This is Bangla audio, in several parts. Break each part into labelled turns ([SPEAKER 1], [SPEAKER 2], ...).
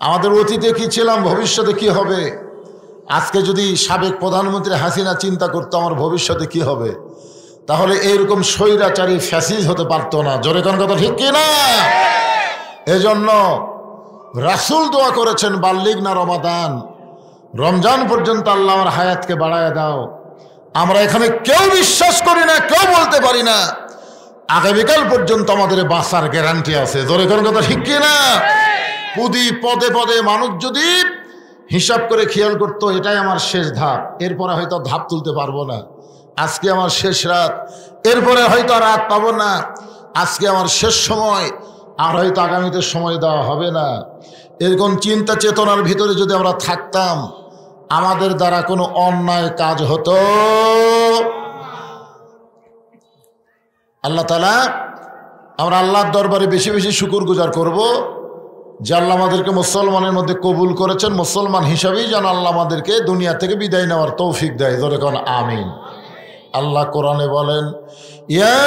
[SPEAKER 1] আমাদের অতীতে কি ছিলাম, ভবিষ্যতে কি হবে। আজকে যদি সাবেক প্রধানমন্ত্রী হাসিনা চিন্তা করতো আমার ভবিষ্যতে কি হবে, তাহলে এইরকম স্বৈরাচারী ফ্যাসিস্ট হতে পারতো না। জোরে কোন কথা ঠিক কি না? এজন্য রাসূল দোয়া করেছেন, বাল্লিগ না রমাদান, রমজান পর্যন্ত আল্লাহ আমার হায়াতকে বাড়ায় দাও। আমরা এখানে কেউ বিশ্বাস করি না, কেউ বলতে পারি না আগামীকাল পর্যন্ত আমাদের বাঁচার গ্যারান্টি আছে। জোরে কোন কথা ঠিক কি না? পুদি পদে পদে মানুষ যদি হিসাব করে খেয়াল করতো এটাই আমার শেষ ধাপ, এরপরে হয়তো ধাপ তুলতে পারবো না, আজকে আমার শেষ রাত, এরপরে হয়তো রাত পাবো না, আজকে আমার শেষ সময়, আর হয়তো আগামীতে সময় দেওয়া হবে না, এরকম চিন্তা চেতনার ভিতরে যদি আমরা থাকতাম, আমাদের দ্বারা কোনো অন্যায় কাজ হতো। আল্লাহ তাআলা, আমরা আল্লাহর দরবারে বেশি বেশি শুকর গুজার করব যে আল্লাহ আমাদেরকে মুসলমানের মধ্যে কবুল করেছেন, মুসলমান হিসাবেই যেন আল্লাহ আমাদেরকে দুনিয়া থেকে বিদায় নেওয়ার তৌফিক দেয়। জোরে কোন আমিন। আল্লাহ কোরআনে বলেন, ইয়া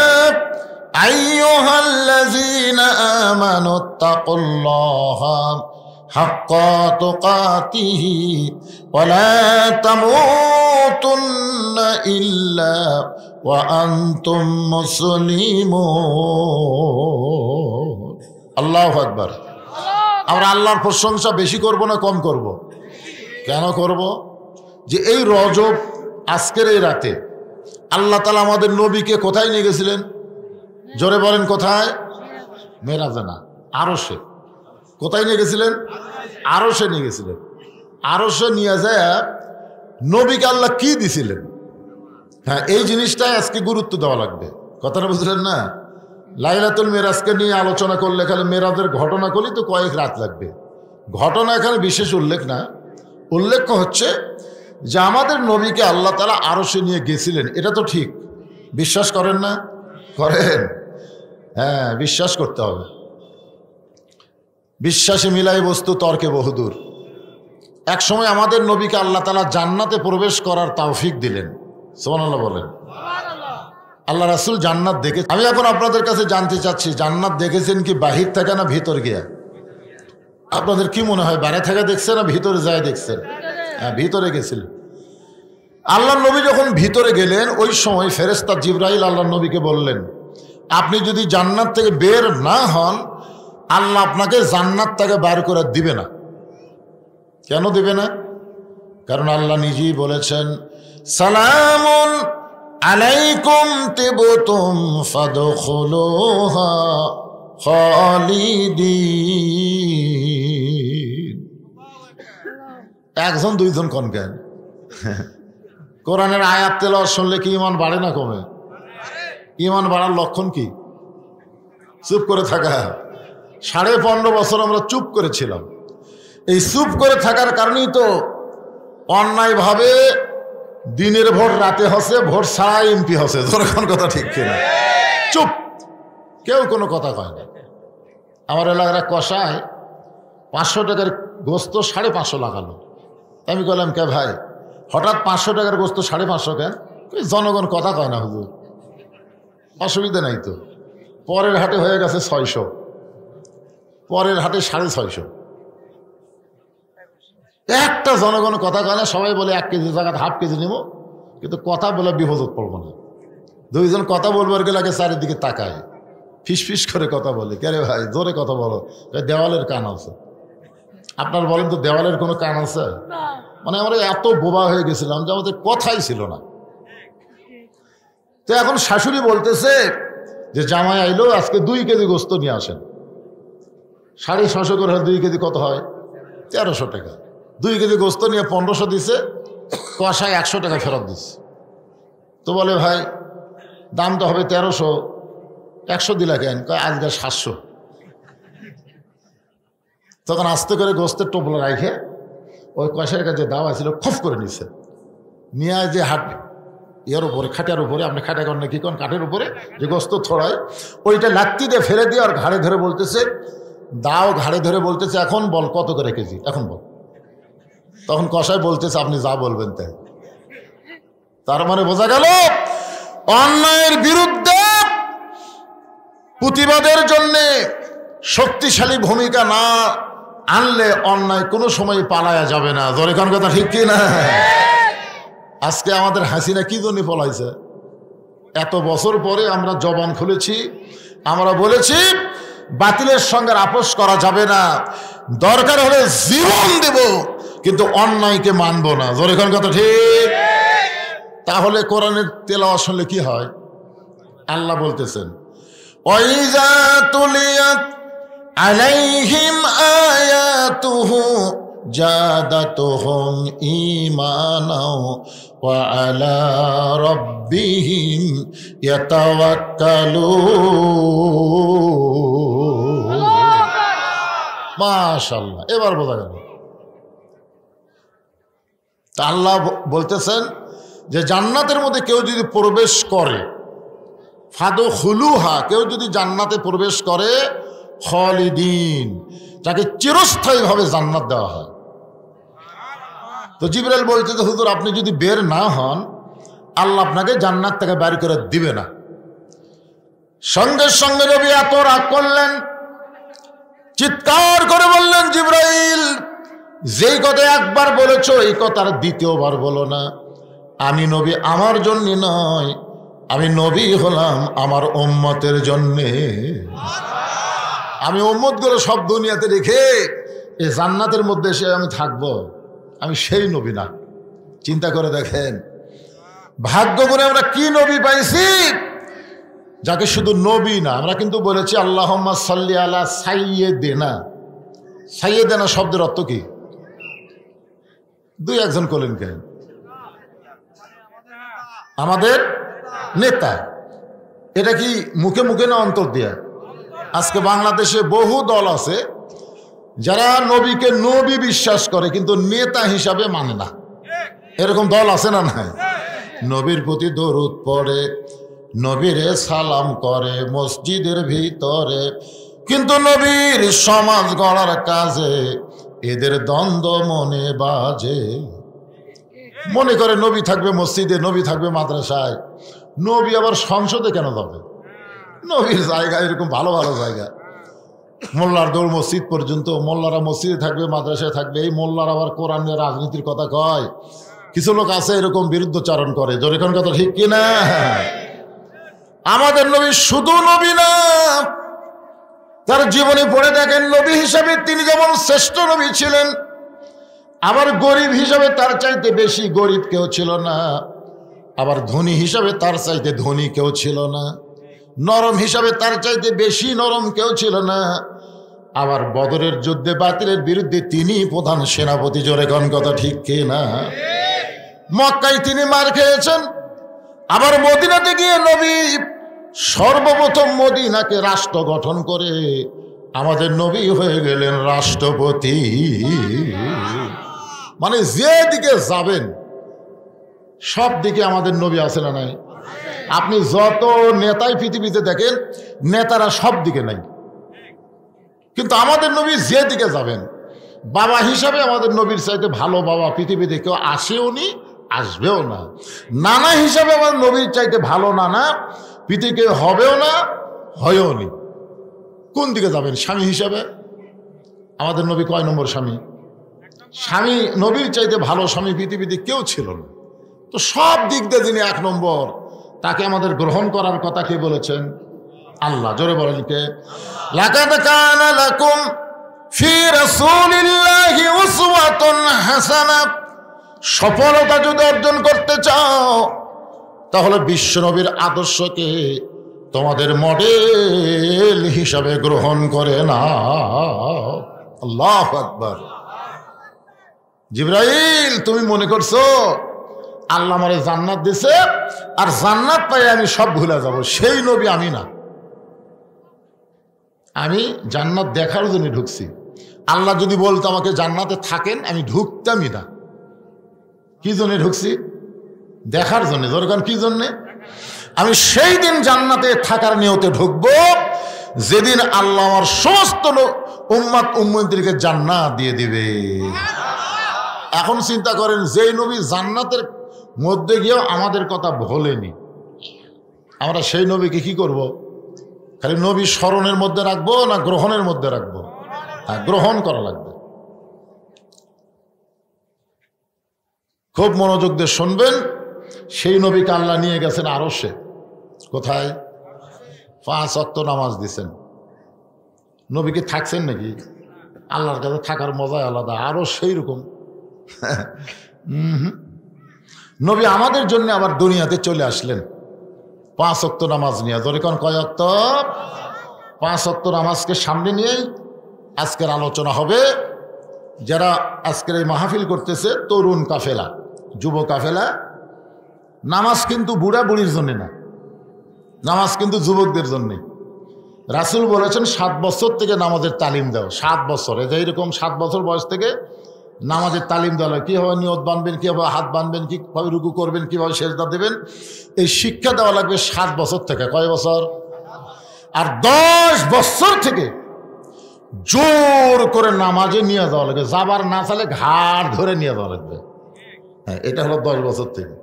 [SPEAKER 1] আইয়ুহাল্লাযীনা আমানুত্তাকুল্লাহা হাক্কা তুকাতিহি ওয়া লা তামুতুন্না ইল্লা ওয়া আনতুম মুসলিমুন। আল্লাহু আকবার। আমরা আল্লাহর প্রশংসা বেশি করব না কম করব? কেন করব? যে এই রজব আজকের এই রাতে আল্লাহ তাআলা আমাদের নবীকে কোথায় নিয়ে গেছিলেন? জোরে বলেন কোথায়? মেরাজে না, আরশে। কোথায় নিয়ে গেছিলেন? আরশে নিয়ে গেছিলেন। আরশে নিয়ে যায় নবীকে আল্লাহ কি দিছিলেন? হ্যাঁ, এই জিনিসটাই আজকে গুরুত্ব দেওয়া লাগবে। কথাটা বুঝলেন না? লাইলাতুল মেরাজকে নিয়ে আলোচনা করলে খালি মেরাজের ঘটনা করলেই তো কয়েক রাত লাগবে। ঘটনা এখানে বিশেষ উল্লেখ না, উল্লেখ্য হচ্ছে যে আমাদের নবীকে আল্লাহ তাআলা আরশে নিয়ে গেছিলেন। এটা তো ঠিক, বিশ্বাস করেন না? করেন? হ্যাঁ, বিশ্বাস করতে হবে। বিশ্বাসে মিলাই বস্তু তর্কে বহুদূর। এক সময় আমাদের নবীকে আল্লাহ তাআলা জান্নাতে প্রবেশ করার তৌফিক দিলেন। সুবহানাল্লাহ বলেন। আল্লাহ রাসূল জান্নাত দেখে, আমি এখন আপনাদের কাছে জানতে চাচ্ছি, জান্নাত দেখেছেন কি বাহির থেকে না ভিতর গিয়া? আপনাদের কি মনে হয়, বাইরে থেকে দেখছেন না ভিতরে যায় দেখছেন? হ্যাঁ, ভিতরে গেছিলেন। আল্লাহ নবী যখন ভিতরে গেলেন, ওই সময় ফেরেশতা জিবরাইল আল্লাহ নবীকে বললেন, আপনি যদি জান্নাত থেকে বের না হন, আল্লাহ আপনাকে জান্নাত থেকে বের করে দিবে না। কেন দিবে না? কারণ আল্লাহ নিজেই বলেছেন, সালামুন আলাইকুম তিবতুম ফাদখুলুহা খালিদিন। একজন দুইজন কোন কেন? কোরআনের আয়াত তেলাওয়াত শুনলে কি ঈমান বাড়ে না কমে? ঈমান বাড়ার লক্ষণ কি? চুপ করে থাকা। 15.5 বছর আমরা চুপ করেছিলাম। এই চুপ করে থাকার কারণেই তো অন্যায়ভাবে দিনের ভোট রাতে হচ্ছে, ভোট ছাড়া এমপি হচ্ছে। যখন কথা ঠিক কিনা? চুপ, কেউ কোনো কথা কয় না। আমার এলাকার কষায় 500 টাকার গোস্ত 550 লাগালো। আমি বললাম, কে ভাই, হঠাৎ 500 টাকার গোস্ত 550 কেন? জনগণ কথা কয় না হুজুর। অসুবিধা নাই তো। পরের হাটে হয়ে গেছে 600, পরের হাটে 650। একটা জনগণ কথা কয় না, সবাই বলে 1 কেজি জায়গায় হাফ কেজি নেব, কিন্তু কথা বলে বিপদত পড়বো না। দুইজন কথা বলবার গেলে আগে চারিদিকে তাকায়, ফিস ফিস করে কথা বলে। কে রে ভাই, জোরে কথা বলো। দেওয়ালের কান আছে। আপনার বলেন তো, দেওয়ালের কোনো কান আছে? মানে আমরা এত বোবা হয়ে গেছিলাম যে আমাদের কথাই ছিল না। তো এখন শাশুড়ি বলতেছে যে জামাই আইলো, আজকে 2 কেজি গোস্ত নিয়ে আসেন। 650 করে 2 কেজি কত হয়? 1300 টাকা। 2 কেজি গোস্ত নিয়ে 1500 দিছে, কষায় 100 টাকা ফেরত দিচ্ছে। তো বলে, ভাই দাম তো হবে 1300, 100 দিলা কেন? কয় আজকে 700। তখন আস্তে করে গোস্তের টোপলা রাখে ওই কষাইয়ের কাছে দাওয়া ছিল খফ করে নিছে, নিয়ে যে হাট ইয়ার উপরে, খাটের উপরে, আপনি খাটে করেন কি করেন, কাঠের উপরে যে গোস্ত ছড়ায়, ওইটা লাত্তি দিয়ে ফেলে দিয়ে আর ঘাড়ে ধরে বলতেছে, দাও ঘাড়ে ধরে বলতেছে, এখন বল কত করে কেজি, এখন বল। তখন কষাই বলতেছে, আপনি যা বলবেন তাই। তার মানে বোঝা গেল অন্যায়ের বিরুদ্ধে প্রতিবাদের জন্যে শক্তিশালী ভূমিকা না আনলে অন্যায় কোনো সময় পালায়া যাবে না। জোরে কোন কথা ঠিক কি না? আজকে আমাদের হাসিনা কি জন্য পলাইছে? এত বছর পরে আমরা জবান খুলেছি, আমরা বলেছি বাতিলের সঙ্গে আপোষ করা যাবে না, দরকার হলে জীবন দেব, কিন্তু অন্যায়কে মানব না। জোরে কোন কথা ঠিক? তাহলে কোরআনের তেলাওয়াত শুনলে কি হয়? আল্লাহ বলতেছেন ওয়াইজা তুলিয়াত আলাইহিম আয়াতুহু জাদাতুহুম ঈমানাও ওয়া আলা রাব্বিহিম ইয়াতাওয়াক্কালুন। মাশাআল্লাহ, এবার বোঝা গেল। তা আল্লাহ বলতেছেন যে জান্নাতের মধ্যে কেউ যদি প্রবেশ করে, ফাদখুলুহা, কেউ যদি জান্নাতে প্রবেশ করে, খালিদিন, তাকে চিরস্থায়ীভাবে জান্নাত দেওয়া হয়। তো জিবরাইল বলছে যে হুজুর আপনি যদি বের না হন, আল্লাহ আপনাকে জান্নাত থেকে বের করে দিবে না। সঙ্গে সঙ্গে নবী এত রাগ করলেন, চিৎকার করে বললেন, জিবরাইল যেই কথা একবার বলেছ এই কথার দ্বিতীয়বার বলো না। আমি নবী আমার জন্য নয়, আমি নবী হলাম আমার উম্মতের জন্যে। আমি উম্মতগুলো সব দুনিয়াতে রেখে এই জান্নাতের মধ্যে এসে আমি থাকবো, আমি সেই নবী না। চিন্তা করে দেখেন ভাগ্য করে আমরা কি নবী পাইছি, যাকে শুধু নবী না, আমরা কিন্তু বলেছি আল্লাহুম্মা সাল্লি আলা সাইয়্যিদিনা। সাইয়্যিদিনা শব্দের অর্থ কি? দুই একজন বলেন কেন? আমাদের নেতা। এটা কি মুখে মুখে না অন্তর দিয়া? আজকে বাংলাদেশে বহু দল আছে যারা নবীকে নবী বিশ্বাস করে কিন্তু নেতা হিসাবে মানে না। এরকম দল আছে না নাই? নবীর প্রতি দরুদ পড়ে, নবীরে সালাম করে মসজিদের ভিতরে, কিন্তু নবীর সমাজ গড়ার কাজে এদের দ্বন্দ্ব মনে বাজে। মনে করে নবী থাকবে মসজিদে, নবী থাকবে মাদ্রাসায়, নবী আবার সংসদে কেন যাবে? নবীর জায়গা এরকম ভালো ভালো জায়গা, মোল্লার দৌড় মসজিদ পর্যন্ত। মোল্লারা মসজিদে থাকবে, মাদ্রাসায় থাকবে। এই মোল্লার আবার কোরআন নিয়ে রাজনীতির কথা কয়। কিছু লোক আছে এরকম বিরুদ্ধচারণ করে। জোরে কোন কথা ঠিক কিনা? আমাদের নবী শুধু নবী না, তার জীবনী পড়ে দেখেন, নবী হিসাবে তিনি যেমন শ্রেষ্ঠ নবী ছিলেন, আবার গরিব হিসাবে তার চাইতে বেশি গরিব কেউ ছিল না, আবার ধনী হিসাবে তার চাইতে ধনী কেউ ছিল না, নরম হিসাবে তার চাইতে বেশি নরম কেউ ছিল না। আবার বদরের যুদ্ধে বাতিলের বিরুদ্ধে তিনি প্রধান সেনাপতি। জোরে কোন কথা ঠিক কিনা? মক্কায় তিনি মার খেয়েছেন, আবার মদিনাতে গিয়ে নবী সর্বপ্রথম মদিনাকে রাষ্ট্র গঠন করে আমাদের নবী হয়ে গেলেন রাষ্ট্রপতি। মানে যে দিকে যাবেন সব দিকে আমাদের নবী আছে না নাই? আপনি যত নেতাই পৃথিবীতে দেখেন, নেতারা সব দিকে নাই, কিন্তু আমাদের নবী যে দিকে যাবেন, বাবা হিসাবে আমাদের নবীর চাইতে ভালো বাবা পৃথিবীতে কেউ আসেও নি, আসবেও না। নানা হিসাবে আমাদের নবীর চাইতে ভালো নানা পৃথিবীতে হবেও না, হয়েও নি। কোন দিকে যাবেন? স্বামী হিসাবে আমাদের নবী কয় নম্বর স্বামী? স্বামী, নবীর চাইতে ভালো স্বামী পৃথিবীতে কেউ ছিল না। তো সব দিক দিয়ে যিনি এক নম্বর, তাকে আমাদের গ্রহণ করার কথা কে বলেছেন? আল্লাহ। জোরে বলেন কে? লাকাদ কানা লাকুম ফি রাসূলিল্লাহি উসওয়াতুন হাসানাহ। সফলতা যদি অর্জন করতে চাও তাহলে বিশ্বনবীর আদর্শকে তোমাদের মডেল হিসাবে গ্রহণ করে নাও। আল্লাহু আকবার। জিবরাইল, তুমি মনে করছো আল্লাহ আমারে জান্নাত দিছে আর জান্নাত পাই আমি সব ভুলে যাব? সেই নবী আমি না। আমি জান্নাত দেখার জন্য ঢুকছি। আল্লাহ যদি বলতো আমাকে জান্নাতে থাকেন, আমি ঢুকতামই না। কি জন্য ঢুকছি? দেখার জন্য। দরকার কি জন্যে? আমি সেই দিন জান্নাতে থাকার নিয়তে ঢুকবো যেদিন আল্লাহ আমার সমস্ত উম্মত উম্মতিকে জান্নাত দিয়ে দিবে। এখন চিন্তা করেন, যেই নবী জান্নাতের মধ্যে গিয়েও আমাদের কথা ভোলেনি, আমরা সেই নবীকে কি করব? খালি নবী স্মরণের মধ্যে রাখবো না গ্রহণের মধ্যে রাখবো? হ্যাঁ, গ্রহণ করা লাগবে। খুব মনোযোগ দিয়ে শুনবেন। সেই নবীকে আল্লাহ নিয়ে গেছেন আরশে। কোথায়? 5 ওয়াক্ত নামাজ দিছেন। নবীকে থাকছেন নাকি? আল্লাহর কাছে থাকার মজাই আলাদা, আরো সেই রকম। নবী আমাদের জন্য আবার দুনিয়াতে চলে আসলেন 5 ওয়াক্ত নামাজ নিয়ে। ধরে কোন কয় ওয়াক্ত? 5 ওয়াক্ত নামাজকে সামনে নিয়েই আজকের আলোচনা হবে। যারা আজকের এই মাহফিল করতেছে তরুণ কাফেলা, যুব কাফেলা, নামাজ কিন্তু বুড়া বুড়ির জন্য না, নামাজ কিন্তু যুবকদের জন্যে। রাসূল বলেছেন 7 বছর থেকে নামাজের তালিম দাও। 7 বছর, এই যে এইরকম 7 বছর বয়স থেকে নামাজের তালিম দেওয়া হয়। কীভাবে নিয়ত বাঁধবেন, কীভাবে হাত বাঁধবেন, কীভাবে রুকু করবেন, কীভাবে সেজদা দেবেন, এই শিক্ষা দেওয়া লাগবে 7 বছর থেকে। কয় বছর? আর 10 বছর থেকে জোর করে নামাজে নিয়ে যাওয়া লাগবে। যাবার না চালে ঘাড় ধরে নিয়ে যাওয়া লাগবে। হ্যাঁ, এটা হলো 10 বছর থেকে।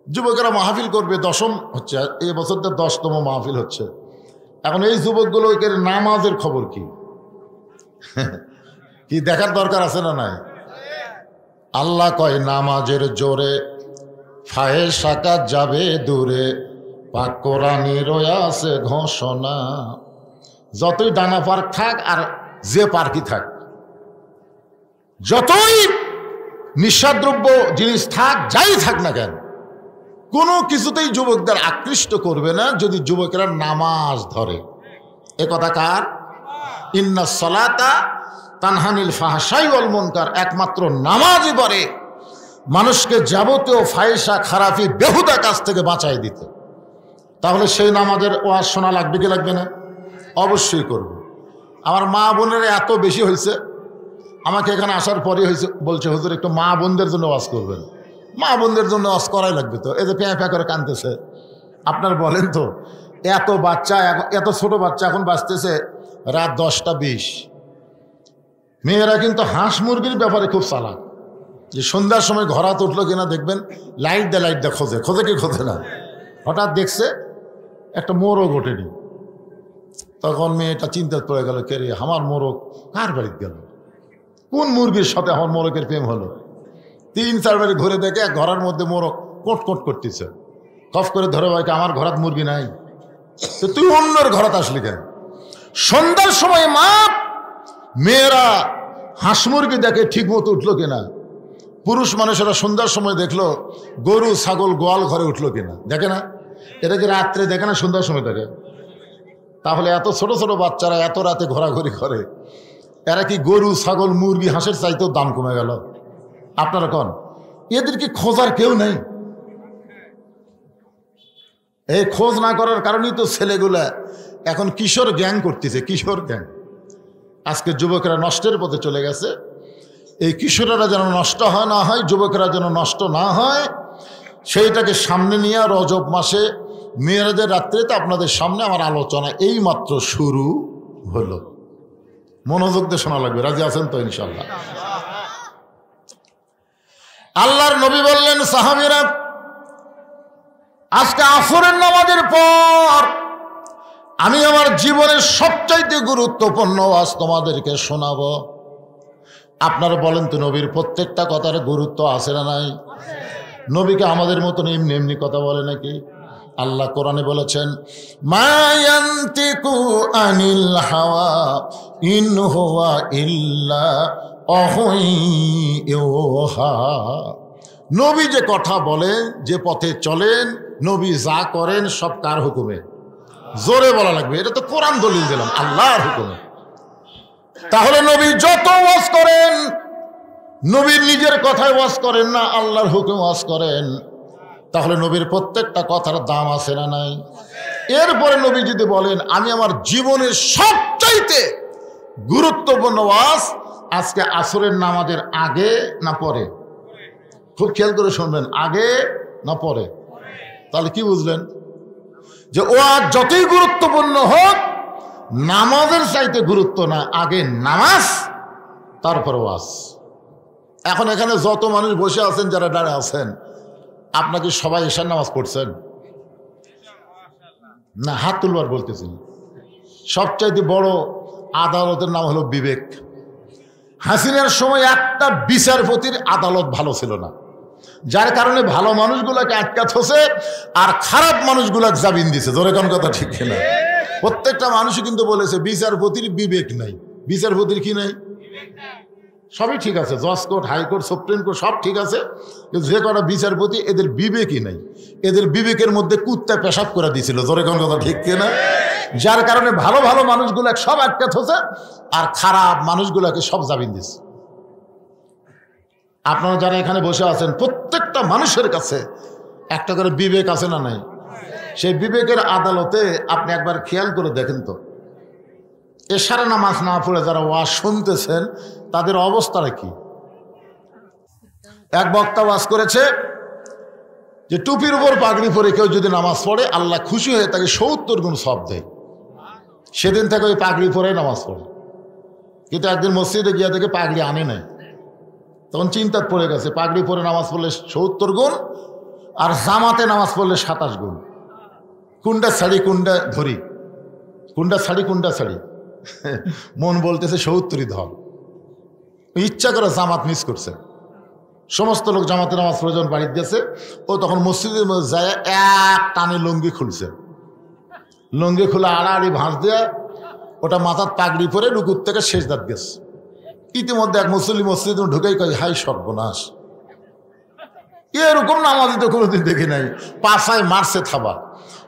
[SPEAKER 1] যুবকেরা মাহফিল করবে, 10ম হচ্ছে এই বছরটা 10তম মাহফিল হচ্ছে। এখন এই যুবকগুলোকে নামাজের খবর কি কি দেখার দরকার আছে না নাই? আল্লাহ কয় নামাজের জোরে ফাহেশা কাজ যাবে দূরে, পাক কোরআনে রয়াছে ঘোষণা। যতই ডানা পার্ক থাক আর যে পার্কই থাক, যতই নিঃসাদ্রব্য জিনিস থাক, যাই থাক না কেন, কোনো কিছুতেই যুবকদের আকৃষ্ট করবে না যদি যুবকেরা নামাজ ধরে। এ কথা কার? ইন্না সলাতা তানহানিল ফাহশাই ওয়াল মুনকার। একমাত্র নামাজই পারে মানুষকে যাবতীয় ফাহিশা, খারাপি, বেহুদা কাজ থেকে বাঁচাই দিতে। তাহলে সেই নামাজের ওয়াজ শোনা লাগবে কি লাগবে না? অবশ্যই করব। আমার মা বোনেরা এত বেশি হয়েছে, আমাকে এখানে আসার পরে হয়েছে, বলছে হুজুর একটু মা বোনদের জন্য ওয়াজ করবেন। মা বোনদের জন্য ওয়াজ করাই লাগবে তো। এই যে প্যাঁ প্যাঁ করে কাঁদতেছে, আপনার বলেন তো, এত বাচ্চা, এত ছোট বাচ্চা এখন বাঁচতেছে রাত 10টা 20। মেয়েরা কিন্তু হাঁস মুরগির ব্যাপারে খুব চালাক। যে সন্ধ্যার সময় ঘরাত উঠলো কিনা দেখবেন, লাইট দিয়ে খোঁজে, খোঁজে কি খোঁজে না। হঠাৎ দেখছে একটা মোরগ ওঠেনি, তখন মেয়েটা চিন্তায় পড়ে গেল, কে রে, আমার মোরগ কার বাড়িতে গেল, কোন মুরগির সাথে আমার মোরগের প্রেম হলো। 3-4 বাড়ি ঘুরে দেখে এক ঘরের মধ্যে মোরগ কোট কোট করতেছে। কফ করে ধরে ভাইকে, আমার ঘরাত মুরগি নাই, তো তুই অন্যের ঘরাত আসলি কেন? সন্ধ্যার সময় মা মেয়েরা হাঁস মুরগি দেখে ঠিক মতো উঠলো কিনা, পুরুষ মানুষেরা সন্ধ্যার সময় দেখলো গরু ছাগল গোয়াল ঘরে উঠলো কিনা, দেখে না? এটা কি রাত্রে দেখে না, সন্ধ্যার সময় দেখে? তাহলে এত ছোট ছোট বাচ্চারা এত রাতে ঘোরাঘুরি করে, এরা কি গরু ছাগল মুরগি হাঁসের চাইতেও দাম কমে গেল? আপনারা কন, এদের কি খোঁজার কেউ নেই? এই খোঁজ না করার কারণেই তো ছেলেগুলা এখন কিশোর গ্যাং করতেছে, কিশোর গ্যাং। আজকে যুবকেরা নষ্টের পথে চলে গেছে। এই কিশোরেরা যেন নষ্ট হয় না হয়, যুবকেরা যেন নষ্ট না হয়, সেইটাকে সামনে নিয়ে রজব মাসে মেয়েরাদের রাত্রিতে আপনাদের সামনে আমার আলোচনা এই মাত্র শুরু হলো। মনোযোগ দিয়ে শোনা লাগবে। রাজি আছেন তো ইনশাল্লাহ? আল্লাহর নবী বললেন, সাহাবীরা, আজকে আসরের নামাজের পর আমি আমার জীবনের সবচাইতে গুরুত্বপূর্ণ ওয়াজ তোমাদেরকে শোনাবো। আপনারা বলেন তো, নবীর প্রত্যেকটা কথার গুরুত্ব আছে না নাই? নবীকে আমাদের মতন এমনি এমনি কথা বলে নাকি? আল্লাহ কোরআনে বলেছেন, মা ইয়ান্তিকু আনিল হাওয়া ইন হুয়া ইল্লা ওয়াহয়ুহা। নবী যে কথা বলেন, যে পথে চলেন, নবী যা করেন সব কার হুকুমে? জোরে বলা লাগবে, এটা তো কোরআন দলিল দিলাম, আল্লাহর হুকুমে। তাহলে নবী যত ওয়াজ করেন, নবীর নিজের কথায় ওয়াজ করেন না, আল্লাহর হুকুম ওয়াজ করেন। তাহলে নবীর প্রত্যেকটা কথার দাম আছে না নাই? এরপরে নবী যদি বলেন, আমি আমার জীবনের সবচাইতে গুরুত্বপূর্ণ ওয়াজ আজকে আসরের নামাজের আগে না পরে, খুব খেয়াল করে শুনবেন, আগে না পরে, তাহলে কি বুঝলেন? যে ওয়াজ যতই গুরুত্বপূর্ণ হোক, নামাজের চাইতে গুরুত্ব না, আগে নামাজ তারপর ওয়াজ। এখন এখানে যত মানুষ বসে আছেন, যারা দাঁড়িয়ে আছেন, আপনাকে সবাই এশার নামাজ পড়ছেন না? হাত তুলবার বলতেছি। সবচাইতে বড় আদালতের নাম হলো বিবেক। হাসিনার সময় একটা বিচারপতির আদালত ভালো ছিল না, যার কারণে ভালো মানুষগুলাকে আটকা থসে আর খারাপ মানুষগুলাকে জামিন দিছে। জোরে কোন কথা ঠিক কিনা? প্রত্যেকটা মানুষই কিন্তু বলেছে বিচারপতির বিবেক নাই। বিচারপতির কি নাই? সবই ঠিক আছে, জজ কোর্ট, হাইকোর্ট, সুপ্রিম কোর্ট সব ঠিক আছে, কিন্তু যে কটা বিচারপতি এদের বিবেকই নাই। এদের বিবেকের মধ্যে কুত্তা পেশাব করে দিয়েছিল। জোরে কোন কথা ঠিক কিনা? যার কারণে ভালো ভালো মানুষগুলা সব আটকা থসে আর খারাপ মানুষগুলাকে সব জামিন দিছে। আপনারা যারা এখানে বসে আছেন প্রত্যেকটা মানুষের কাছে একটা করে বিবেক আছে না নাই? সেই বিবেকের আদালতে আপনি একবার খেয়াল করে দেখেন তো, এশার নামাজ না পড়ে যারা ওয়াজ শুনতেছেন তাদের অবস্থাটা কি? এক বক্তা ওয়াজ করেছে যে টুপির উপর পাগড়ি পরে কেউ যদি নামাজ পড়ে আল্লাহ খুশি হয়ে তাকে ৭০ গুণ সওয়াব দেয়। সেদিন থেকে ওই পাগড়ি পরে নামাজ পড়ে। কিন্তু একদিন মসজিদে গিয়া থেকে পাগড়ি আনে নাই, তখন চিন্তাত পড়ে গেছে পাগড়ি পরে নামাজ পড়লে ৭০ গুণ আর জামাতে নামাজ পড়লে ২৭ গুণ। কোনটা ছাড়ি কোনটা ধরি, কোনটা ছাড়ি কোনটা ছাড়ি? মন বলতেছে ৭০ই ধর। ইচ্ছা করে জামাত মিস করছে। সমস্ত লোক জামাতে নামাজ পড়ে যখন বাড়িতে গেছে, ও তখন মসজিদের মধ্যে যায় এক টানে লুঙ্গি খুলছে। লুঙ্গি খুলে আড়াআড়ি ভাঁজ দেয়া ওটা মাথার পাগড়ি পরে রুকুর থেকে সেজদাত গেছে। ইতিমধ্যে এক মুসল্লি মসজিদ ঢুকেই কয়, হাই সর্বনাশ, এরকম নামাজি তো কোনোদিন দেখি নাই। পাশায় মারছে থাবা।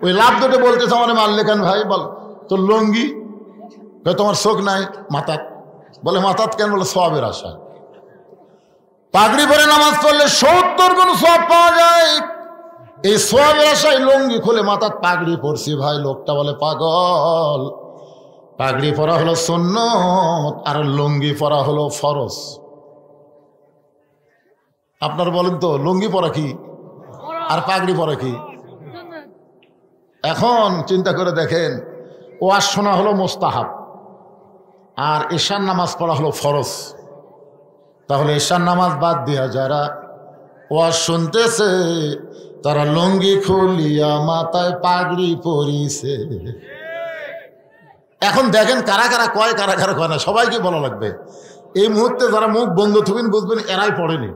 [SPEAKER 1] ওই লাভ দুটো বলতেছে, আমার মারলে কেন ভাই? বল তোর লুঙ্গি। তোমার চোখ নাই মাথাত? বলে মাথাত কেন? বলে সওয়াবের আশা। পাগড়ি পরে নামাজ পড়লে ৭০ গুণ সওয়াব পাওয়া যায়। এই সওয়াবের আশায় লুঙ্গি খুলে মাথাত পাগড়ি পরছি। ভাই লোকটা বলে পাগল, পাগড়ি পরা হলো সুন্নত আর লুঙ্গি পরা হলো ফরজ। আপনার বলেন তো লুঙ্গি পরা কি আর পাগড়ি পরা কি? এখন চিন্তা করে দেখেন, ওয়াজ শোনা হলো মুস্তাহাব আর এশার নামাজ পড়া হলো ফরজ। তাহলে এশার নামাজ বাদ দিয়া যারা ওয়াজ শুনতেছে তারা লুঙ্গি খুলিয়া মাথায় পাগড়ি পরিছে। এখন দেখেন কারা কারা কয় কারা কারা কয় না, সবাইকে বলা লাগবে। এই মুহূর্তে যারা মুখ বন্ধ থাকবেন বুঝবেন এরাই পড়েনি।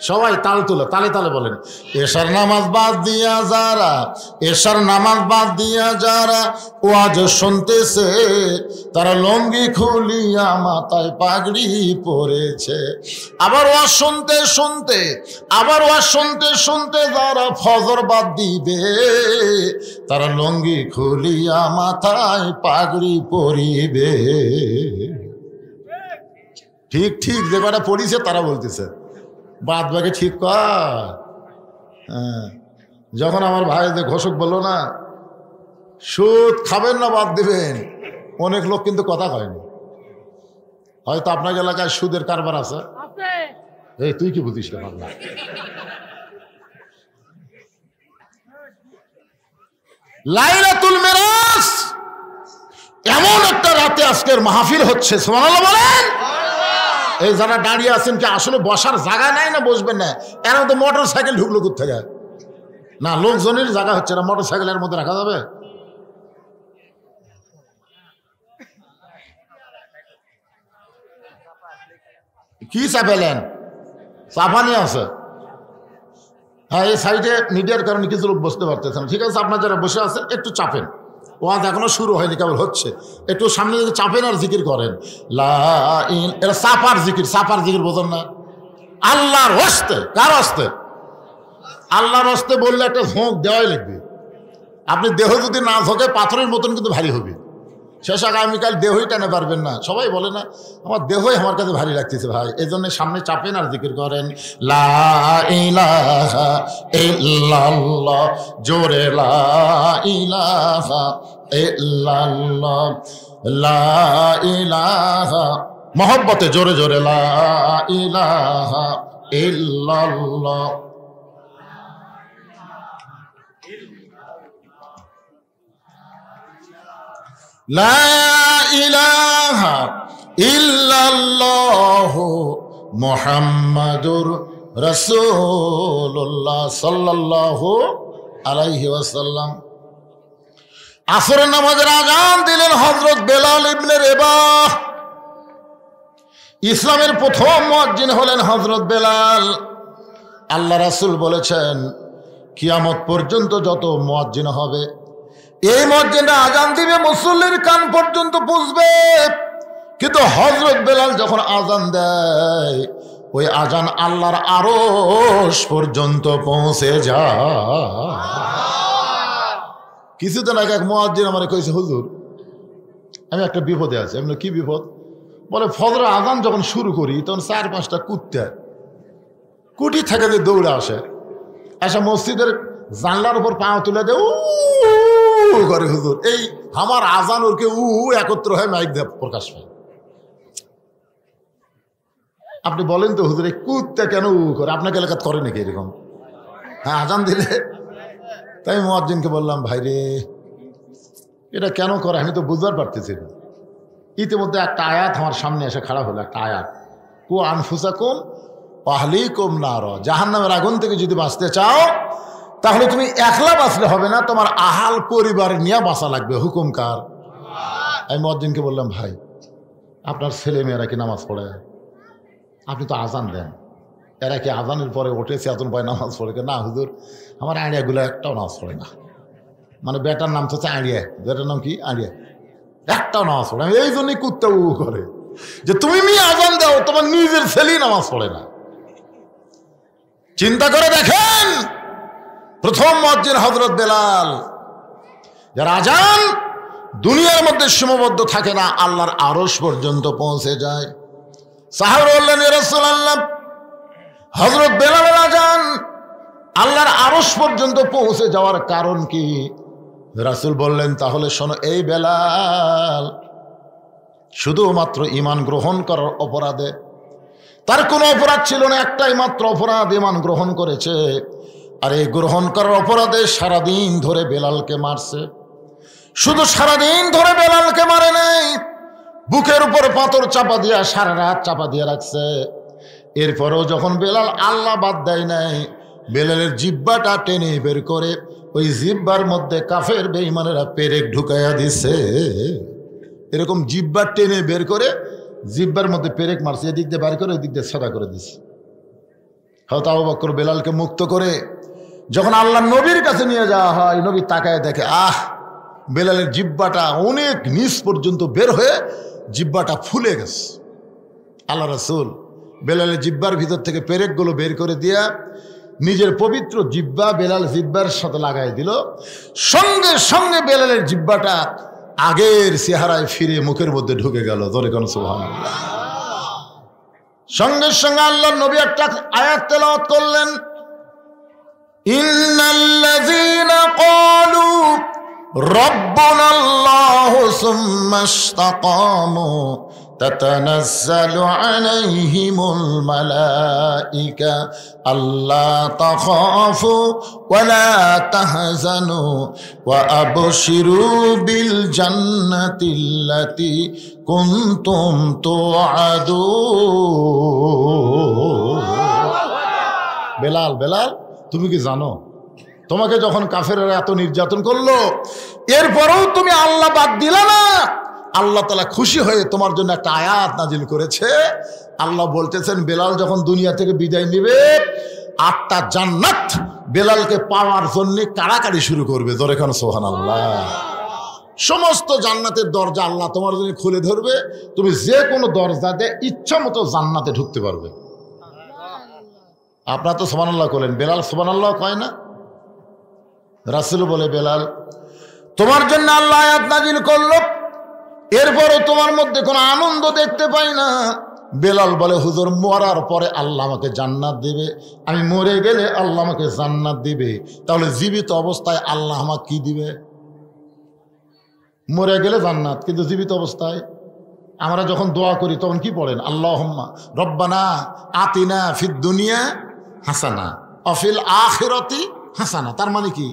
[SPEAKER 1] সবাই তাল তুলে তালে তালে বলেন, এশার নামাজ বাদ দিয়া যারা, এশার নামাজ বাদ দিয়া যারা ওয়াজ শুনতেছে তারা লুঙ্গি খুলিয়া মাথায় পাগড়ি পরেছে। আবার ওয়াজ শুনতে শুনতে আবার ওয়াজ শুনতে শুনতে যারা ফজর বাদ দিবে তারা লুঙ্গি খুলিয়া মাথায় পাগড়ি পরিবে। ঠিক ঠিক যে কটা পড়িছে তারা বলতেছে, বাদ বাকি ঠিক কর। হ্যাঁ, যখন আমার ভাই যে ঘোষক বললো না সুদ খাবেন না বাদ দিবেন, অনেক লোক কিন্তু কথা কয়নি। হয়তো আপনার এলাকায় সুদের কারবার আছে। এই তুই কি বুঝিস না? বাংলা লাইলাতুল মিরাজ এমন একটা রাতে আজকের মাহফিল হচ্ছে, সুবহানাল্লাহ বলেন। এই যারা দাঁড়িয়ে আছেন কি আসলে বসার জায়গা নাই না বসবেন না? এর মধ্যে মোটর সাইকেল ঢুকলো কোথেকে? না, লোকজনের জায়গা হচ্ছে না, মোটর সাইকেলের মধ্যে রাখা যাবে? কি চাপেলেন? চাপানি আছে। হ্যাঁ, এই সাইডে মিডিয়ার কারণে কিছু লোক বসতে পারতেছে না। ঠিক আছে, আপনার যারা বসে আছেন একটু চাপেন। ওয়াজ এখনো শুরু হয়নি, কেবল হচ্ছে। একটু সামনে দিকে চাপেন আর জিকির করেন। এটা সাপার জিকির। সাপার জিকির বোঝেন না? আল্লাহর হস্তে। কার হস্তে? আল্লাহর হস্তে বললে একটা ঝোঁক দেওয়াই লাগবে। আপনি দেহ যদি না ঝোঁকে পাথরের মতন কিন্তু ভারী হবে। শেষ আগামীকাল দেহই টানে পারবেন না। সবাই বলে না আমার দেহই আমার কাছে ভারী লাগতেছে ভাই, এই জন্য সামনে চাপেন আর জিকির করেন। লা ইলাহা ইল্লাল্লাহ, জোরে লা ইলাহা ইল্লাল্লাহ, লা ইলাহা, মহব্বতে জোরে জোরে লা ইলাহা ইল্লাল্লাহ। লা ইলাহা ইল্লাল্লাহু মুহাম্মাদুর রাসূলুল্লাহ সাল্লাল্লাহু আলাইহি ওয়াসাল্লাম। আসরের নামাজের আযান দিলেন হযরত বেলাল ইবনে রেবাহ। ইসলামের প্রথম মুয়াজ্জিন হলেন হযরত বেলাল। আল্লাহ রাসূল বলেছেন কিয়ামত পর্যন্ত যত মুয়াজ্জিন হবে, এই মুয়াজ্জিনরা আজান দিবে মুসল্লির কান পর্যন্ত পৌঁছবে, কিন্তু হযরত বেলাল যখন আজান দেয় ওই আজান আল্লাহর আরশ পর্যন্ত পৌঁছে যায়। কিছুদিন আগে এক মুয়াজ্জিন আমারে কইছে, হুজুর আমি একটা বিপদে আছি। আমি কি বিপদ? বলে ফজরের আজান যখন শুরু করি তখন 4-5টা কুত্তা কুটি থেকে যে দৌড়ে আসে, মসজিদের জানলার উপর পা তুলে দেয় উ করে। হুজুর এই আমার আজান ওরকে একত্র হয়ে মাইক দিয়ে প্রকাশ পায়। আপনি বলেন তো হুজুর এই কুত্তা কেন করে? আপনাকে এলাকাত করে নাকি এরকম? হ্যাঁ, আজান দিলে। তাই মুয়াজ্জিনকে বললাম, ভাই রে এটা কেন করে আমি তো বুঝতে পারতেছি না। ইতিমধ্যে একটা আয়াত আমার সামনে এসে খাড়া হলো, একটা আয়াত, কু আনফুসাকুম আহলিকুম নার, জাহান্নামের আগুন থেকে যদি বাঁচতে চাও তাহলে তুমি একলা বাঁচলে হবে না, তোমার আহাল পরিবার নিয়ে বাঁচা লাগবে। হুকুম কার? আমি মুয়াজ্জিনকে বললাম, ভাই আপনার ছেলে মেয়েরা কি নামাজ পড়ে? আপনি তো আজান দেন, এরা কি আজানের পরে ওঠে চেতন পায় নামাজ পড়ে? না হুজুর আমার আড়িয়াগুলো একটাও নামাজ পড়ে না। মানে বেটার নাম তো হচ্ছে আড়িয়া, বেটার নাম কি আড়িয়া, একটাও নামাজ পড়ে। আমি এই জন্যই কুত্তা করে যে তুমি মেয়ে আজান দাও, তোমার নিজের ছেলেই নামাজ পড়ে না। চিন্তা করে দেখেন, প্রথম মুয়াজ্জিন হযরত বেলাল, যার আজান দুনিয়ার মধ্যে সীমাবদ্ধ থাকে না, আল্লাহর আরশ পর্যন্ত পৌঁছে যায়। সাহাবা বললেন, ইয়া রাসূলুল্লাহ হযরত বেলালের আজান আল্লাহর আরশ পর্যন্ত পৌঁছে যাওয়ার কারণ কি? রাসূল বললেন, তাহলে শোনো, এই বেলাল শুধুমাত্র ঈমান গ্রহণ করার অপরাধে, তার কোনো অপরাধ ছিল না, একটাই মাত্র অপরাধ, ঈমান গ্রহণ করেছে। আর এই গ্রহণ করার অপরাধে সারাদিন ধরে বেলালকে মারছে। শুধু সারাদিন ধরে বেলালকে মারে নাই, বুকের উপর পাথর চাপা দিয়া সারা রাত চাপা দিয়ে রাখছে। এরপরেও যখন বেলাল আল্লাহ বাদ দেয় নাই, বেলালের জিহ্বাটা টেনে বের করে ওই জিহ্বার মধ্যে কাফের বেঈমানেরা পেরেক ঢুকাইয়া দিছে। এরকম জিহ্বা টেনে বের করে জিহ্বার মধ্যে পেরেক মারছে, এদিক দিয়ে বের করে ওই দিক দিয়ে সাদা করে দিছে। হযরত আবু বকর বেলালকে মুক্ত করে যখন আল্লাহ নবীর কাছে নিয়ে যাওয়া হয়, নবী তাকায় দেখে বেলালের জিহ্বাটা অনেক নিচ পর্যন্ত বের হয়ে জিহ্বাটা ফুলে গেছে। আল্লাহ রাসূল বেলালের জিহ্বার ভিতর থেকে পেরেকগুলো বের করে দিয়া নিজের পবিত্র জিহ্বা বেলাল জিহ্বার সাথে লাগাই দিল। সঙ্গে সঙ্গে বেলালের জিহ্বাটা আগের চেহারায় ফিরে মুখের মধ্যে ঢুকে গেল। জোরে কোন সুবহানাল্লাহ। সঙ্গে সঙ্গে আল্লাহর নবী একটা আয়াত তেলাওয়াত করলেন, ইন্নাল্লাযীনা ক্বালু রাব্বুনাল্লাহু সুম্মা ইসতাকামু তাতানাজ্জালু আলাইহিমুল মালাইকা আল্লা তাখাফু ওয়া লা তাহজানু ওয়া আবশিরু বিল জান্নাতিল্লাতী কুনতুম তুআদুন। বেলাল, বেলাল তুমি কি জানো, তোমাকে যখন কাফেররা এত নির্যাতন করলো, এরপরেও তুমি আল্লাহ বাদ দিলা না, আল্লাহ তাআলা খুশি হয়ে তোমার জন্য একটা আয়াত নাজিল করেছে। আল্লাহ বলতেছেন, বেলাল যখন দুনিয়া থেকে বিদায় নেবে, 8টা জান্নাত বেলালকে পাওয়ার জন্য কাড়াকাড়ি শুরু করবে। জোরে খান সুবহানাল্লাহ। সমস্ত জান্নাতের দরজা আল্লাহ তোমার জন্য খুলে ধরবে, তুমি যে কোনো দরজা দিয়ে ইচ্ছা মতো জান্নাতে ঢুকতে পারবে। আপনারা তো সুবহানাল্লাহ বলেন, বেলাল সুবহানাল্লাহ কয় না? রাসূল বলে, বেলাল তোমার জন্য আল্লাহ আয়াত নাজিল করলো, এরপরও তোমার মধ্যে কোনো আনন্দ দেখতে পাই না। বেলাল বলে, হুজুর মরার পরে আল্লাহ আমাকে জান্নাত দিবে, আমি মরে গেলে আল্লাহ আমাকে জান্নাত দিবে, তাহলে জীবিত অবস্থায় আল্লাহ আমাকে কি দিবে? মরে গেলে জান্নাত, কিন্তু জীবিত অবস্থায় আমরা যখন দোয়া করি তখন কি পড়েন? আল্লাহুম্মা রব্বানা আতিনা ফিদ দুনিয়া হাসানা ওয়া ফিল আখিরাতি হাসানা। তার মানে কি,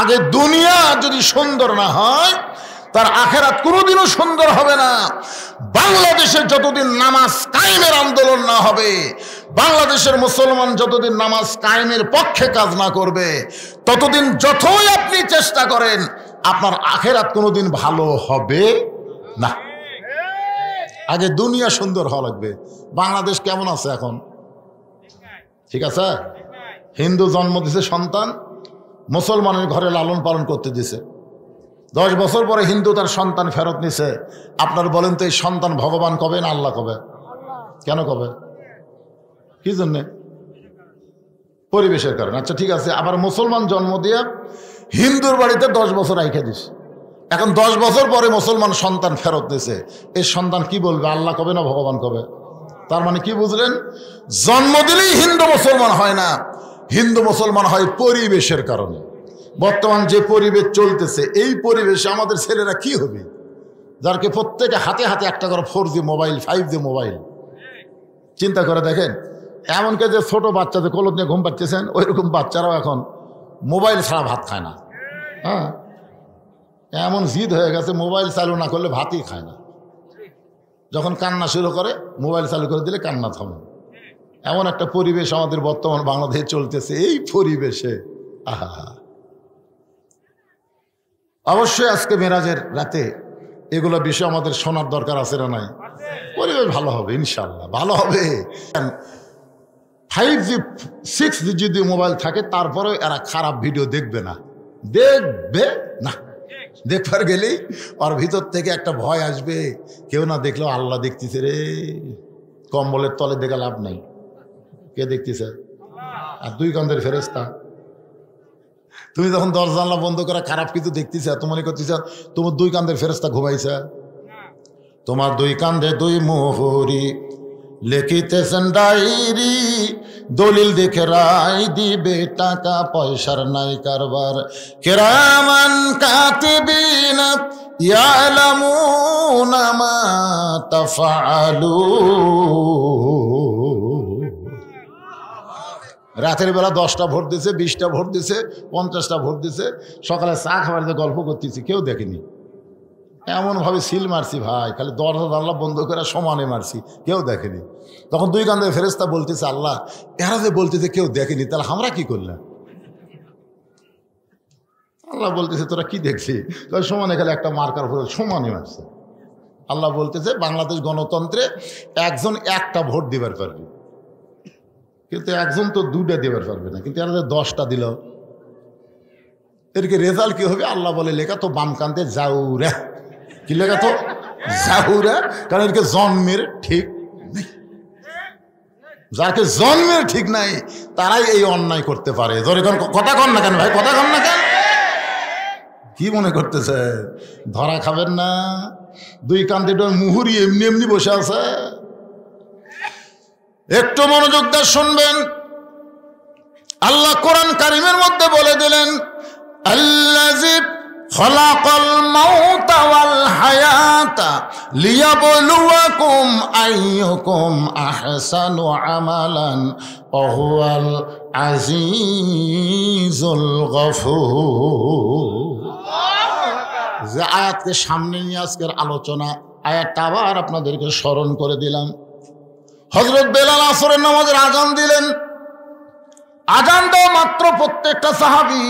[SPEAKER 1] আগে দুনিয়া যদি সুন্দর না হয় তার আখেরাত কোনোদিনও সুন্দর হবে না। বাংলাদেশে যতদিন নামাজ কায়েমের আন্দোলন না হবে, বাংলাদেশের মুসলমান যতদিন নামাজ কায়েমের পক্ষে কাজ না করবে, ততদিন যতই আপনি চেষ্টা করেন আপনার আখেরাত কোনোদিন ভালো হবে না। আগে দুনিয়া সুন্দর হওয়া লাগবে। বাংলাদেশ কেমন আছে এখন? ঠিক আছে? হিন্দু জন্ম দিছে সন্তান, মুসলমানের ঘরে লালন পালন করতে দিছে। 10 বছর পরে হিন্দু তার সন্তান ফেরত নিছে। আপনার বলেন তো এই সন্তান ভগবান কবে না আল্লাহ কবে? কেন কবে? কি জন্যে? পরিবেশের কারণে। আচ্ছা ঠিক আছে, আবার মুসলমান জন্ম দিয়ে হিন্দুর বাড়িতে 10 বছর রাইখে দিস। এখন 10 বছর পরে মুসলমান সন্তান ফেরত দিছে, এই সন্তান কি বলবে? আল্লাহ কবে না ভগবান কবে? তার মানে কি বুঝলেন? জন্ম দিলেই হিন্দু মুসলমান হয় না, হিন্দু মুসলমান হয় পরিবেশের কারণে। বর্তমান যে পরিবেশ চলতেছে, এই পরিবেশে আমাদের ছেলেরা কি হবে? যারকে প্রত্যেকে হাতে হাতে একটা করে 4G মোবাইল, 5G মোবাইল। চিন্তা করে দেখেন, এমনকি যে ছোট বাচ্চাদের কোলত নিয়ে ঘুম পাচ্ছেন, ওই রকম বাচ্চারাও এখন মোবাইল ছাড়া ভাত খায় না। হ্যাঁ, এমন জিদ হয়ে গেছে, মোবাইল চালু না করলে ভাতই খায় না। যখন কান্না শুরু করে, মোবাইল চালু করে দিলে কান্না থামে। এমন একটা পরিবেশ আমাদের বর্তমান বাংলাদেশে চলতেছে। এই পরিবেশে আহা, অবশ্যই আজকে মেরাজের রাতে এগুলো বিষয় আমাদের শোনার দরকার আছে না নাই? পরিবেশ ভালো হবে ইনশাল্লাহ, ভালো হবে। 5G 6G যদি মোবাইল থাকে, তারপরে এরা খারাপ ভিডিও দেখবে না, দেখবে না। দেখবার গেলেই ওর ভিতর থেকে একটা ভয় আসবে, কেউ না দেখলেও আল্লাহ দেখতেছে রে। কম্বলের তলে দেখে লাভ নাই, কে দেখতেছে? আর 2 কাঁধের ফেরেশতা। তুমি যখন দরজা জানলা বন্ধ করা খারাপ কিছু দেখতেছ, তো মনে করতেছ তোমার 2 কাঁধের ফেরেশতা ঘুমাইছে। তোমার 2 কাঁধে 2 মোহরি, লিখিতেছেন ডায়েরি, দলিল দেখে রায় দিবে, টাকা পয়সার নাই কারবার। কিরামান কাতিবিন ইয়ালামুনা মা তাফআলুন। রাতের বেলা 10টা ভোট দিছে, 20টা ভোট দিছে, 50টা ভোট দিছে, সকালে চা খাবার গল্প করতেছি, কেউ দেখেনি। এমনভাবে সিল মারছি ভাই, খালি দরজা জানলা বন্ধ করে সমানে মারছি, কেউ দেখেনি। তখন 2 কাঁধে ফেরেশতা বলতেছে, আল্লাহ এরা যে বলতেছে কেউ দেখেনি, তাহলে আমরা কি করলাম? আল্লাহ বলতেছে তোরা কি দেখছি? সমানে খালি একটা মার্কার করে সমানে মারছে। আল্লাহ বলতেছে বাংলাদেশ গণতন্ত্রে একজন একটা ভোট দিবার পারবে, কিন্তু একজন তো 2টা দিবার পারবে না, কিন্তু এরা যে 10টা দিল, এরকে রেজাল্ট কি হবে? আল্লাহ বলে লেখা তো বাম কান্তে যাউরা। কি লেখা তো? যাউরা। কারণ এরকে জন্মের ঠিক নেই। যাকে জন্মের ঠিক নাই তারাই এই অন্যায় করতে পারে। কথা কন না কেন ভাই, কথা কন না কেন? কি মনে করতেছে ধরা খাবেন না? 2 কান্তে মুহুরি এমনি এমনি বসে আছে। একটু মনোযোগ দিয়ে শুনবেন। আল্লাহ কোরআন কারিমের মধ্যে বলে দিলেন, আল্লাযী খালাকাল মাউতা ওয়াল হায়াতা লিয়াবলুয়াকুম আইয়ুকুম আহসানু আমালান ওয়া হুয়াল আজিজুল গফুর। যে আয়াতকে সামনে নিয়ে আজকের আলোচনা, আয়াতটা আবার আপনাদেরকে স্মরণ করে দিলাম। হযরত বেলাল আসরের নামাজের আজান দিলেন। আজান দেওয়া মাত্র প্রত্যেকটা সাহাবী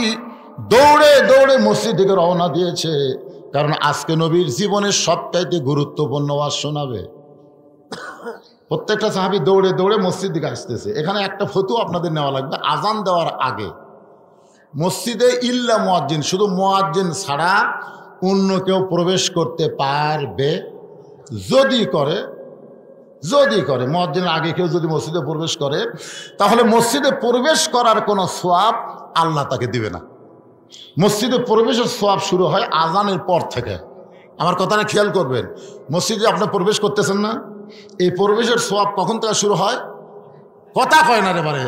[SPEAKER 1] দৌড়ে দৌড়ে মসজিদ থেকে রওনা দিয়েছে, কারণ আজকে নবীর জীবনের সবচাইতে গুরুত্বপূর্ণ ওয়াজ শোনাবে। প্রত্যেকটা সাহাবী দৌড়ে দৌড়ে মসজিদ দিকে আসতেছে। এখানে একটা ফতোয়া আপনাদের নেওয়া লাগবে। আজান দেওয়ার আগে মসজিদে ইল্লা মুয়াজ্জিন, শুধু মুয়াজ্জিন ছাড়া অন্য কেউ প্রবেশ করতে পারবে। যদি করে মুয়াজ্জিনের আগে কেউ যদি মসজিদে প্রবেশ করে, তাহলে মসজিদে প্রবেশ করার কোনো সওয়াব আল্লাহ তাকে দিবে না। মসজিদে প্রবেশের সওয়াব শুরু হয় আজানের পর থেকে। আমার কথাটা খেয়াল করবেন। মসজিদে আপনি প্রবেশ করতেছেন না, এই প্রবেশের সওয়াব কখন থেকে শুরু হয়? কথা কয় না রে বারে,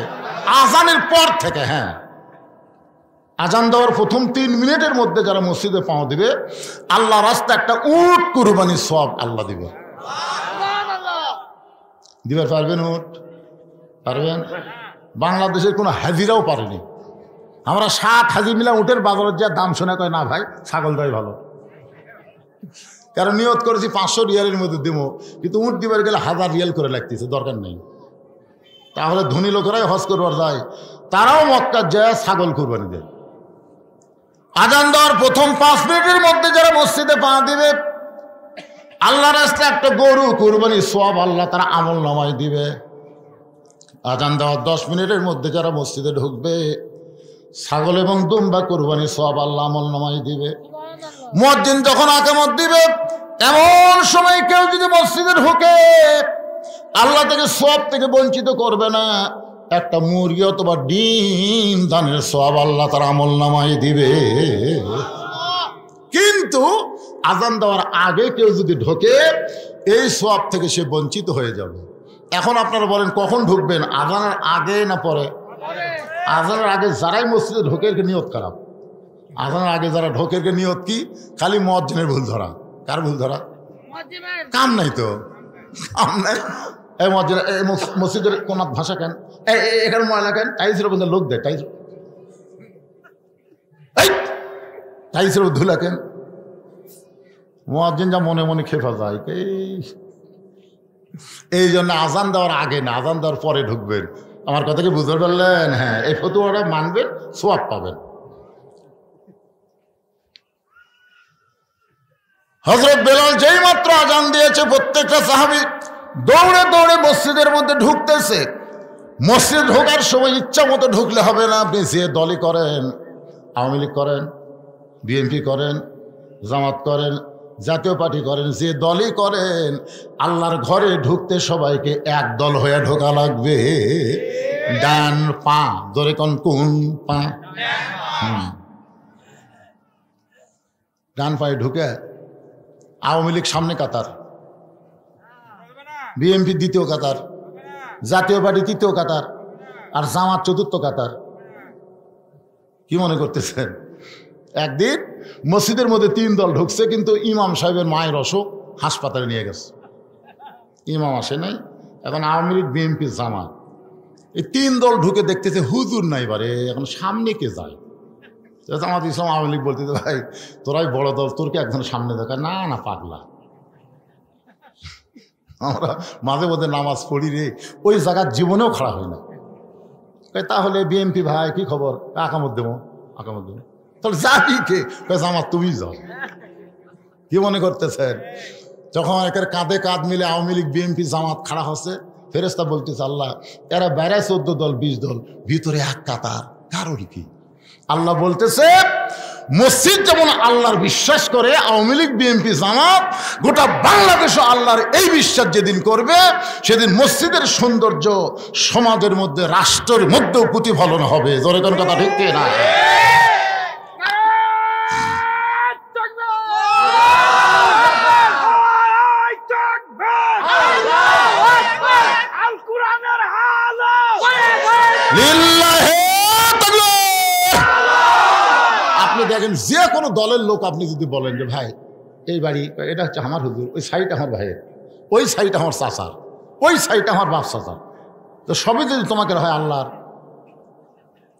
[SPEAKER 1] আজানের পর থেকে। হ্যাঁ, আজান দেওয়ার প্রথম 3 মিনিটের মধ্যে যারা মসজিদে পাওয়া দিবে, আল্লাহ রাস্তা একটা উট কুরবানির সওয়াব আল্লাহ দিবে। দিবার পারবেন? উট পারবেন? বাংলাদেশের কোনো হাজিরাও পারেনি। আমরা 7 হাজি মিলা উটের বাজারের যা দাম শোনা কয় না ভাই ছাগলটাই ভালো। কারণ নিয়ত করেছি 500 রিয়ালের মধ্যে দেবো, কিন্তু উট দিবার গেলে 1000 রিয়াল করে লাগতেছে, দরকার নেই। তাহলে ধনী লোকেরাই হজ করবার যায়, তারাও মক্কা যায় ছাগল কুরবানি দেয়। আজান দেওয়ার প্রথম 5 মিনিটের মধ্যে যারা মসজিদে পা দিবে, আল্লাহ রাস্তায় একটা গরু কুরবানির সওয়াব আল্লাহ তারা আমল নামায় দিবে। আজান দেওয়ার 10 মিনিটের মধ্যে যারা মসজিদে ঢুকবে ছাগল এবং দুম্বা কুরবানি সওয়াব আল্লাহ আমলনামায় দিবে। মুয়াজ্জিন যখন আকামত দিবে এমন সময় কেউ যদি মসজিদে ঢোকে আল্লাহ থেকে সওয়াব থেকে বঞ্চিত করবে না। একটা মুরগি অথবা ডিম দানের সওয়াব আল্লাহ তার আমলনামায় দিবে। কিন্তু আজান দেওয়ার আগে কেউ যদি ঢোকে এই সওয়াব থেকে সে বঞ্চিত হয়ে যাবে। এখন আপনারা বলেন কখন ঢুকবেন, আজানের আগে না পরে? আজানের আগে যারাই মসজিদে ঢোকে এর নিয়ত খারাপ। আজানের আগে যারা ঢোকে এর নিয়ত কি? খালি মুয়াজ্জিনের ভুল ধরা। কার ভুল ধরা? কাম নাই তো, কাম নাই। এই মুয়াজ্জিন এই মসজিদের কোন ভাষা কেন, এখানে ময়লা কেন, টাইলসের বলতে লোক দেয়, টাইলসের ধুলা কেন? মুয়াজ্জিন যা মনে মনে খেপা যায়। এই জন্য আজান দেওয়ার আগে না, আজান দেওয়ার পরে ঢুকবেন। আমার কথা কি বুঝতে পারলেন? হ্যাঁ, এই ফতোয়াটা মানবেন, সওয়াব পাবেন। হযরত বেলাল যেই মাত্র আজান দিয়েছে প্রত্যেকটা সাহাবী দৌড়ে দৌড়ে মসজিদের মধ্যে ঢুকতেছে। মসজিদ ঢোকার সময় ইচ্ছা মতো ঢুকলে হবে না। আপনি যে দলই করেন, আওয়ামী লীগ করেন, বিএনপি করেন, জামাত করেন, জাতীয় পার্টি করেন, যে দলই করেন আল্লাহর ঘরে ঢুকতে সবাইকে এক দল হয়ে ঢোকা লাগবে। ডান পা ধরে কোন পা, ডান পায়ে ঢুকে আওয়ামী লীগ সামনে কাতার, বিএনপি দ্বিতীয় কাতার, জাতীয় পার্টি তৃতীয় কাতার, আর জামাত চতুর্থ কাতার। কি মনে করতেছেন? একদিন মসজিদের মধ্যে 3 দল ঢুকছে, কিন্তু ইমাম সাহেবের মায়ের অসুখ, হাসপাতালে নিয়ে গেছে। ইমাম আসে নাই। এখন আওয়ামী লীগ, বিএনপি, জামাত এই 3 দল ঢুকে দেখতেছে হুজুর নাই বারে, এখন সামনে কে যায়? জামাত ইসলাম আওয়ামী লীগ বলতেছে ভাই তোরাই বড় দল, তোরকে একজন সামনে দেখা। না না পাগলা, আমরা মাঝে মধ্যে নামাজ পড়ি রে, ওই জায়গার জীবনেও খাড়া হয় না। তাহলে বিএনপি ভাই কি খবর? আকামত দেবো, আকামত দেবো। তাহলে যাবি কে? জামাত তুমি যাও। কি মনে করতেছেন? যখন একের কাঁধে কাঁধ মিলে আওয়ামী লীগ, বিএনপি, জামাত খাড়া হচ্ছে, ফেরেশতা বলতেছে আল্লাহ এরা বেড়ায় 14 দল 20 দল, ভিতরে এক কাতার, কারোর কি? আল্লাহ বলতেছে মসজিদ যেমন আল্লাহর বিশ্বাস করে, আওয়ামী লীগ, বিএনপি, জামাত গোটা বাংলাদেশও আল্লাহর এই বিশ্বাস যেদিন করবে সেদিন মসজিদের সৌন্দর্য সমাজের মধ্যে, রাষ্ট্রের মধ্যেও প্রতিফলন হবে। জোরে কোন কথা ঠিক না? আপনি দেখেন যে কোনো দলের লোক আপনি যদি বলেন যে ভাই এই বাড়ি এটা হচ্ছে আমার হুজুর, ওই সাইড আমার ভাইয়ের, ওই সাইড আমার চাচার, ওই সাইড আমার বাপ চাচার, তো সবই যদি তোমাকে হয় আল্লাহর,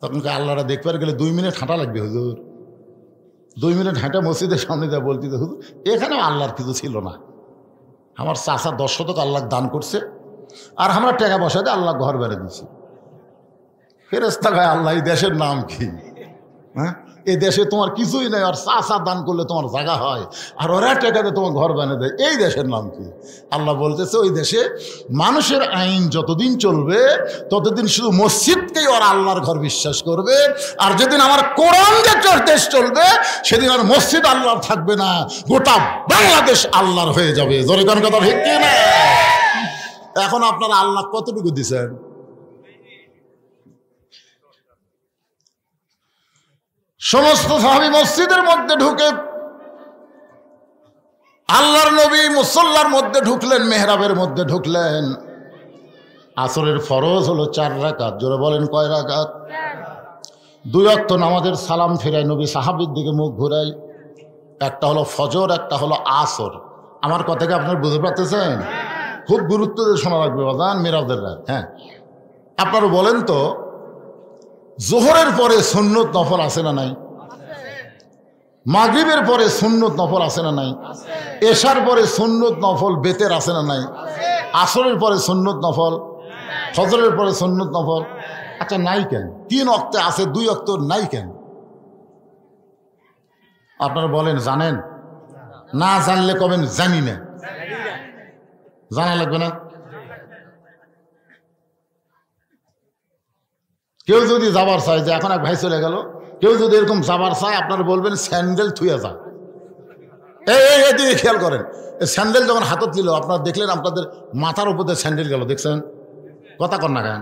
[SPEAKER 1] তখন আল্লাহরা দেখবার গেলে 2 মিনিট হাঁটা লাগবে হুজুর। 2 মিনিট হাঁটা মসজিদের সামনে যা বলতে হুজুর এখানেও আল্লাহর কিছু ছিল না, আমার চাচা 10 শতক আল্লাহ দান করছে, আর আমরা টাকা পয়সা দিয়ে আল্লাহ ঘর বেড়ে দিচ্ছি। ফেরেশতা গায়ে আল্লাহ এই দেশের নাম কি? হ্যাঁ, এই দেশে তোমার কিছুই নেই, আর চাচা দান করলে তোমার জায়গা হয়, আর ওরা টাকাতে তোমার ঘর বানিয়ে দেয়, এই দেশের নাম কি? আল্লাহ বলতেছে ওই দেশে মানুষের আইন যতদিন চলবে ততদিন শুধু মসজিদকেই ওরা আল্লাহর ঘর বিশ্বাস করবে, আর যেদিন আমার কোরআন যে দেশ চলবে সেদিন আর মসজিদ আল্লাহর থাকবে না, গোটা বাংলাদেশ আল্লাহর হয়ে যাবে। জোরে কোন কথা ঠিক কি না? এখন আপনারা আল্লাহ কতটুকু দিচ্ছেন? সমস্ত সাহাবী মসজিদের মধ্যে ঢুকে আল্লাহর নবী মুসল্লার মধ্যে ঢুকলেন, মেহরাবের মধ্যে ঢুকলেন। আসরের ফরজ হলো 4 রাকাত। জোরে বলেন কয় রাকাত? 2 ওয়াক্ত নামাজের সালাম ফেরাই নবী সাহাবীর দিকে মুখ ঘুরাই। একটা হলো ফজর, একটা হলো আসর। আমার কথাকে আপনারা বুঝতে পারতেছেন? খুব গুরুত্ব দিয়ে শোনা রাখবে বাজান মেরাজের রাত। হ্যাঁ, আপনারা বলেন তো জোহরের পরে সুন্নত নফল আছে না নাই? মাগরিবের পরে সুন্নত নফল আছে না নাই? এশার পরে সুন্নত নফল বেতের আছে না নাই? আসরের পরে সুন্নত নফল, ফজরের পরে সুন্নত নফল। আচ্ছা নাই কেন? 3 ওয়াক্তে আছে, 2 ওয়াক্ত নাই কেন? আপনারা বলেন জানেন? না জানলে কবেন জানি না, জানা লাগবে না। কেউ যদি যাবার চায়, যে এখন এক ভাই চলে গেল, কেউ যদি এরকম যাবার চায় আপনারা বলবেন স্যান্ডেল থুয়ে যা। এদিকে খেয়াল করেন, স্যান্ডেল যখন হাতত নিল আপনারা দেখলেন আপনাদের মাথার উপর দিয়ে স্যান্ডেল গেল, দেখছেন? কথা কর না কেন?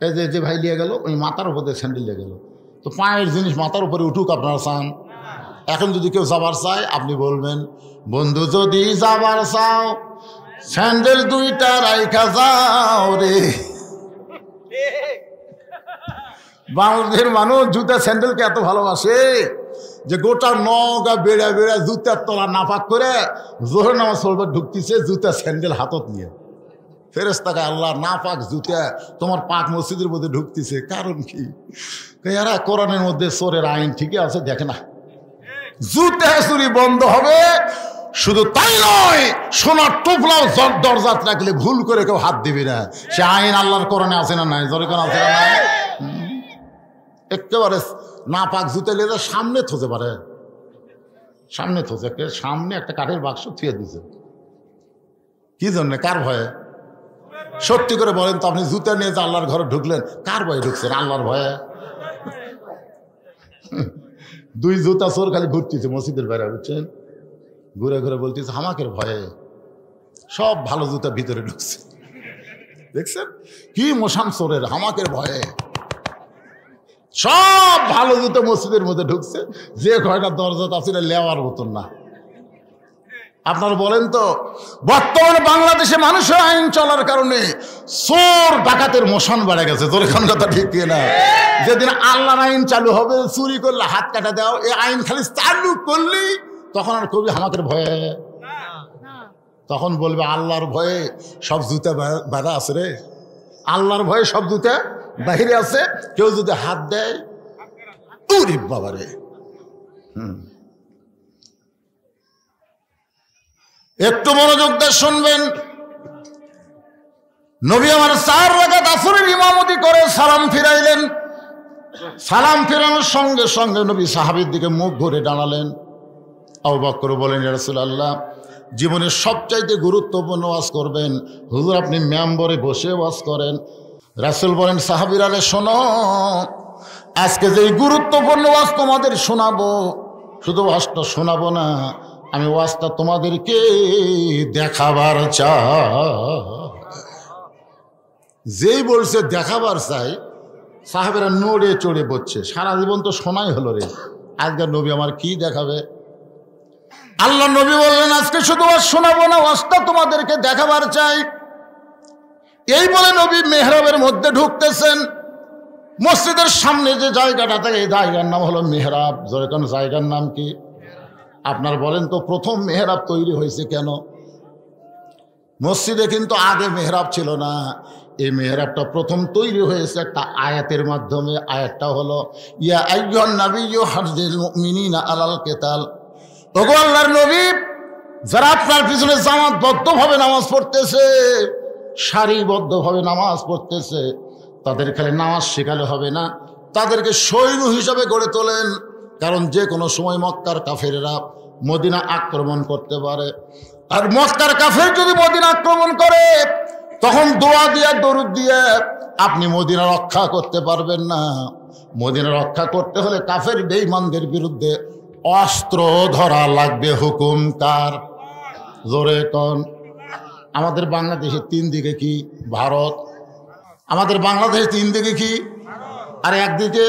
[SPEAKER 1] এই যে ভাই নিয়ে গেল ওই মাথার উপর দিয়ে স্যান্ডেল নিয়ে গেল। তো পায়ের জিনিস মাথার উপরে উঠুক আপনারা চান? এখন যদি কেউ যাবার চায় আপনি বলবেন, বন্ধু যদি যাবার চাও স্যান্ডেল দুইটা রাইখা যাও রে। বাংলাদেশের মানুষ জুতা স্যান্ডেলকে এত ভালোবাসে যে গোটা নগা বেড়া বেড়া জুতার তলা নাপাক করে জোহর নামাজ পড়বে ঢুকতেছে জুতা স্যান্ডেল হাতত নিয়ে। ফেরেশতাকে আল্লাহ নাপাক জুতা তোমার পাক মসজিদের মধ্যে ঢুকতেছে, কারণ কি? এরা কোরআনের মধ্যে চোরের আইন ঠিকই আছে, দেখে না? জুতা চুরি বন্ধ হবে। শুধু তাই নয়, সোনার টুপলাও দরজাত রাখলে ভুল করে কেউ হাত দিবি না। সে আইন আল্লাহর কোরআনে আছে না নাই? জোরে কোন আছে না নাই? একেবারে নাপাক জুতা লেগে সামনে থতে পারে, সামনে থতে, সামনে একটা কাঠের বাক্স থুয়ে দিছে। কি জন্য? কার ভয়ে? সত্যি করে বলেন তো, আপনি জুতা নিয়ে যে আল্লাহর ঘরে ঢুকলেন কার ভয়ে ঢুকছেন? আল্লাহর ভয়ে? দুই জুতা চোর খালি ঘুরতেছে মসজিদের বাইরে, বুঝছেন? ঘুরে ঘুরে বলতেছে হামাকের ভয়ে সব ভালো জুতা ভিতরে ঢুকছে। দেখছেন কি মশান চোরের? হামাকের ভয়ে সব ভালো জুতো মসজিদের মধ্যে ঢুকছে, যে কয়টা দরজা আছে লেওয়ার মতন না। আপনারা বলেন তো, বর্তমানে বাংলাদেশে মানুষের আইন চলার কারণে চোর ডাকাতের মশান বেড়ে গেছে। তোর এখন কথা ঠিক না? যেদিন আল্লাহর আইন চালু হবে, চুরি করলে হাত কাটা দাও, এই আইন খালি চালু করলেই তখন আর কবি আমাদের ভয়ে, তখন বলবে আল্লাহর ভয়ে সব জুতা বাঁধা আছে রে, আল্লাহর ভয়ে সব জুতা বাহিরে আছে। কেউ যদি হাত দেয় উরি বাবারে। একটু মনোযোগ দিয়ে শুনবেন। নবী আমার 4 রাকাত আসরের ইমামতি করে সালাম ফিরাইলেন। সালাম ফিরানোর সঙ্গে সঙ্গে নবী সাহাবীর দিকে মুখ ঘুরে দাঁড়ালেন। আবু বকর বলেন, ইয়া রাসূলুল্লাহ, জীবনের সবচাইতে গুরুত্বপূর্ণ ওয়াজ করবেন, হুজুর আপনি মেম্বরে বসে ওয়াজ করেন। রাসূল বলেন, সাহাবীরা রে শোনো, আজকে যে গুরুত্বপূর্ণ ওয়াজ তোমাদের শোনাবো, শুধু ওয়াজটা শোনাবো না, আমি ওয়াজটা তোমাদেরকে দেখাবার চাই। যেই বলছে দেখাবার চাই, সাহাবেরা নড়ে চড়ে বসছে। সারা জীবন তো শোনাই হলো রে, আজকের নবী আমার কি দেখাবে? আল্লাহ নবী বললেন, আজকে শুধু ওয়াজ শোনাবো না, ওয়াজটা তোমাদেরকে দেখাবার চাই। এই বলে নবী মেহরাবের মধ্যে ঢুকতেছেন। মসজিদের সামনে যে জায়গাটা থাকে এই জায়গার নাম হলো মেহরাব। যেরকম জায়গার নাম কি? আপনার বলেন তো, প্রথম মেহরাব তৈরি হয়েছে কেন? মসজিদে কিন্তু আগে মেহরাব ছিল না। এই মেহরাবটা প্রথম তৈরি হয়েছে একটা আয়াতের মাধ্যমে। আয়াতটা হলো, ইয়া আইয়ুহান নাবিয়্যু হারজিল মুমিনিনা আলাল কিতাল। ওগো আল্লাহর নবী, যারা আপনার পিছনে জামাতবদ্ধভাবে নামাজ পড়তেছে, সারিবদ্ধভাবে নামাজ পড়তেছে, তাদের খালি নামাজ শেখালে হবে না, তাদেরকে সৈন্য হিসাবে গড়ে তোলেন। কারণ যে কোনো সময় মক্কার কাফেরেরা মদিনা আক্রমণ করতে পারে। আর মক্কার কাফের যদি মদিনা আক্রমণ করে, তখন দোয়া দিয়া দরুদ দিয়ে আপনি মদিনা রক্ষা করতে পারবেন না। মদিনা রক্ষা করতে হলে কাফের বেঈমানদের বিরুদ্ধে অস্ত্র ধরা লাগবে। হুকুম কার? জোরে কোন? আমাদের বাংলাদেশের 3 দিকে কি? ভারত। আমাদের বাংলাদেশের 3 দিকে কি? আর একদিকে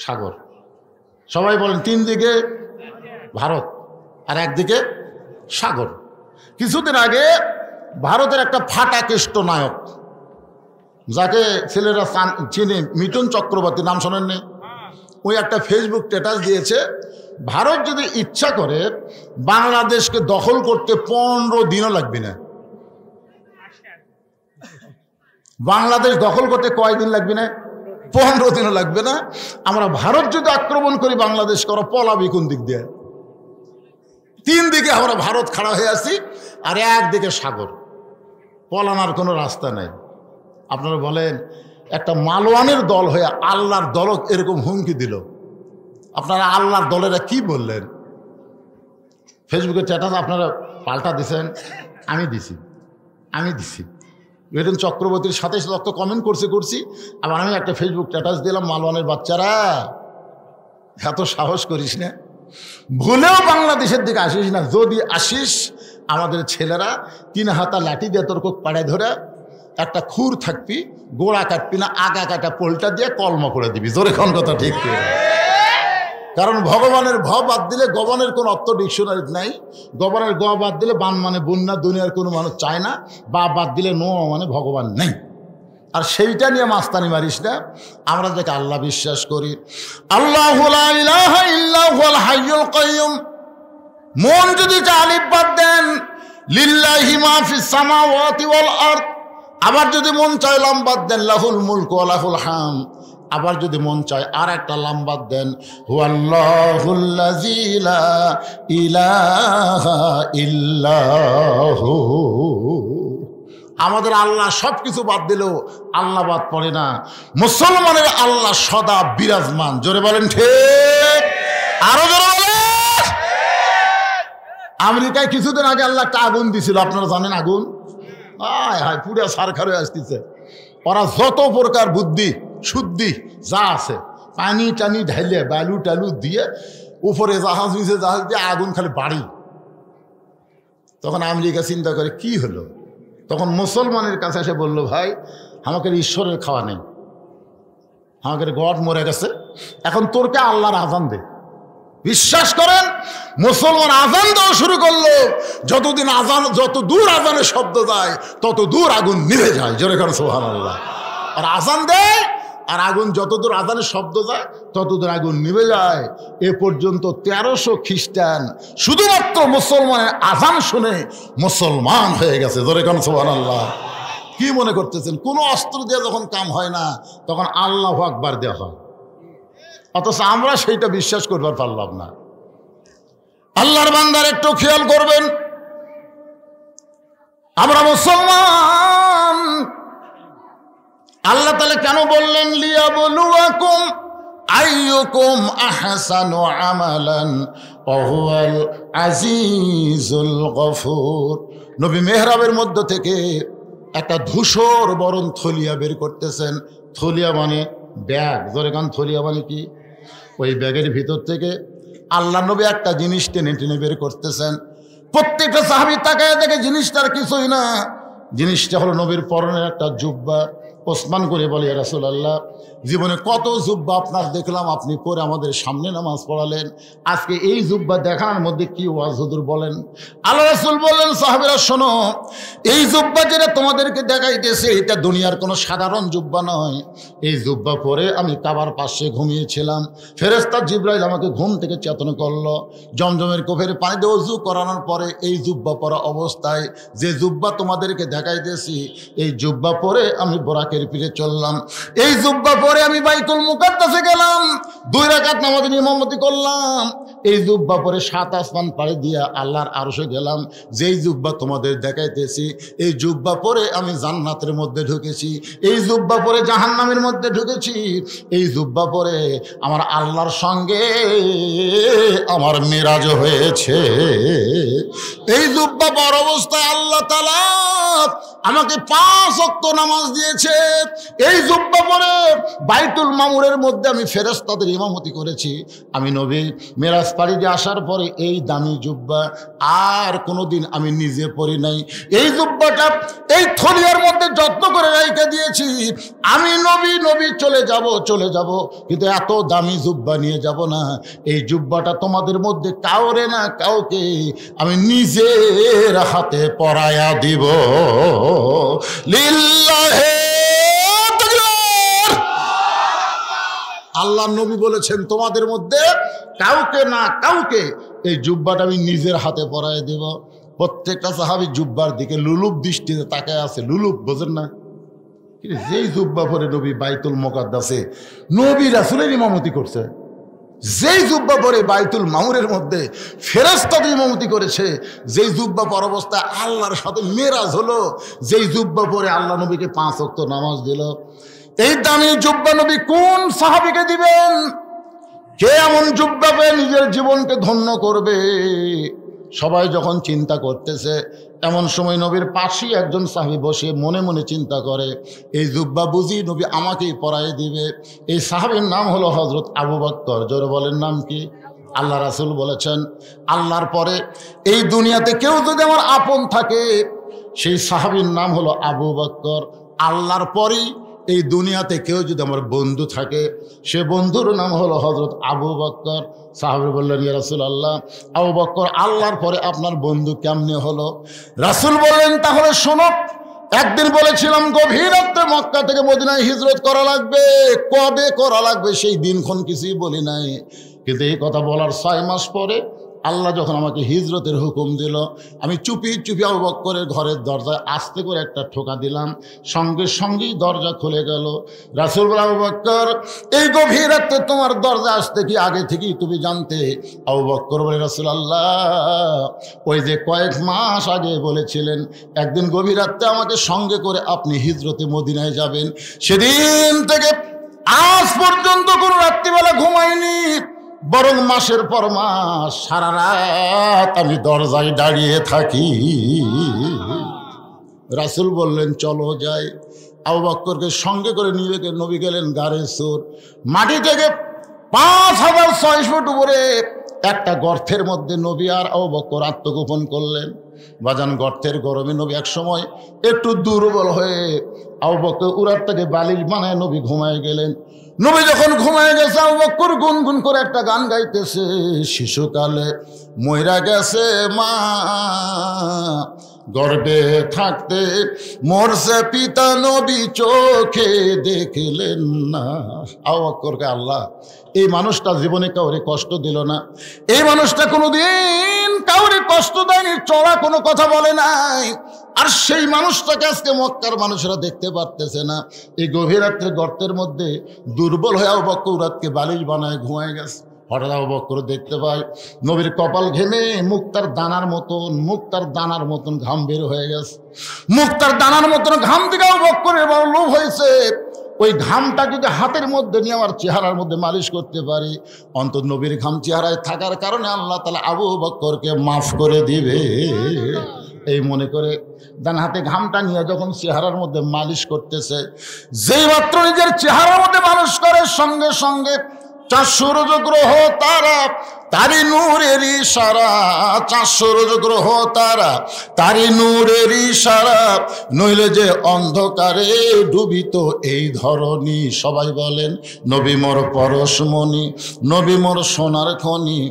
[SPEAKER 1] সাগর। সবাই বলেন 3 দিকে ভারত আর একদিকে সাগর। কিছুদিন আগে ভারতের একটা ফাটা কেষ্ট নায়ক, যাকে ছেলেরা চিনে, মিঠুন চক্রবর্তী, নাম শোনেননি? ওই একটা ফেসবুক স্ট্যাটাস দিয়েছে, ভারত যদি ইচ্ছা করে বাংলাদেশকে দখল করতে 15 দিনও লাগবে না। বাংলাদেশ দখল করতে কয়দিন লাগবে না? 15 দিনও লাগবে না। আমরা ভারত যদি আক্রমণ করি বাংলাদেশ করো, পলাবি কোন দিক দিয়ে? 3 দিকে আমরা ভারত খাড়া হয়ে আছি, আর একদিকে সাগর। পলানোর কোনো রাস্তা নেই। আপনারা বলেন, একটা মালওয়ানের দল হয়ে আল্লাহর দল এরকম হুমকি দিল, আপনারা আল্লাহর দলেরা কি বললেন? ফেসবুকে স্ট্যাটাস আপনারা পাল্টা দিছেন, আমি দিছি। মিঠুন চক্রবর্তীর সাথে সাথে কমেন্ট করছি। আবার আমি একটা ফেসবুক স্ট্যাটাস দিলাম, মালওয়ানের বাচ্চারা এত সাহস করিস না, ভুলেও বাংলাদেশের দিকে আসিস না। যদি আসিস আমাদের ছেলেরা 3 হাতা লাঠি দিয়ে তোর কোক পাড়ায় ধরে একটা খুর থাকবি, গোড়া কাটবি না, আগা কাটা পোলটা দিয়ে কলম করে দিবি। জোরে কোন কথা ঠিক করে। কারণ ভগবানের ভ বাদ দিলে গবনের কোনো অর্থ ডিকশনারি নাই। গবনের গ বাদ দিলে বান মানে বন্যা, দুনিয়ার কোনো মানুষ চায় না। বা বাদ দিলে নো মানে ভগবান নেই। আর সেইটা নিয়ে মাস্তানি মারিস না। আমরা যাকে আল্লাহ বিশ্বাস করি, আল্লাহু লা ইলাহা ইল্লা হুয়াল হাইয়ুল কাইয়ুম, মন যদি আলিফ বাদ দেন লিল্লাহি মা ফিস সামাওয়াতি ওয়াল আরদ, আবার যদি মন চায় লাম বাদ দেন লাহুল মুলকু ওয়া লাহুল হাম, আবার যদি মন চায় আর একটা লাম বাদ দেন হুয়াল্লাহুল্লাযী লা ইলাহা ইল্লাহু। আমাদের আল্লাহ সব কিছু বাদ দিলেও আল্লাহ বাদ পড়ে না। মুসলমানের আল্লাহ সদা বিরাজমান। জোরে বলেন ঠিক, আরো জোরে বলেন। আমেরিকায় কিছুদিন আগে আল্লাহ একটা আগুন দিছিল, আপনারা জানেন আগুন? হায় হায়, পুরা সারখার হয়ে আসতেছে। ওরা যত প্রকার বুদ্ধি শুদ্ধি যা আছে পানি টানি ঢাইলে বালু টালু দিয়ে উপরে জাহাজ নিচে জাহাজ দিয়ে আগুন খালি বাড়ি। তখন আমেরিকা চিন্তা করে কি হলো, তখন মুসলমানের কাছে এসে বলল, ভাই আমাকে ঈশ্বরের খাওয়া নেই, আমাকে গড মরে গেছে, এখন তোরকে আল্লাহর আজান দে। বিশ্বাস করেন মুসলমান আজান দেওয়া শুরু করলো, যতদিন আজান, যত দূর আজানের শব্দ যায় তত দূর আগুন নিভে যায়। জোরে করেন সুবহানাল্লাহ। আর আজান দেয় আর আগুন যত দূর আজানের শব্দ যায় তত দূর আগুন নিভে যায়। এ পর্যন্ত 1300 খ্রিস্টান শুধুমাত্র মুসলমানের আজান শুনে মুসলমান হয়ে গেছে। জোরে করেন সুবহানাল্লাহ। কি মনে করতেছেন কোনো অস্ত্র দিয়ে যখন কাম হয় না তখন আল্লাহু আকবার দেওয়া হয়, অথচ আমরা সেইটা বিশ্বাস করবার পারলাম না। আল্লাহর বান্দার একটু খেয়াল করবেন, আমরা মুসলমান। আল্লাহ তাআলা কেন বললেন লিয়াবলুয়াকুম আইয়ুকুম আহসানু আমালান ওয়া হুয়াল আজিজুল গফুর। নবী মেহরাবের মধ্য থেকে একটা ধূসর বরণ থলিয়া বের করতেছেন। থলিয়া মানে ব্যাগ। জোরে কান, থলিয়া মানে কি? ওই ব্যাগের ভিতর থেকে আল্লাহ নবী একটা জিনিস টেনে টেনে বের করতেছেন। প্রত্যেকটা সাহাবী তাকায় দেখে জিনিসটার কিছুই না, জিনিসটা হলো নবীর পরনের একটা জুব্বা। ওসমান করে বলে, ইয়া রাসূলুল্লাহ, জীবনে কত জুব্বা আপনার দেখলাম, আপনি পরে আমাদের সামনে নামাজ পড়ালেন, আজকে এই জুব্বা দেখানোর মধ্যে কি ওয়াজ হুজুর বলেন? আল্লাহ রাসূল বললেন, সাহাবীরা শোনো, এই জুব্বা যেটা তোমাদেরকে দেখাইতেছে এটা দুনিয়ার কোনো সাধারণ জুব্বা নয়। এই জুব্বা পরে আমি কাবার পাশে ঘুমিয়েছিলাম, ফেরেশতা জিবরাইল আমাকে ঘুম থেকে চেতন করলো। জমজমের কোফের পানি দিয়ে ওযু করানোর পরে এই জুব্বা পরা অবস্থায় যে জুব্বা তোমাদেরকে দেখাইতেছি, এই জুব্বা পরে আমি বোরাকের পিঠে চললাম। এই জুব্বা পরে আমি বাইতুল মুকাদ্দাসে গেলাম, 2 রাকাত নামাজের ইমামতি করলাম। এই জুব্বা পরে 7 আসমান পাড়ি দিয়া আল্লাহর আরশে গেলাম। যেই জুব্বা তোমাদের দেখাইতেছি এই জুব্বা পরে আমি জান্নাতের মধ্যে ঢুকেছি, এই জুব্বা পরে জাহান্নামের মধ্যে ঢুকেছি, এই জুব্বা পরে আমার আল্লাহর সঙ্গে আমার মিরাজ হয়েছে। এই জুব্বা পর অবস্থায় আল্লাহ তাআলা আমাকে 5 ওয়াক্ত নামাজ দিয়েছে। এই জুব্বা পরে বাইতুল মামুরের মধ্যে আমি ফেরেশতাদের ইমামতি করেছি। আমি নবী মেরাজ পাড়ি দিয়ে আসার পরে এই দামি জুব্বা আর কোনোদিন আমি নিজে পরি নাই। এই জুব্বাটা এই থলিয়ার মধ্যে যত্ন করে রেখে দিয়েছি। আমি নবী চলে যাব, কিন্তু এত দামি জুব্বা নিয়ে যাব না। এই জুব্বাটা তোমাদের মধ্যে কাউরে না কাউকে আমি নিজের হাতে পরায়া দিব। লিল্লাহি তাকবীর। আল্লাহ নবী বলেছেন তোমাদের মধ্যে কাউকে না কাউকে এই জুব্বাটা আমি নিজের হাতে পরায় দেব। প্রত্যেকটা সাহাবী জুব্বার দিকে লুলুপ দৃষ্টিতে তাকায় আছে। লুলুপ বোঝেন না? যেই জুব্বা পরে নবী বাইতুল মুকাদ্দাসে নবী রাসূলের ইমামতি করছে, যেই জুব্বা পরে বাইতুল মামুরের মধ্যে ফেরেশতাদের ইমামতি করেছে, যেই জুব্বা পর অবস্থায় আল্লাহর সাথে মেরাজ হলো, যেই জুব্বা পরে আল্লাহ নবীকে 5 ওয়াক্ত নামাজ দিল, এই দামি জুব্বা নবী কোন সাহাবীকে দিবেন? কে এমন জুব্বা পেয়ে নিজের জীবনকে ধন্য করবে? সবাই যখন চিন্তা করতেছে, এমন সময় নবীর পাশেই একজন সাহাবী বসে মনে মনে চিন্তা করে, এই জুব্বা বুঝি নবী আমাকেই পরাই দিবে। এই সাহাবীর নাম হলো হযরত আবু বকর। জোরে বলেন নাম কি? আল্লাহ রাসূল বলেছেন, আল্লাহর পরে এই দুনিয়াতে কেউ যদি আমার আপন থাকে সেই সাহাবীর নাম হলো আবু বকর। আল্লাহর পরেই এই দুনিয়াতে কেউ যদি আমার বন্ধু থাকে সে বন্ধুর নাম হলো হযরত আবু বকর। সাহাবী বললেন, ইয়া রাসূলুল্লাহ, আবু বকর আল্লাহর পরে আপনার বন্ধু কেমনে হলো? রাসূল বললেন, তাহলে শোনো, একদিন বলেছিলাম গভীর রাতে মক্কা থেকে মদিনায় হিজরত করা লাগবে, কবে করা লাগবে সেই দিনক্ষণ কিছুই বলি নাই। কিন্তু এই কথা বলার 6 মাস পরে আল্লাহ যখন আমাকে হিজরতের হুকুম দিল, আমি চুপি চুপি আবু বকরের ঘরের দরজায় আস্তে করে একটা ঠোকা দিলাম, সঙ্গে সঙ্গেই দরজা খুলে গেল। রাসূল বললেন, আবু বকর এই গভীর রাতে তোমার দরজা আসতে কি আগে থেকেই তুমি জানতে? আবু বকর বলে, রাসূলুল্লাহ ওই যে কয়েক মাস আগে বলেছিলেন একদিন গভীর রাতে আমাকে সঙ্গে করে আপনি হিজরতে মদিনায় যাবেন, সেদিন থেকে আজ পর্যন্ত কোনো রাত্রিবেলা ঘুমাইনি, বরং মাসের পর মাস সারা রাত আমি দরজায় দাঁড়িয়ে থাকি। রাসূল বললেন, চলো যাই। আবু বকরকে সঙ্গে করে নিয়ে নবী গেলেন গারে সুর। মাটি থেকে 5600 ফুট উপরে একটা গর্তের মধ্যে নবী আর আবু বকর আত্মগোপন করলেন। বাজান, গর্তের গরমে নবী এক সময় একটু দুর্বল হয়ে আবু বকর উড়ার থেকে বালিশ বানায় নবী ঘুমায় গেলেন। নবী যখন ঘুমায় গেছে, আবু বকর গুনগুন করে একটা গান গাইতেছে, শিশুকালে মইরা গেছে মা, গর্ভে থাকতে মরছে পিতা, নবী চোখে দেখলেন না। আবু বকরকে আল্লাহ এই মানুষটা জীবনে কাউরে কষ্ট দিল না, এই মানুষটা কোনোদিন কাউরে কষ্ট দেয়নি, চড়া কোনো কথা বলে নাই, আর সেই মানুষটাকে আজকে মক্কার মানুষেরা দেখতে পারতেছে না। এই গভীর রাত্রে গর্তের মধ্যে দুর্বল হয়ে আবু বকর রাতকে বালিশ বানায় ঘুমায় গেছে। হঠাৎ আবু বকর দেখতে পায় নবীর কপাল ঘেমে মুক্তার দানার মতন ঘাম বের হয়ে গেছে। মুক্তার দানার মতন ঘাম থেকে আবু বকরের বড় লোভ হয়েছে, ওই ঘামটা যদি হাতের মধ্যে নিয়ে আমার চেহারার মধ্যে মালিশ করতে পারি, অন্তত নবীর ঘাম চেহারায় থাকার কারণে আল্লাহ তাআলা আবু বকরকে মাফ করে দিবে। এই মনে করে ডান হাতে ঘামটা নিয়ে যখন চেহারার মধ্যে মালিশ করতেছে, যেই মাত্র নিজের চেহারার মধ্যে মালিশ করে সঙ্গে সঙ্গে 4 সূর্য গ্রহ তারা তারি নূরের ইশারা, 4 সূর্য গ্রহ তারা তারি নূরের ইশারা, নইলে যে অন্ধকারে ডুবিত এই ধরনী। সবাই বলেন, নবী মোর পরশমণি, নবী মোর সোনার খনি,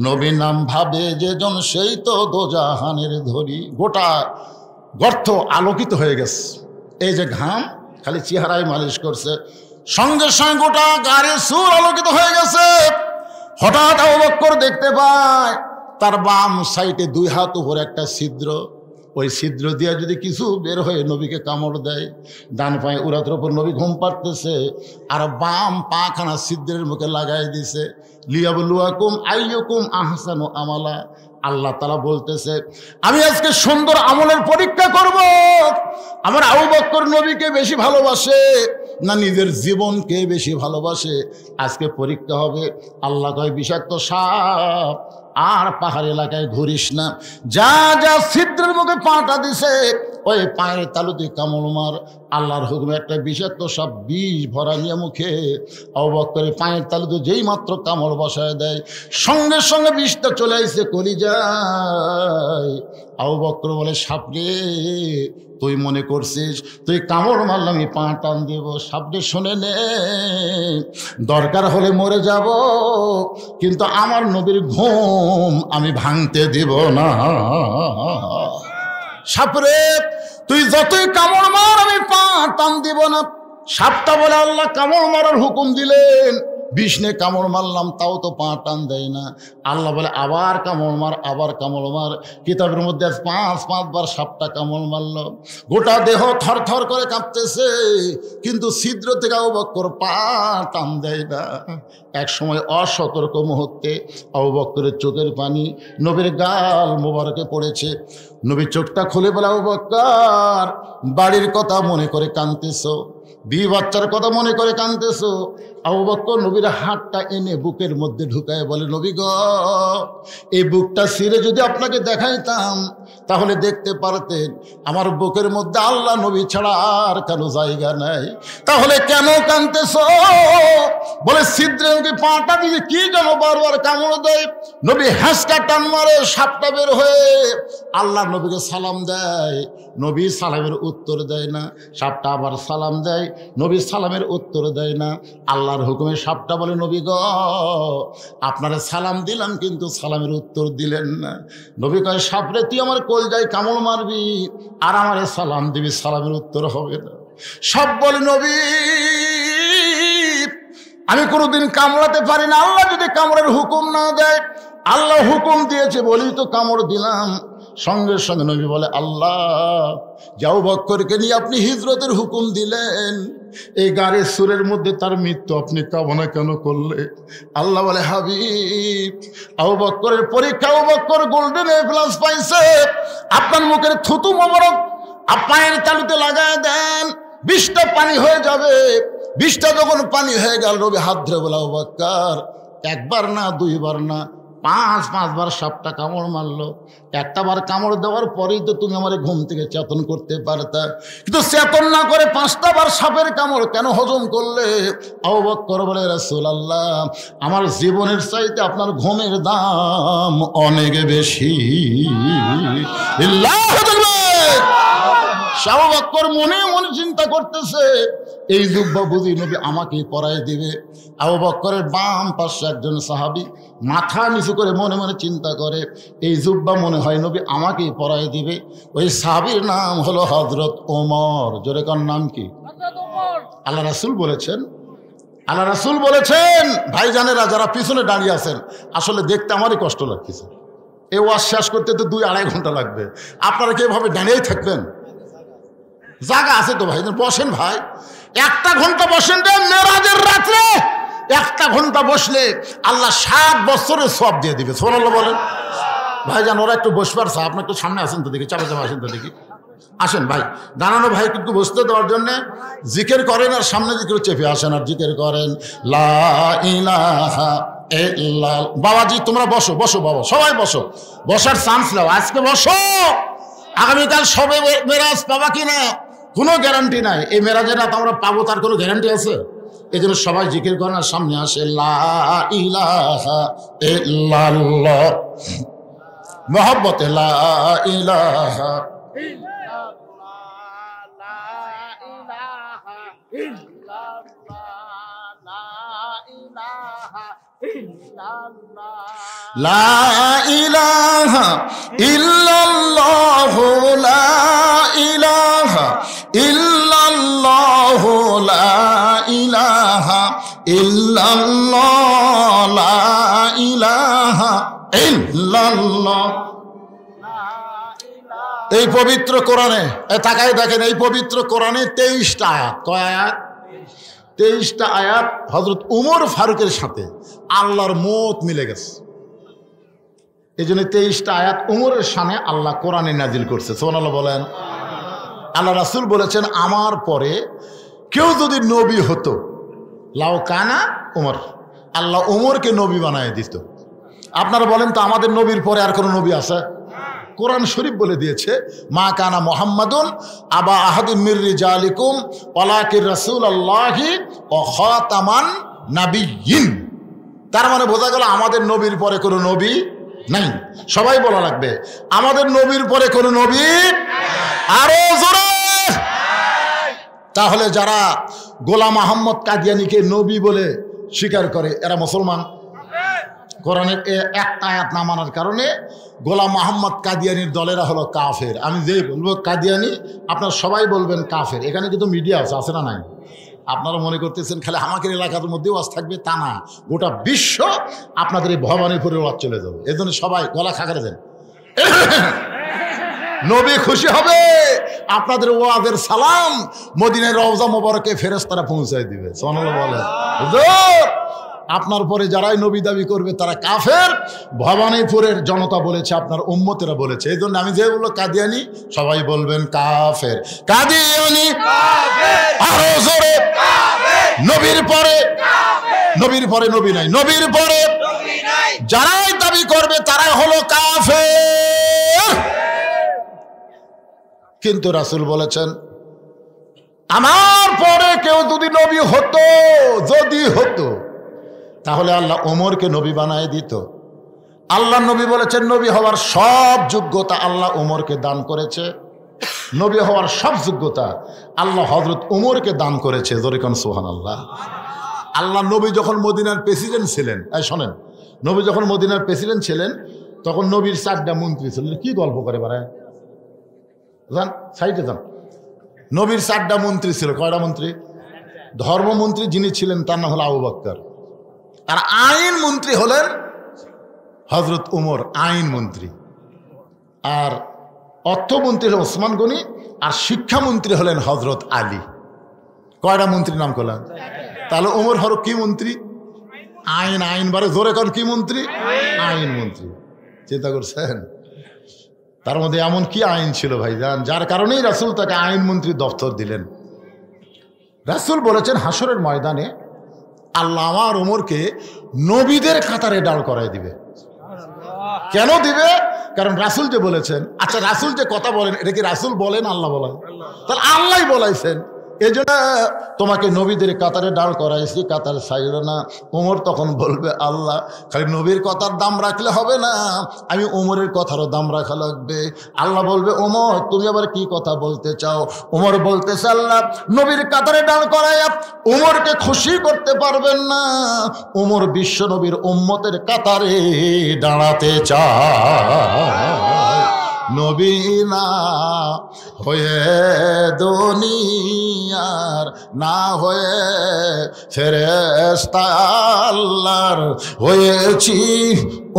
[SPEAKER 1] নবী নাম ভাবে যেজন সেই তো দোজাহানের ধরি। গোটা গর্ত আলোকিত হয়ে গেছে। এই যে ঘাম খালি চেহারায় মালিশ করছে, সঙ্গে সঙ্গে গোটা গাড়ি সুর আলোকিত হয়ে গেছে। হঠাৎ আবু বকর দেখতে পায় তার বাম সাইডে 2 হাত উপরে একটা ছিদ্র, ওই ছিদ্র দিয়ে যদি কিছু বের হয়ে নবীকে কামড় দেয়। ডান পায়ে উরাতের ওপর নবী ঘুম পাড়তেছে, আর বাম পাখানা ছিদ্রের মুখে লাগাই দিছে। লিয়াবলুয়াকুম আইয়ুকুম আহসানু আমালা। আল্লাহ তাআলা বলতেছে, আমি আজকে সুন্দর আমলের পরীক্ষা করব, আমার আবু বকর নবীকে বেশি ভালোবাসে না নিজের জীবনকে বেশি ভালোবাসে, আজকে পরীক্ষা হবে। আল্লাহ কয়, বিষাক্ত সাপ আর পাহাড় এলাকায় ঘুরিস না, যা যা ছিদ্রের মুখে পাটা দিছে ওই পায়ের তালুতে কামড় মার। আল্লাহর হুকুমে একটা বিষাক্ত সাপ বিষ ভরা নিয়ে মুখে আবু বকরের পায়ের তালুতে যেই মাত্র কামড় বসায় দেয়, সঙ্গে সঙ্গে বিষটা চলে আসছে কলিজায়। আবু বকর বলে, সাপরে তুই মনে করছিস তুই কামড় মারলে আমি পা টান দেব? সাপরে শুনে নে, দরকার হলে মরে যাব, কিন্তু আমার নবীর ঘুম আমি ভাঙতে দিব না। সাপরে তুই যতই কামড় মার আমি পা টান দিব না। সাপটা বলে, আল্লাহ কামড় মারার হুকুম দিলেন, বিষ্ণে কামড় মারলাম তাও তো পা টান দেয় না। আল্লাহ বলে, আবার কামড় মার, আবার কামড় মার। কিতাবের মধ্যে 5 বার সাপটা কামড় মারল, গোটা দেহ থর থর করে কাঁপতেছে, কিন্তু ছিদ্র থেকে আবু বকর পা টান দেয় না। এক সময় অসতর্ক মুহূর্তে আবু বকরের চোখের পানি নবীর গাল মোবারকে পড়েছে। নবী চোখটা খুলে বলে, আবু বকর বাড়ির কথা মনে করে কাঁদতেছ? বিবি বাচ্চার কথা মনে করে কাঁদতেছো। আবু বকর নবীর হাতটা এনে বুকের মধ্যে ঢুকায় বলে, নবী গো, এই বুকটা ছিঁড়ে যদি আপনাকে দেখাইতাম তাহলে দেখতে পারতেন আমার বুকের মধ্যে আল্লাহ নবী ছাড়া আর কারো জায়গা নাই। তাহলে কেন কাঁদতেছো? বলে ছিদ্রে নবী পাটা দিয়ে কি যেন বারবার কামড় দেয়। নবী হ্যাঁসকা টান মারে, সাপটা বের হয়ে আল্লাহ নবীকে সালাম দেয়। নবী সালামের উত্তর দেয় না। সাপটা আবার সালাম দেয়, নবী সালামের উত্তর দেয় না। আল্লাহর হুকুমে সাপটা বলে, নবী গো, আপনারা সালাম দিলাম কিন্তু সালামের উত্তর দিলেন না। নবী কয়, সাপরে তুই আমার কলজায় কামড় মারবি আর আমারে সালাম দিবি, সালামের উত্তর হবে না। সাপ বলে, নবী আমি কোনোদিন কামড়াতে পারি না, আল্লাহ যদি কামড়ের হুকুম না দেয়। আল্লাহ হুকুম দিয়েছে বলেই তো কামড় দিলাম। সঙ্গে সঙ্গে নবী বলে, আল্লাহ যাও বক্করকে নিয়ে আপনি হিজরতের হুকুম দিলেন, এই গাড়ির সুরের মধ্যে তার মৃত্যু আপনি কামনা কেন করলে? আল্লাহ বলে, হাবিব আবু বকরের পরীক্ষা, Abu Bakar golden A plus পাইছে, আপনার মুখের থুতু মোবারক পায়ের তালুতে লাগায় দেন, 20টা পানি হয়ে যাবে। 20টা যখন পানি হয়ে গেল, নবী হাত ধরে বলে, আবু বকর একবার না, 2বার না, 5বার সাপটা কামড় মারলো। একটা বার কামড় দেওয়ার পরেই তো তুমি আমার ঘুম থেকে চেতন করতে পারতা, কিন্তু চেতন না করে 5টা বার সাপের কামড় কেন হজম করলে? আবু বকর বলে, রাসূলুল্লাহ আমার জীবনের চাইতে আপনার ঘুমের দাম অনেক বেশি। আবু বকর মনে মনে চিন্তা করতেছে, এই জুব্বা বুঝি নবী আমাকেই পরায় দিবে। আবু বকরের বাম পাশে একজন সাহাবী মাথা নিচু করে মনে মনে চিন্তা করে, এই জুব্বা মনে হয় নবী আমাকেই পরায় দিবে। ওই সাহাবীর নাম হলো হযরত ওমর। জোরে কার নাম কি? আল্লাহ রাসূল বলেছেন, আল্লাহ রাসূল বলেছেন, ভাইজানেরা যারা পিছনে দাঁড়িয়ে আছেন, আসলে দেখতে আমারই কষ্ট লাগতেছে। এই ওয়াজ শেষ করতে তো 2-2.5 ঘন্টা লাগবে। আপনারা কি এভাবে দাঁড়িয়েই থাকবেন? জায়গা আছে তো ভাই, বসেন ভাই, 1টা ঘন্টা বসেন রে। মেরাজের রাত্রে 1টা ঘন্টা বসলে আল্লাহ 7 বছরের সওয়াব দিয়ে দিবে। সুবহানাল্লাহ বলেন। ভাইজান ওরা একটু বসবার চা, আপনি একটু সামনে আসেন তো দেখি, চাপে চাপে আসেন তো দেখি, আসেন ভাই। দাঁড়ানো ভাই কিন্তু বসতে দেওয়ার জন্যে জিকির করেন আর সামনে দিকে চেপে আসেন আর জিকির করেন, লা ইলাহা ইল্লাল্লাহ। বাবাজি তোমরা বসো, বসো বাবা, সবাই বসো, বসার চান্স নাও, আজকে বসো। আগামীকাল সবে মেরাজ পাবা কিনা কোনো গ্যারান্টি নাই। এই মেরাজের রাত আমরা পাবো তার কোনো গ্যারান্টি আছে? এই জন্য সবাই জিকির করেন আর সামনে আসে, লা ইলাহা ইল্লাল্লাহ, মহব্বতে লা ইলাহা লা ইলাহা ইল্লাল্লাহ, লা ইলাহা ইল্লাল্লাহ, লা ইলাহা ইল্লাল্লাহ, লা ইলাহা ইল্লাল্লাহ। এই পবিত্র কোরআনে তাকায় দেখেন, এই পবিত্র কোরআনে 23টা আয়াত। কয় আয়াত? 23টা আয়াত হযরত উমর ফারুকের সাথে আল্লাহর মত মিলে গেছে। এই জন্য 23টা আয়াত উমরের সামনে আল্লাহ কোরআনে নাজিল করছে। সুবহানাল্লাহ বলেন। আল্লাহ রাসূল বলেছেন, আমার পরে কেউ যদি নবী হতো, লাউ কানা উমর, আল্লাহ উমরকে নবী বানায় দিত। আপনারা বলেন তো, আমাদের নবীর পরে আর কোনো নবী আছে? কোরআন শরীফ বলে দিয়েছে, মা কানা মুহাম্মাদুন আবা আহাদিন মির রিজালিকুম ওয়ালাকিন রাসূলুল্লাহি ওয়া খাতামান নাবিয়্যিন। তার মানে বোঝা গেল আমাদের নবীর পরে কোনো নবী নাই। সবাই বলা লাগবে, আমাদের নবীর পরে কোনো নবী আরো জোরে। তাহলে যারা গোলাম আহমদ কাদিয়ানীকে নবী বলে স্বীকার করে এরা মুসলমান? কোরআনের একটা আয়াত না মানার কারণে গোলাম মোহাম্মদ কাদিয়ানির দলেরা হলো কাফের। আমি যে বলবো কাদিয়ানি, আপনারা সবাই বলবেন কাফের। এখানে কিন্তু মিডিয়া আছে না নাই? আপনারা মনে করতেছেন খালি আমাদের এলাকার মধ্যেও ওয়াজ থাকবে, তা না, গোটা বিশ্ব আপনাদের এই ভবানীপুরের ওয়াজ চলে যাবে। এই জন্য সবাই গলা খাকারে দেন, নবী খুশি হবে। আপনাদের ওয়াজের সালাম মদিনার রওজা মোবারকে ফেরেশতারা পৌঁছায় দিবে। সুবহানাল্লাহ বলেন। আপনার পরে যারাই নবী দাবি করবে তারা কাফের। ভবানীপুরের জনতা বলেছে, আপনার উম্মতেরা বলেছে। এই জন্য আমি যে বললো কাদিয়ানি, সবাই বলবেন কাফের। কাদিয়ানি আরো জোরে। নবীর পরে নবীর পরে নবী নাই, নবীর পরে যারাই দাবি করবে তারা হলো কাফের। কিন্তু রাসূল বলেছেন আমার পরে কেউ যদি নবী হতো, যদি হতো, তাহলে আল্লাহ ওমরকে নবী বানায় দিত। আল্লাহ নবী বলেছেন নবী হওয়ার সব যোগ্যতা আল্লাহ ওমরকে দান করেছে। নবী হওয়ার সব যোগ্যতা আল্লাহ হযরত ওমরকে দান করেছে। জোরে কোন সুবহানাল্লাহ। আল্লাহ নবী যখন মদিনার প্রেসিডেন্ট ছিলেন, শোনেন, নবী যখন মদিনার প্রেসিডেন্ট ছিলেন তখন নবীর 4টা মন্ত্রী ছিলেন। কি গল্প করে বেড়ায়, যান সাইডে যান। নবীর 4টা মন্ত্রী ছিল। কয়টা মন্ত্রী? ধর্মমন্ত্রী যিনি ছিলেন তার নাম হলো আবু বকর, আর আইন মন্ত্রী হলেন হযরত ওমর, আইন মন্ত্রী। আর অর্থমন্ত্রী হলেন ওসমান গনি, আর শিক্ষামন্ত্রী হলেন হযরত আলী। কয়টা মন্ত্রীর নাম করলেন? তাহলে ওমর হল কি মন্ত্রী? আইন। আইন বারে জোরে কোন কি মন্ত্রী? আইন মন্ত্রী। চিন্তা করছেন তার মধ্যে এমন কি আইন ছিল ভাইজান, যার কারণেই রাসূল তাকে আইন মন্ত্রী দপ্তর দিলেন। রাসূল বলেছেন হাসরের ময়দানে আল্লাহ আমার ওমরকে নবীদের কাতারে দাঁড় করায় দিবে। কেন দিবে? কারণ রাসূল যে বলেছেন। আচ্ছা, রাসূল যে কথা বলেন এটা কি রাসূল বলেন আল্লাহ বলেন? তাহলে আল্লাহই বলাইছেন। এই জন্য তোমাকে নবীদের কাতারে দাঁড় করাইছি, কাতার ছাইল না। ওমর তখন বলবে আল্লাহ খালি নবীর কথার দাম রাখলে হবে না, আমি ওমরের কথারও দাম রাখা লাগবে। আল্লাহ বলবে ওমর তুমি আবার কি কথা বলতে চাও? ওমর বলতেছে আল্লাহ নবীর কাতারে দাঁড় করাইয়া ওমরকে খুশি করতে পারবেন না, ওমর বিশ্ব নবীর উম্মতের কাতারে দাঁড়াতে চায়। নবী না হয়ে দুনিয়ার, না হয়ে ফেরেশতা আল্লাহর, হয়েছি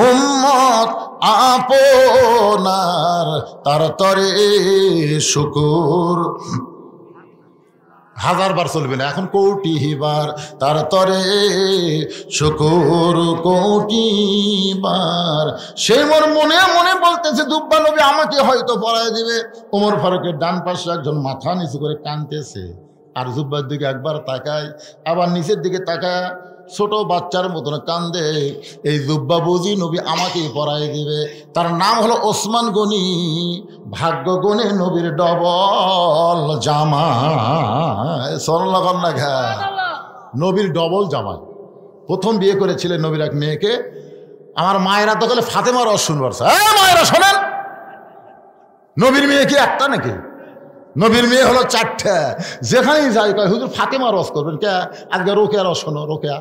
[SPEAKER 1] উম্মত আপনার, তার তরে শুকুর। 1000 বার চলবে না, এখন কোটি বার, তার তরে শুকুর কোটি বার। সে মোর মনে মনে বলতেছে দুব্বা নবী আমাকে হয়তো পড়ায় দিবে। ওমর ফারুকের ডান পাশে একজন মাথা নিচু করে কাঁদতেছে, আর জুব্বার দিকে একবার তাকায়, আবার নিচের দিকে তাকায়, ছোট বাচ্চার মতন কান্দে। এই জুব্বা বুঝি নবী আমাকেই পড়ায় দিবে। তার নাম হলো ওসমান গনি। ভাগ্য গুণে নবীর ডবল জামাই। সরলাগন না ঘা, নবীর ডবল জামাই। প্রথম বিয়ে করেছিলেন নবীর এক মেয়েকে। আমার মায়েরা তো গেলে ফাতেমা রস শুনবার, মায়েরা শোনেন, নবীর মেয়ে কি একটা নাকি? নবীর মেয়ে হলো 4টা। যেখানেই যাই কয় হুজুর ফাতেমা রস করবেন কে? আজকে রোকেয়া রস শোনো। রোকেয়া,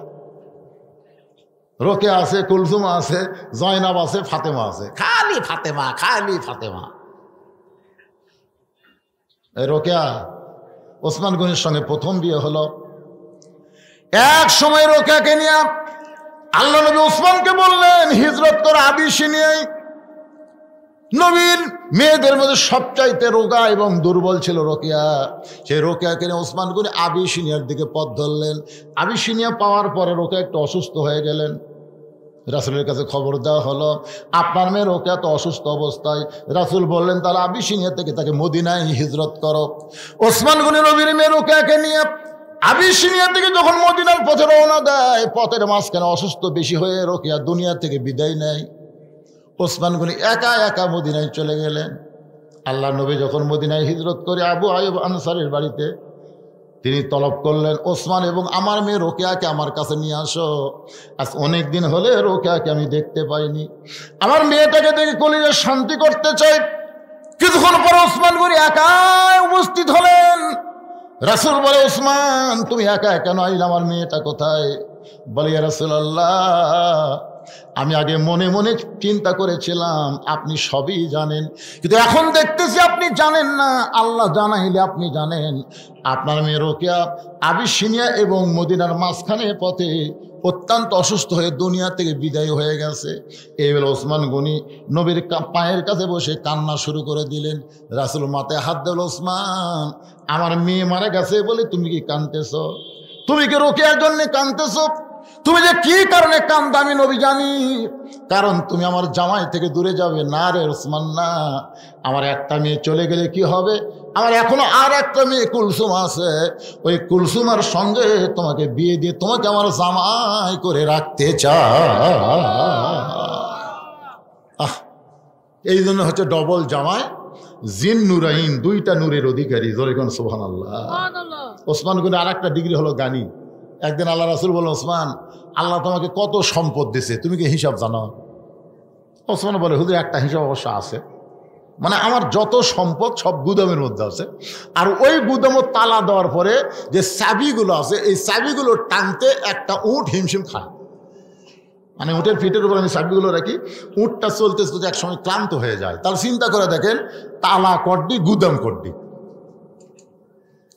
[SPEAKER 1] রোকেয়া আছে, কুলসুমা আছে, জয়নাব আছে, ফাতেমা আছে। খালি ফাতেমা, খালি ফাতেমা। এই রোকেয়া ওসমান গনির সঙ্গে প্রথম বিয়ে হলো। এক সময় রোকেয়াকে নিয়ে আল্লাহ নবী ওসমানকে বললেন হিজরত করে আবিসিনিয়ায়। নবীর মেয়েদের মধ্যে সবচাইতে রোগা এবং দুর্বল ছিল রোকেয়া। সেই রোকেয়াকে নিয়ে ওসমান গনি আবিসিনিয়ার দিকে পথ ধরলেন। আবিসিনিয়া পাওয়ার পরে রোকেয়া একটু অসুস্থ হয়ে গেলেন। রাসূলের কাছে খবর দেওয়া হলো আপনার মেয়ে রোকেয়া তো অসুস্থ অবস্থায়। রাসূল বললেন তাহলে আবিসিনিয়া থেকে তাকে মদিনায় হিজরত করো। ওসমান গনি নবীর মেয়ে রোকেয়াকে নিয়ে আবিসিনিয়া থেকে যখন মদিনার পথে রওনা দেয়, পথের মাঝখানে অসুস্থ বেশি হয়ে রোকেয়া দুনিয়া থেকে বিদায় নেয়। ওসমান গনি একা একা মদিনায় চলে গেলেন। আল্লাহ নবী যখন মদিনায় হিজরত করে আবু আইয়ুব আনসারীর বাড়িতে, তিনি তলব করলেন ওসমান এবং আমার মেয়ে রোকেয়াকে আমার কাছে নিয়ে আসো। আজ অনেক দিন হলে রোকেয়াকে আমি দেখতে পাইনি, আমার মেয়েটাকে দেখে কলিজে শান্তি করতে চাই। কিছুক্ষণ পর ওসমান গনি একাই উপস্থিত হলেন। রাসূল বলে ওসমান তুমি একা কেন আইলে, আমার মেয়েটা কোথায়? বলে ইয়া রাসূলুল্লাহ আমি আগে মনে মনে চিন্তা করেছিলাম আপনি সবই জানেন, কিন্তু এখন দেখতেছি আপনি জানেন না। আল্লাহ জানাইলে আপনি জানেন। আপনার মেয়ে রোকেয়া আবিসিনিয়া এবং মদিনার মাঝখানে পথে অত্যন্ত অসুস্থ হয়ে দুনিয়া থেকে বিদায় হয়ে গেছে। এই বেলা ওসমান গনি নবীর পায়ের কাছে বসে কান্না শুরু করে দিলেন। রাসূল মাথায় হাত দিল, ওসমান আমার মেয়ে মারা গেছে বলে তুমি কি কাঁদতেছ? তুমি কি রোকেয়ার জন্য কাঁদতেছ? তুমি যে কি কারণে কান্দা আমি নবী জানি, কারণ তুমি আমার জামাই থেকে দূরে যাবে। না রে ওসমান না, আমার একটা মেয়ে চলে গেলে কি হবে? আমার এখনো আর একটা মেয়ে কুলসুম আছে, ওই কুলসুমের সঙ্গে তোমাকে বিয়ে দিয়ে তোমাকে আমার জামাই করে রাখতে চাই। এই জন্য হচ্ছে ডবল জামাই, জিন নুরাইন, দুইটা নূরের অধিকারী। জোরে কোন সুবহানাল্লাহ। ওসমান গনি আর একটা ডিগ্রি হলো জ্ঞানী। একদিন আল্লাহ রাসূল বলল, ওসমান, আল্লাহ তোমাকে কত সম্পদ দিছে, তুমি কি হিসাব জানো? ওসমান বলে, হুজুর একটা হিসাব অবশ্য আছে, মানে আমার যত সম্পদ সব গুদামের মধ্যে আছে, আর ওই গুদামও তালা দেওয়ার পরে যে চাবিগুলো আছে, এই চাবিগুলো টানতে একটা উট হিমশিম খায়। মানে উটের পিঠের উপর আমি চাবিগুলো রাখি, উটটা চলতে চলতে এক সময় ক্লান্ত হয়ে যায়। তাহলে চিন্তা করে দেখেন, তালা কড্ডি, গুদাম কড্ডি,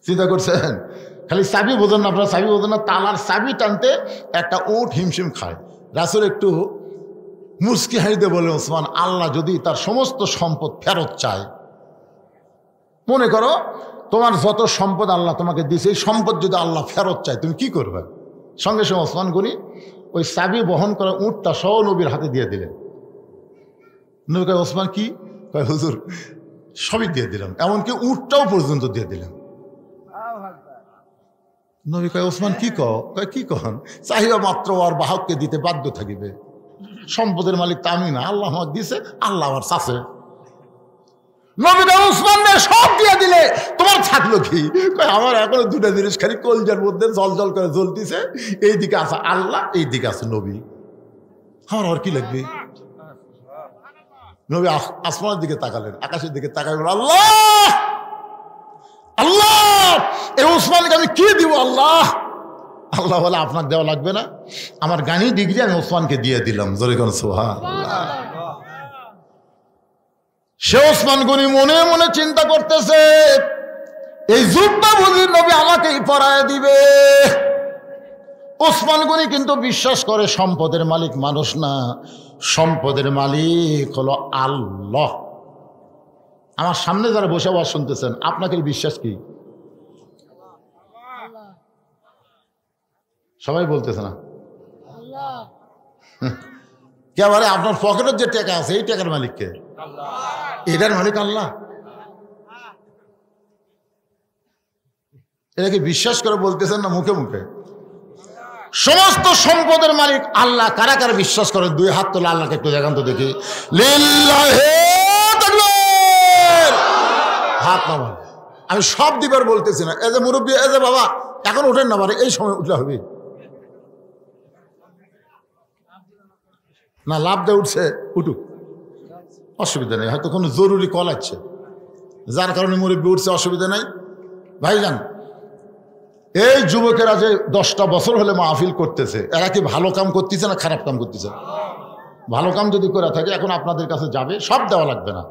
[SPEAKER 1] চিন্তা করছেন? খালি চাবি বোঝেন না আপনারা, চাবি বোঝেন না, তালার চাবি টানতে একটা উট হিমশিম খায়। রাসূল একটু মুচকি হাসিতে বলে, ওসমান, আল্লাহ যদি তার সমস্ত সম্পদ ফেরত চায়, মনে করো তোমার যত সম্পদ আল্লাহ তোমাকে দিয়েছে, এই সম্পদ যদি আল্লাহ ফেরত চায়, তুমি কি করবে? সঙ্গে সঙ্গে ওসমান গনি ওই চাবি বহন করা উটটা সহ নবীর হাতে দিয়ে দিলেন। নবী কয়, ওসমান কি? কয়, হুজুর সবই দিয়ে দিলাম, এমনকি উটটাও পর্যন্ত দিয়ে দিলাম। নবী কয়, ওসমান কি কয়, কি কন? চাহিদা মাত্র আর বাহককে দিতে বাধ্য থাকিবে, সম্পদের মালিক তা আমি না, আল্লাহ আমার দিছে, আল্লাহ আমার চাষে। নবী কয়, ওসমান সব দিয়ে দিলে তোমার থাকলো কি? কয়, আমার এখনো দুটা জিনিস খালি কলজার মধ্যে জল জল করে জ্বলতিছে, এইদিকে আছে আল্লাহ, এইদিকে আছে নবী, আমার আর কি লাগবে? নবী আসমানের দিকে তাকালেন, আকাশের দিকে তাকালেন, আল্লাহ আল্লাহ, এই ওসমানকে আমি কি দিব আল্লাহ? আল্লাহ বলে, আপনার দেওয়া লাগবে না, আমার জ্ঞানী ডিগ্রি আমি ওসমানকে দিয়ে দিলাম। জোরে কোন সুবহানাল্লাহ। সে ওসমান গনি মনে মনে চিন্তা করতেছে, এই যুগটা বুঝি নবী আমাকেই পরায় দিবে। ওসমান গনি কিন্তু বিশ্বাস করে সম্পদের মালিক মানুষ না, সম্পদের মালিক হলো আল্লাহ। আমার সামনে যারা বসে আওয়াজ শুনতেছেন, আপনাকে বিশ্বাস কি? সবাই বলতেছে না কে? বলে আপনার পকেটের যে টাকা আছে, এই টাকার মালিক কে? এটার মালিক আল্লাহ। এটা কি বিশ্বাস করে বলতেছেন না মুখে মুখে? সমস্ত সম্পদের মালিক আল্লাহ। কারা কারা বিশ্বাস করে? দুই হাত তোলা, আল্লাহকে একটু দেখান তো দেখি। লিল্লাহি তাকবীর। হাত নামান। আমি সব দিবার বলতেছি না, এজ এ মুরব্বী, এজ এ বাবা, এখন উঠেন না, মানে এই সময় উঠলে হবে না? লাভ দিয়ে উঠছে, উঠুক, অসুবিধা নেই, হয়তো কোনো জরুরি কল আছে যার কারণে মুরব্বী উঠছে, অসুবিধা নাই। ভাইজান, এই যুবকেরা যে 10টা বছর হলে মাহফিল করতেছে, এরা কি ভালো কাম করতেছে না খারাপ কাম করতেছে? ভালো কাম যদি করে থাকে, এখন আপনাদের কাছে যাবে, সব দেওয়া লাগবে না।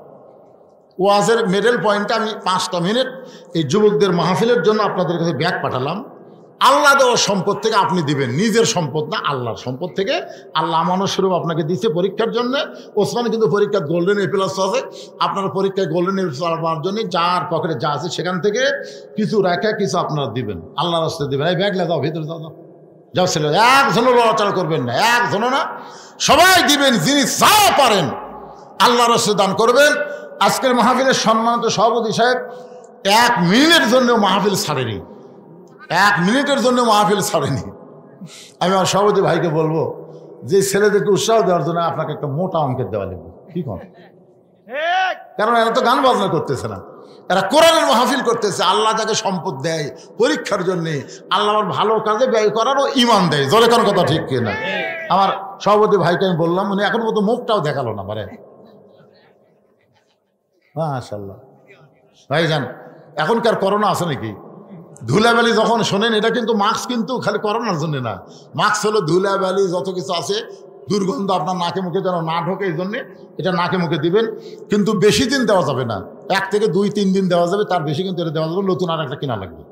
[SPEAKER 1] ওয়াজের মিডল পয়েন্টে আমি 5টা মিনিট এই যুবকদের মাহফিলের জন্য আপনাদের কাছে ব্যাগ পাঠালাম। আল্লাহ দেওয়ার সম্পদ থেকে আপনি দিবেন, নিজের সম্পদ না, আল্লাহর সম্পদ থেকে। আল্লাহ আমানত স্বরূপ আপনাকে দিচ্ছে পরীক্ষার জন্য। ওসমান কিন্তু পরীক্ষার গোল্ডেন এ প্লাস আছে, আপনারা পরীক্ষায় গোল্ডেন এ প্লাস পাওয়ার জন্য যার পকেটে যা আছে সেখান থেকে কিছু রেখে কিছু আপনারা দিবেন, আল্লাহর রাস্তায় দিবেন। এই ব্যাগ লাগাও, ভিতরে যাও, যাও ছেলে, একজনও লড়াচড়া করবেন না, একজনও না, সবাই দিবেন, যিনি যা পারেন আল্লাহর রাস্তায় দান করবেন। আজকের মাহফিলের সম্মানিত সভাপতি সাহেব 1 মিনিটের জন্য মাহফিল ছাড়েনি, 1 মিনিটের জন্য মাহফিল ছাড়েনি। আমি আমার সভাপতি ভাইকে বলবো যে ছেলেদেরকে উৎসাহ দেওয়ার জন্য আপনাকে একটা মোটা অঙ্কের দেওয়া লাগবে, কি কম? কারণ এরা তো গান বাজনা করতেছে না, এরা কোরআনের মাহফিল করতেছে। আল্লাহ যাকে সম্পদ দেয় পরীক্ষার জন্যে, আল্লাহ আমার ভালো কাজে ব্যয় করারও ইমান দেয়। জোরে কোন কথা ঠিক কিনা? আমার সভাপতি ভাইকে আমি বললাম, উনি এখন মতো মুখটাও দেখালো না পারে। মাশাআল্লাহ। ভাইজান, এখনকার করোনা আছে নাকি? ধুলাবালি যখন শোনেন, এটা কিন্তু মাস্ক কিন্তু খালি করোনার জন্য না, মাস্ক হলো ধুলাবালি যত কিছু আছে, দুর্গন্ধ আপনার নাকে মুখে যেন না ঢোকে, এই জন্যে এটা নাকে মুখে দিবেন। কিন্তু বেশি দিন দেওয়া যাবে না, 1 থেকে 2-3 দিন দেওয়া যাবে, তার বেশি কিন্তু এটা দেওয়া যাবে, নতুন আর একটা কেনা লাগবে।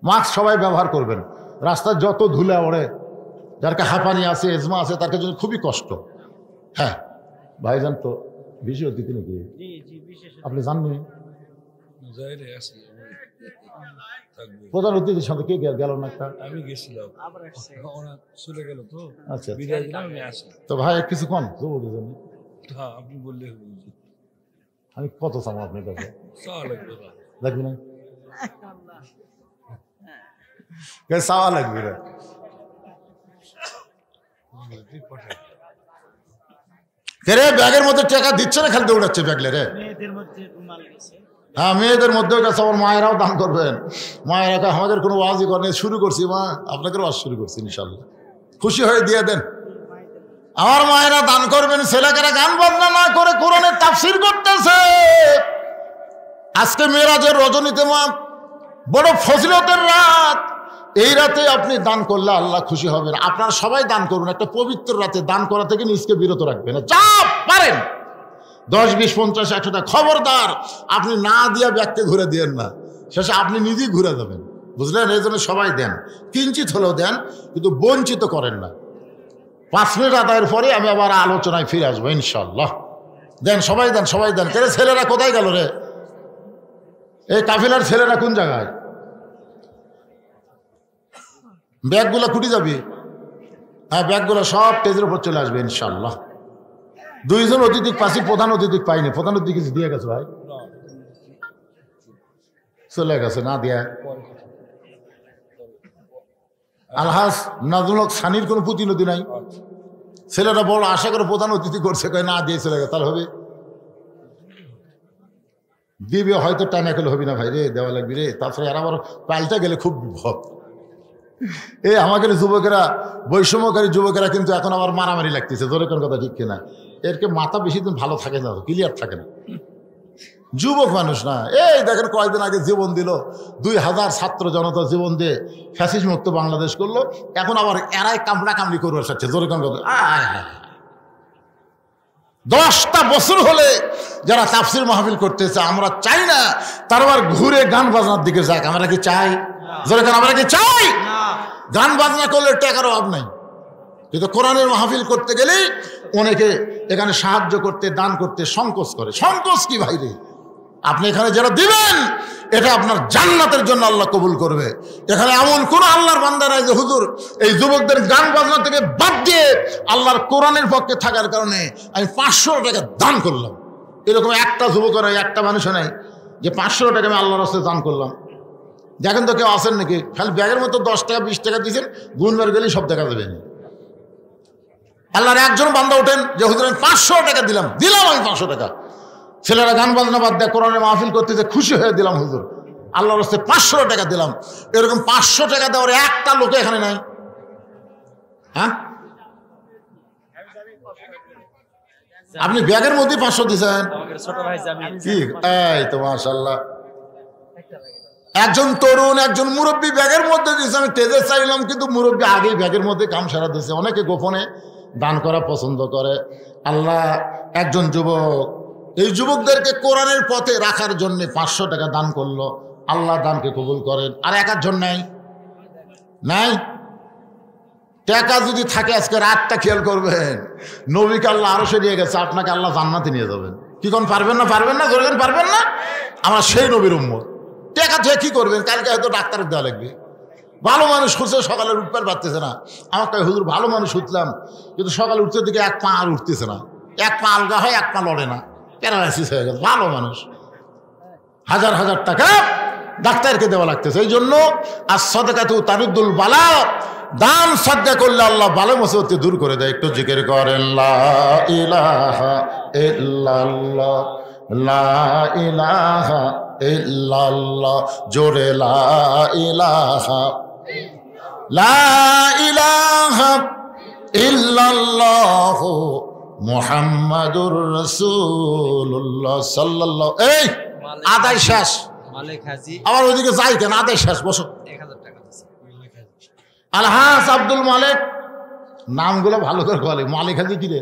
[SPEAKER 1] মাস্ক সবাই ব্যবহার করবেন। রাস্তায় যত ধুলা ওড়ে, যার হাঁপানি আছে, এজমা আছে, তার জন্য খুবই কষ্ট। হ্যাঁ ভাইজান, তো বিশেষ অতিথি নাকি আপনি জাননি? প্রধান অতিথির সাথে কে গেল না? একটা
[SPEAKER 2] আমি গেছিলাম, চলে গেল তো।
[SPEAKER 1] আচ্ছা,
[SPEAKER 2] আমি আসি
[SPEAKER 1] তো ভাই কিছু কন
[SPEAKER 2] হ্যাঁ, আপনি বললে
[SPEAKER 1] আমি কত চাবো আপনার কাছে?
[SPEAKER 2] চাওয়া লাগবে না।
[SPEAKER 1] লাগবে না? চাওয়া লাগবে না। রে ব্যাগের মধ্যে টাকা দিচ্ছে না, খালি দৌড়াচ্ছে ব্যাগলে রে। হ্যাঁ, মেয়েদের মধ্যেও গেছে। আমার মায়েরাও দান করবেন। মায়েরা আমাদের কোনো ওয়াজই করেন, শুরু করছি মা, আপনাকে ওয়াজ শুরু করছি ইনশাল্লাহ, খুশি হয়ে দিয়ে দেন। আমার মায়েরা দান করবেন। ছেলেকেরা গান বাজনা না করে কোরআনের তাফসীর করতেছে। আজকে মেরাজের রজনীতে মা, বড় ফজিলতের রাত। এই রাতে আপনি দান করলে আল্লাহ খুশি হবেন। আপনারা সবাই দান করুন। একটা পবিত্র রাতে দান করা থেকে নিজকে বিরত রাখবেন না। যা পারেন 10, 20, 50, 100 টাকা, খবরদার আপনি না দিয়া ব্যাগকে ঘুরে দিয়েন না, শেষে আপনি নিজেই ঘুরে যাবেন, বুঝলেন? এই জন্য সবাই দেন, কিঞ্চিত হলেও দেন, কিন্তু বঞ্চিত করেন না। 5 মিনিট আদায়ের পরে আমি আবার আলোচনায় ফিরে আসবো ইনশাল্লাহ। দেন, সবাই দেন, সবাই দেন। কেন ছেলেরা কোথায় গেল রে? এই কাফিলার ছেলেরা কোন জায়গায়? ব্যাগগুলো কুটি যাবি? হ্যাঁ, ব্যাগগুলো সব স্টেজের উপর চলে আসবে ইনশাল্লাহ। 2 জন অতিথি পাচ্ছি, প্রধান অতিথি পাইনি। প্রধান অতিথি কিছু দিয়ে গেছে ভাই? চলে গেছে না দিয়া। আলহাজ নাজমুল হক সানির কোনো প্রতিনিধি নাই। ছেলেরা বড় আশা করে প্রধান অতিথি করছে, কয় না দিয়ে চলে গেছে। তাহলে হবে দিবে হয়তো, টানা গেলে হবে না ভাই রে, দেওয়া লাগবে রে। তাছাড়া আর আবার পাল্টা গেলে খুব বিপদ। এই আমাদের যুবকেরা, বৈষম্যকারী যুবকেরা কিন্তু এখন আবার মারামারি লাগতেছে। জোরে কোন কথা ঠিক কিনা? এরকে মাথা বেশি দিন ভালো থাকে না, ক্লিয়ার থাকে না। যুবক মানুষ না। এই দেখেন কয়েকদিন আগে জীবন দিল, 2000 ছাত্র জনতা জীবন দিয়ে ফ্যাসিস্ট মুক্ত বাংলাদেশ করলো। এখন আবার এরাই কামড়া কামড়ি করবার চাচ্ছে। জোরে কোন কথা? 10টা বছর হলে যারা তাফসীর মাহফিল করতেছে, আমরা চাই না তার আবার ঘুরে গান বাজনার দিকে যাক। আমরা কি চাই? জোরে কোন আমরা কি চাই? গান বাজনা করলে টাকার অভাব নাই, কিন্তু কোরআনের মাহফিল করতে গেলেই অনেকে এখানে সাহায্য করতে, দান করতে সংকোচ করে। সংকোচ কি ভাই রে? আপনি এখানে যারা দিবেন, এটা আপনার জান্নাতের জন্য আল্লাহ কবুল করবে। এখানে এমন কোন আল্লাহর বান্দা নাই যে হুজুর এই যুবকদের গান বাজনা থেকে বাদ দিয়ে আল্লাহর কোরআনের পক্ষে থাকার কারণে আমি 500 টাকা দান করলাম। এরকম একটা যুবকের, একটা মানুষও নাই যে 500 টাকা আমি আল্লাহর রাস্তায় দান করলাম। দেখেন তো কেউ আছেন নাকি? খালি ব্যাগের মতো 10 টাকা 20 টাকা দিয়েছেন, গুনবার গেলেই সব দেখা যাবে। আল্লাহর একজন বান্দা ওঠেন যে হুজুর আমি 500 টাকা দিলাম আমি 500 টাকা। ছেলেরা গান বাজনা বাদ দেয়, কোরআনের মাহফিল করতেছে, খুশি হয়ে দিলাম হুজুর আল্লাহর রাস্তায় 500 টাকা দিলাম। এরকম 500 টাকা দেওয়ার একটা লোকে এখানে নাই। হ্যাঁ, আপনি ব্যাগের মধ্যে 500 দিয়েছেন কি? এই তো মাশাআল্লাহ। একজন তরুণ, একজন মুরব্বী ব্যাগের মধ্যে দিয়েছে। আমি তেজে চাইলাম, কিন্তু মুরব্বী আগেই ব্যাগের মধ্যে কাম সারা দিয়েছে। অনেকে গোপনে দান করা পছন্দ করে। আল্লাহ একজন যুবক, এই যুবকদেরকে কোরআনের পথে রাখার জন্য 500 টাকা দান করলো। আল্লাহ দানকে কবুল করেন। আর একজন নাই নাই টাকা যদি থাকে আজকে রাতটা খেয়াল করবেন, নবীকে আল্লাহ আরো নিয়ে গেছে, আপনাকে আল্লাহ জান্নাতে নিয়ে যাবেন। কি কোন পারবেন না? পারবেন না? ধরবেন পারবেন না? আমরা সেই নবীর উম্মত। টাকা থেকে কি করবেন? কালকে হয়তো ডাক্তারের দেওয়া লাগবে। ভালো মানুষ খুঁজছে, সকালে উঠতে পারতেছে না। আমাকে হুজুর ভালো মানুষ উঠলাম, কিন্তু সকালে উঠতে দিকে 1 পা আর উঠতেছে না। 1 পা আলগা হয়, 1 পা লড়ে না, প্যারালাইসিস হয়ে গেছে। ভালো মানুষ, হাজার হাজার টাকা ডাক্তারকে দেওয়া লাগতেছে। এই জন্য আর সাদাকাতু তারুদ্দুল বালা, দান সাদকা করলে আল্লাহ বালা মুসিবত দূর করে দেয়। একটু জিকির করেন লা ইলাহা ইল্লাল্লাহ, লা ইলাহা ইল্লাল্লাহ, জোরে লা ইলাহা, লা ইলাহা ইল্লাল্লাহ মুহাম্মাদুর রাসূলুল্লাহ সাল্লাল্লাহু। এই আদায় শেষ, আবার ওইদিকে যাই কেন? আদায় শেষ, বসো। আলহাজ আব্দুল মালিক, নামগুলো ভালো করে বলে। মালিক হাজি কি রে?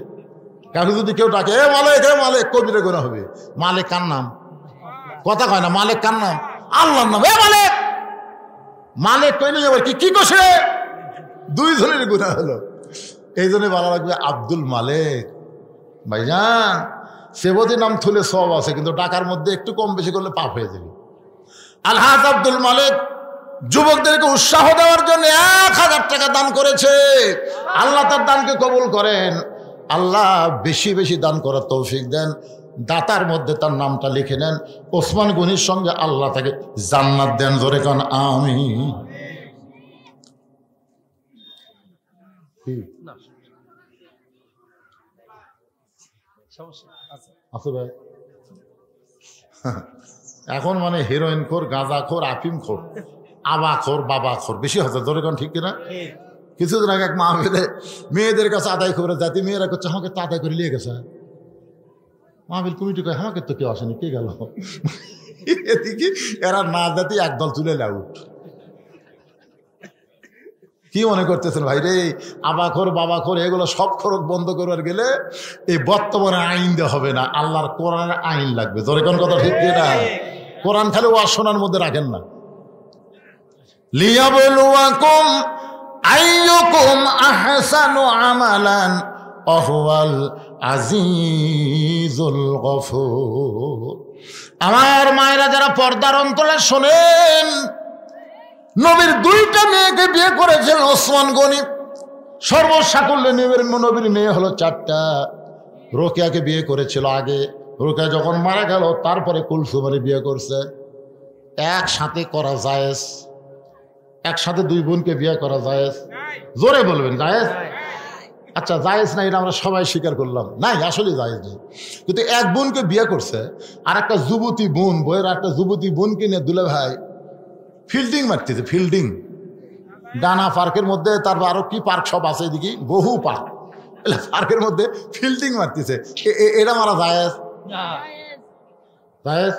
[SPEAKER 1] কাউকে যদি কেউ ডাকে এ মালিক, এ মালিক, কবিরে গোনা হবে। মালিক কার নাম? কথা কয় না। মালিক কার নাম? আল্লাহর নাম। এ মালিক, মালিক কইলে আবার কি কি কষে? 2 জনের গুনাহ হলো। এই জন্য ভালো লাগবে আব্দুল মালিক। ভাইজান সেবতী নাম থুলে সব আছে, কিন্তু ডাকার মধ্যে একটু কম বেশি করলে পাপ হয়ে যাবে। আলহাজ আব্দুল মালিক যুবকদেরকে উৎসাহ দেওয়ার জন্য 1000 টাকা দান করেছে। আল্লাহ তার দানকে কবুল করেন। আল্লাহ বেশি বেশি দান করার তৌফিক দেন। দাতার মধ্যে তার নামটা লিখে নেন। ওসমান গনির সঙ্গে আল্লাহ তাকে জান্নাত দেন। জোরে কান আমিন। আছে ভাই এখন মানে হিরোইন খোর, গাঁজা খোর, আফিম খোর, আবা খোর, বাবা খোর বেশি হচ্ছে। জোরে কান ঠিক কিনা? কিছুদিন আগে এক মা মেয়েদের কাছে আদায় করে জাতি মেয়েরা করছে আমাকে তো আদায় করে নিয়ে গেছে। মাহফিল কমিটি কয় আমাকে তো কেউ আসেনি, কে গেল? এদিকে এরা না জাতি একদল তুলে আউট। কি মনে করতেছেন ভাই রে? আবাখোর, বাবাখোর এগুলো সব খরচ বন্ধ করার গেলে এই বর্তমানে আইন দেওয়া হবে না, আল্লাহর কোরআনের আইন লাগবে। জোরে কোন কথা ঠিক না? কোরআন খালি ওয়াজ শোনার মধ্যে রাখেন না। লিয়াবলুয়াকুম আইয়ুকুম আহসানু আমালান ওয়াহুয়াল আজিজুল গফুর। আমার মায়েরা যারা পর্দার অন্তরে শোনেন, নবীর দুইটা মেয়েকে বিয়ে করেছেন ওসমান গনি। সর্বসাকুল্যে নবীর মেয়ে হলো চারটা। রোকেয়াকে বিয়ে করেছিল আগে, রোকেয়া যখন মারা গেল তারপরে কুলসুমারে বিয়ে করছে। একসাথে করা জায়েজ? একসাথে দুই বোনকে বিয়ে করা জায়েজ? জোরে বলবেন জায়েজ? আচ্ছা জায়েজ না, এটা আমরা সবাই স্বীকার করলাম নাই, আসলে জায়েজ নেই। কিন্তু এক বোনকে বিয়ে করছে, আর একটা যুবতী বোন, বইয়ের একটা যুবতী বোনকে নিয়ে দুলে ভাই ফিল্ডিং মারতেছে। ফিল্ডিং ডানা পার্কের মধ্যে, তারপর আরো কি পার্ক সব আছে এদিকে, বহু পার্ক, পার্কের মধ্যে ফিল্ডিং মারতেছে। এটা মারা জায়েজ? জায়েজ?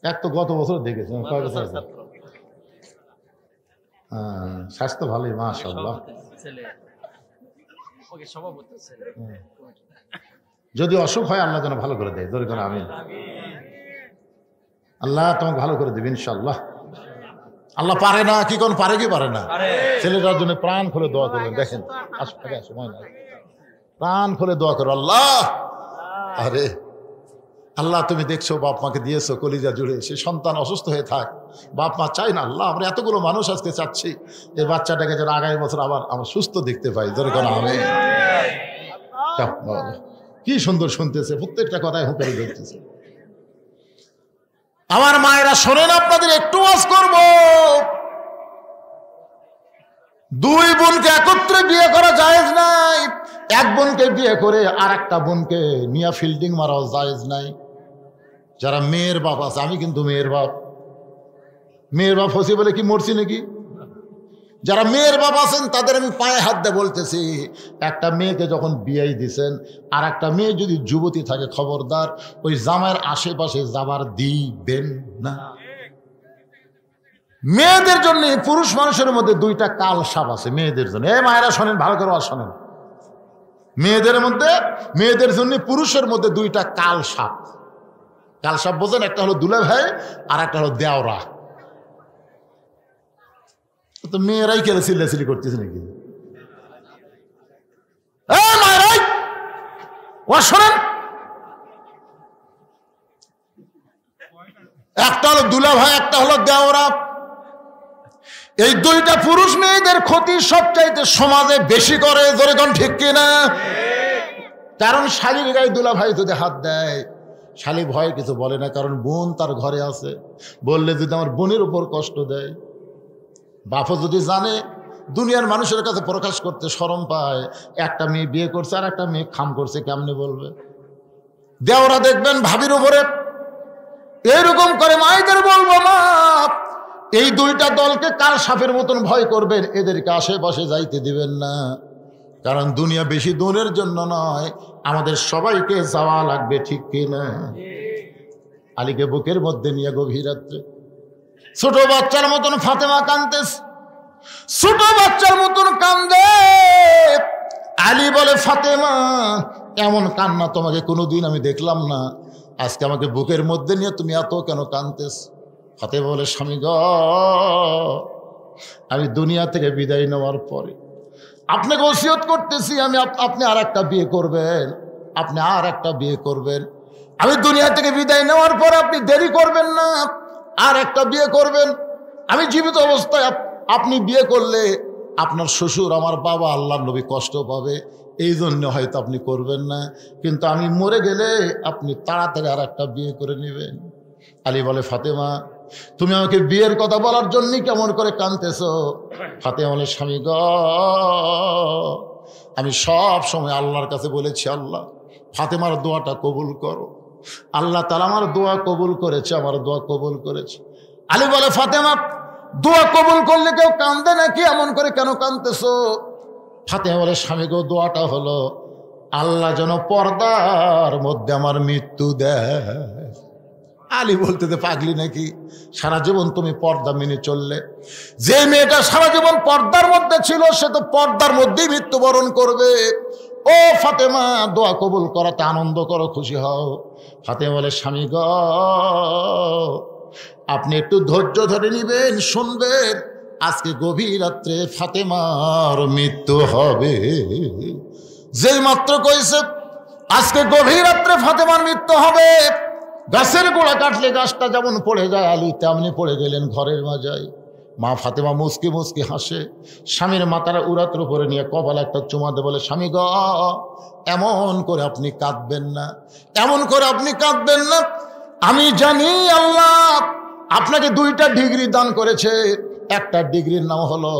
[SPEAKER 1] এক তো গত বছর দেখেছি। স্বাস্থ্য ভালোই মাশাআল্লাহ। যদি অসুখ হয় আল্লাহ যেন ভালো করে দেয়। জোরে করে আমিন। আল্লাহ তোমাকে ভালো করে দেবে ইনশাআল্লাহ। আল্লাহ পারে না কি কোন পারে কি পারে না? ছেলেটার জন্য প্রাণ খুলে দোয়া করবেন। দেখেন সময় না, প্রাণ খুলে দোয়া করো। আল্লাহ, আরে আল্লাহ তুমি দেখছো বাপ মাকে দিয়েছো কলিজা জুড়ে, সে সন্তান অসুস্থ হয়ে থাক, বাপ মা চাই না। আল্লাহ আমরা এতগুলো মানুষ আজকে চাচ্ছি এই বাচ্চাটাকে যেন আগামী বছর আবার আমরা সুস্থ দেখতে পাই। জোরে করে আমিন। কি সুন্দর শুনতেছে, প্রত্যেকটা কথায় হুঁকারি ধরতেছে। আমার মায়েরা শোনেন, আপনাদের একটু ওয়াজ করব। দুই বোনকে একত্রে বিয়ে করা জায়েজ নাই। এক বোনকে বিয়ে করে আর একটা বোনকে মিয়া ফিল্ডিং মারাও জায়েজ নাই। যারা মেয়ের বাপ আছে, আমি কিন্তু মেয়ের বাপ হচ্ছি বলে কি মরছি নাকি? যারা মেয়ের বাপ আছেন তাদের আমি পায়ে হাত দিয়ে বলতেছি, একটা মেয়েকে যখন বিয়ে দিছেন আর একটা মেয়ে যদি যুবতী থাকে, খবরদার ওই জামাইয়ের আশেপাশে যাবার দিবেন না। মেয়েদের জন্য, পুরুষ মানুষের মধ্যে দুইটা কাল সাপ আছে মেয়েদের জন্য। এ মায়েরা শোনেন, ভালো করে শোনেন। মেয়েদের জন্য পুরুষের মধ্যে দুইটা কাল সাপ। কাল সাপ বোঝেন? একটা হলো দুলা ভাই আর একটা হলো দেওরা। তো মেয়েরাই কেন চিল্লাচিল্লি করতেছে নাকি? শোনেন, একটা হলো দুলা ভাই, একটা হলো দেওরা। এই দুইটা পুরুষ মেয়েদের ক্ষতি সবচাইতে সমাজে বেশি করে। জোরে কোন ঠিক কিনা? কারণ শালীর গায়ে দুলা ভাই যদি হাত দেয়, শালী ভয় কিছু বলে না, কারণ বোন তার ঘরে আছে। বললে যদি আমার বোনের উপর কষ্ট দেয়, বাপও যদি জানে, দুনিয়ার মানুষের কাছে প্রকাশ করতে শরম পায়। একটা মেয়ে বিয়ে করছে আর একটা মেয়ে খাম করছে, কেমনে বলবে? দেওরা দেখবেন ভাবির উপরে এরকম করে। মায়েদের বলবো, মা এই দুইটা দলকে কাল সাপের মতন ভয় করবেন, এদেরকে আশেপাশে যাইতে দিবেন না। কারণ দুনিয়া বেশি দূরের জন্য নয়, আমাদের সবাইকে যাওয়া লাগবে, ঠিক কিনা? আলীকে বুকের মধ্যে নিয়ে গভীর রাত্রে ছোট বাচ্চার মতন ফাতেমা কাঁদতেছে, ছোট বাচ্চার মতন কান্দে। আলী বলে, ফাতেমা এমন কান্না তোমাকে কোনোদিন আমি দেখলাম না, আজকে আমাকে বুকের মধ্যে নিয়ে তুমি এত কেন কাঁদতেছ? ফাতেমা বলে, স্বামী গ, আমি দুনিয়া থেকে বিদায় নেওয়ার পরে আপনাকে ওসিয়ত করতেছি, আপনি আর একটা বিয়ে করবেন, আপনি আর একটা বিয়ে করবেন। আমি দুনিয়া থেকে বিদায় নেওয়ার পর আপনি দেরি করবেন না, আর একটা বিয়ে করবেন। আমি জীবিত অবস্থায় আপনি বিয়ে করলে আপনার শ্বশুর, আমার বাবা, আল্লাহর নবী কষ্ট পাবে। এই জন্য হয়তো আপনি করবেন না, কিন্তু আমি মরে গেলে আপনি তাড়াতাড়ি আর একটা বিয়ে করে নেবেন। আলী বলে, ফাতেমা তুমি আমাকে বিয়ের কথা বলার জন্যই কেমন করে কাঁদতেছ? ফাতেমা বলে, স্বামী গ, আমি সব সময় আল্লাহর কাছে বলেছি, আল্লাহ ফাতেমার দোয়াটা কবুল করো। আল্লাহ তাআলা আমার দোয়া কবুল করেছে, আমার দোয়া কবুল করেছে। আলী বলে, ফাতেমা দোয়া কবুল করলে কেউ কান্দে নাকি? এমন করে কেন কাঁদতেছ? ফাতেমা বলে, স্বামী গো, দোয়াটা হলো আল্লাহ যেন পর্দার মধ্যে আমার মৃত্যু দেয়। আলী বলতে পাগলি নাকি, সারা জীবন তুমি পর্দা মেনে চললে, যে মেয়েটা সারা জীবন পর্দার মধ্যে ছিল সে তো পর্দার মধ্যেই মৃত্যুবরণ করবে। ও ফাতেমা, দোয়া কবুল করাতে আনন্দ করো, খুশি হও। ফাতেমা বলে, স্বামী গ, আপনি একটু ধৈর্য ধরে নিবেন, শুনবেন, আজকে গভীর রাত্রে ফাতেমার মৃত্যু হবে। যেই মাত্র কইছে আজকে গভীর রাত্রে ফাতেমার মৃত্যু হবে, গাছের গোড়া কাটলে গাছটা যেমন পড়ে যায়, আলী তেমনি পড়ে গেলেন ঘরের মাজায়। মা ফাতেমা মুচকি মুচকি হাসে, স্বামীর মাথাটা উড়াত্র করে নিয়ে কপালে একটা চুমা দিয়ে বলে, স্বামী গ, এমন করে আপনি কাঁদবেন না, এমন করে আপনি কাঁদবেন না। আমি জানি আল্লাহ আপনাকে 2টা ডিগ্রি দান করেছে। একটা ডিগ্রির নাম হলো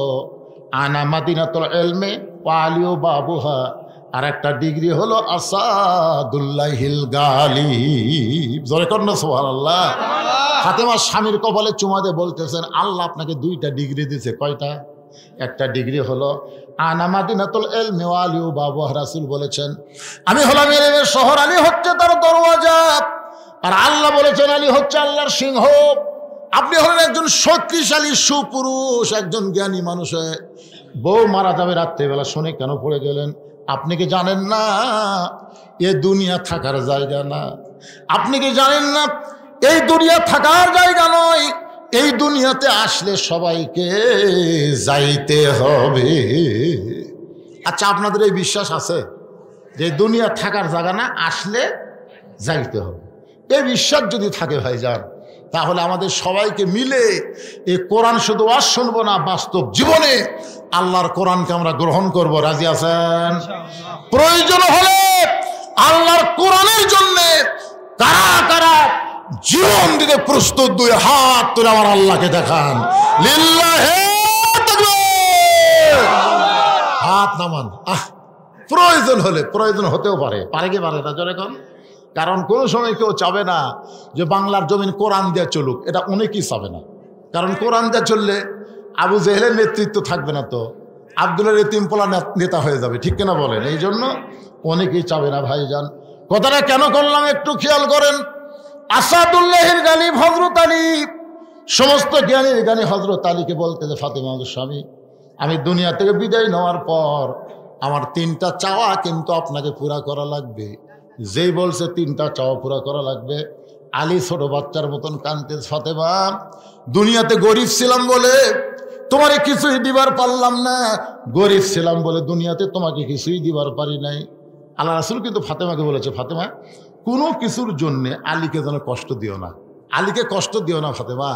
[SPEAKER 1] আনা মাদিনাতুল ইলমি ওয়া আলিউ বাবুহা, আর একটা ডিগ্রি হলো আসাদুল্লাহিল গালিব। জোরে কর না সুবহানাল্লাহ। ফাতেমা স্বামীর কপালে চুমা দিয়ে বলতেছেন, আল্লাহ আপনাকে 2টা ডিগ্রি দিয়েছে। কয়টা? একটা ডিগ্রি হলো আনা মাদিনাতুল ইলমি ওয়া আলিউ বাবুহা। রাসূল বলেছেন আমি হলাম ইলমের শহর, আলী হচ্ছে তার দরওয়াজা। আর আল্লাহ বলেছেন আলী হচ্ছে আল্লাহর সিংহ। আপনি হলেন একজন শক্তিশালী সুপুরুষ, একজন জ্ঞানী মানুষ। বউ মারা যাবে রাত্রেবেলা, শুনে কেন পড়ে গেলেন? আপনি কি জানেন না এ দুনিয়া থাকার জায়গা না? আপনি কি জানেন না এই দুনিয়া থাকার জায়গা নয়? এই দুনিয়াতে আসলে সবাইকে যাইতে হবে। আচ্ছা, আপনাদের এই বিশ্বাস আছে যে দুনিয়া থাকার জায়গা না, আসলে যাইতে হবে? এই বিশ্বাস যদি থাকে ভাইজান, তাহলে আমাদের সবাইকে মিলে এই কোরআন শুধু ওয়াজ শুনবো না, বাস্তব জীবনে আল্লাহর কোরআনকে আমরা গ্রহণ করব। রাজি আছেন? প্রয়োজন হলে আল্লাহর কোরআনের জন্য কারা কারা জীবন দিতে প্রস্তুত? 2 হাত তুলে আমার আল্লাহকে দেখান। লিল্লাহি তাকবীর। হাত নামান। প্রয়োজন হলে, প্রয়োজন হতেও পারে, পারে কি পারে না? জোরে কোন? কারণ কোনো সময় কেউ চাবে না যে বাংলার জমিন কোরআন দিয়ে চলুক, এটা অনেকেই চাবে না। কারণ কোরআন দিয়ে চললে আবু জেহেলের নেতৃত্ব থাকবে না, তো আব্দুলের এতিমপোলা নেতা হয়ে যাবে, ঠিক কিনা বলেন? এই জন্য অনেকেই চাবে না ভাইজান। কথাটা কেন করলাম একটু খেয়াল করেন। আসাদুল্লাহিল গালিব হযরত আলী, সমস্ত জ্ঞানীর জ্ঞানী হযরত আলীকে বলতে যে, ফাতেমা স্বামী, আমি দুনিয়া থেকে বিদায় নেওয়ার পর আমার 3টা চাওয়া কিন্তু আপনাকে পুরা করা লাগবে। যেই বলছে 3টা চাওয়া পুরা করা লাগবে, আলী ছোট বাচ্চার মতন কাঁদতে, ফাতেমা দুনিয়াতে গরিব ছিলাম বলে তোমারে কিছুই দিবার পারলাম না, গরিব ছিলাম বলে দুনিয়াতে তোমাকে কিছুই দিবার পারি নাই। আল্লাহ রাসূল কিন্তু ফাতেমাকে বলেছে, ফাতেমা কোনো কিছুর জন্যে আলীকে যেন কষ্ট দিও না, আলীকে কষ্ট দিও না ফাতেমা।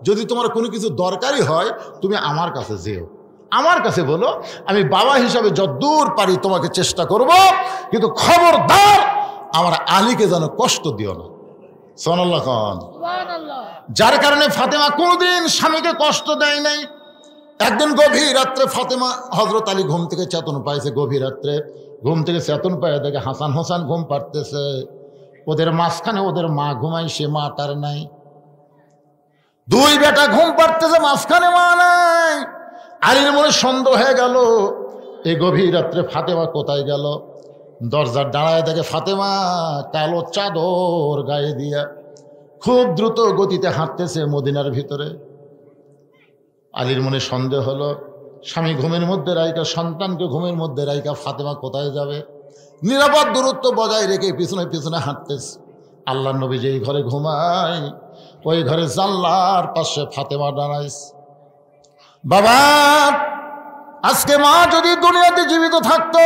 [SPEAKER 1] যদি তোমার কোনো কিছু দরকারি হয় তুমি আমার কাছে যেও, আমার কাছে বলো, আমি বাবা হিসাবে যতদূর পারি তোমাকে চেষ্টা করব, কিন্তু খবরদার আমার আলীকে যেন কষ্ট দিও না। সুবহানাল্লাহ খান। যার কারণে ফাতেমা কোনোদিন স্বামীকে কষ্ট দেয় নাই। একদিন গভীর রাত্রে ফাতেমা হযরত আলী ঘুম থেকে চেতন পাইছে। গভীর রাত্রে ঘুম থেকে চেতন পায় দেখে হাসান হোসেন ঘুম পাড়তেছে, ওদের মাঝখানে ওদের মা ঘুমাইছে, মা তার নাই। 2 বেটা ঘুম পাড়তেছে, মাঝখানে মা নাই। আলীর মনে সন্দেহ হয়ে গেল, এই গভীর রাত্রে ফাতেমা কোথায় গেল। দরজার দাঁড়ায় দেখে ফাতেমা কালো চাদর গায়ে দিয়া খুব দ্রুত গতিতে হাঁটতেছে মদিনার ভিতরে। আলীর মনে সন্দেহ হলো, স্বামী ঘুমের মধ্যে রাইকা, সন্তানকে ঘুমের মধ্যে রাইকা ফাতেমা কোথায় যাবে। নিরাপদ দূরত্ব বজায় রেখে পিছনে পিছনে হাঁটতেছে। আল্লাহর নবী যেই ঘরে ঘুমায় ওই ঘরে জানলার পাশে ফাতেমা দাঁড়াইছে। বাবা, আজকে মা যদি দুনিয়াতে জীবিত থাকতো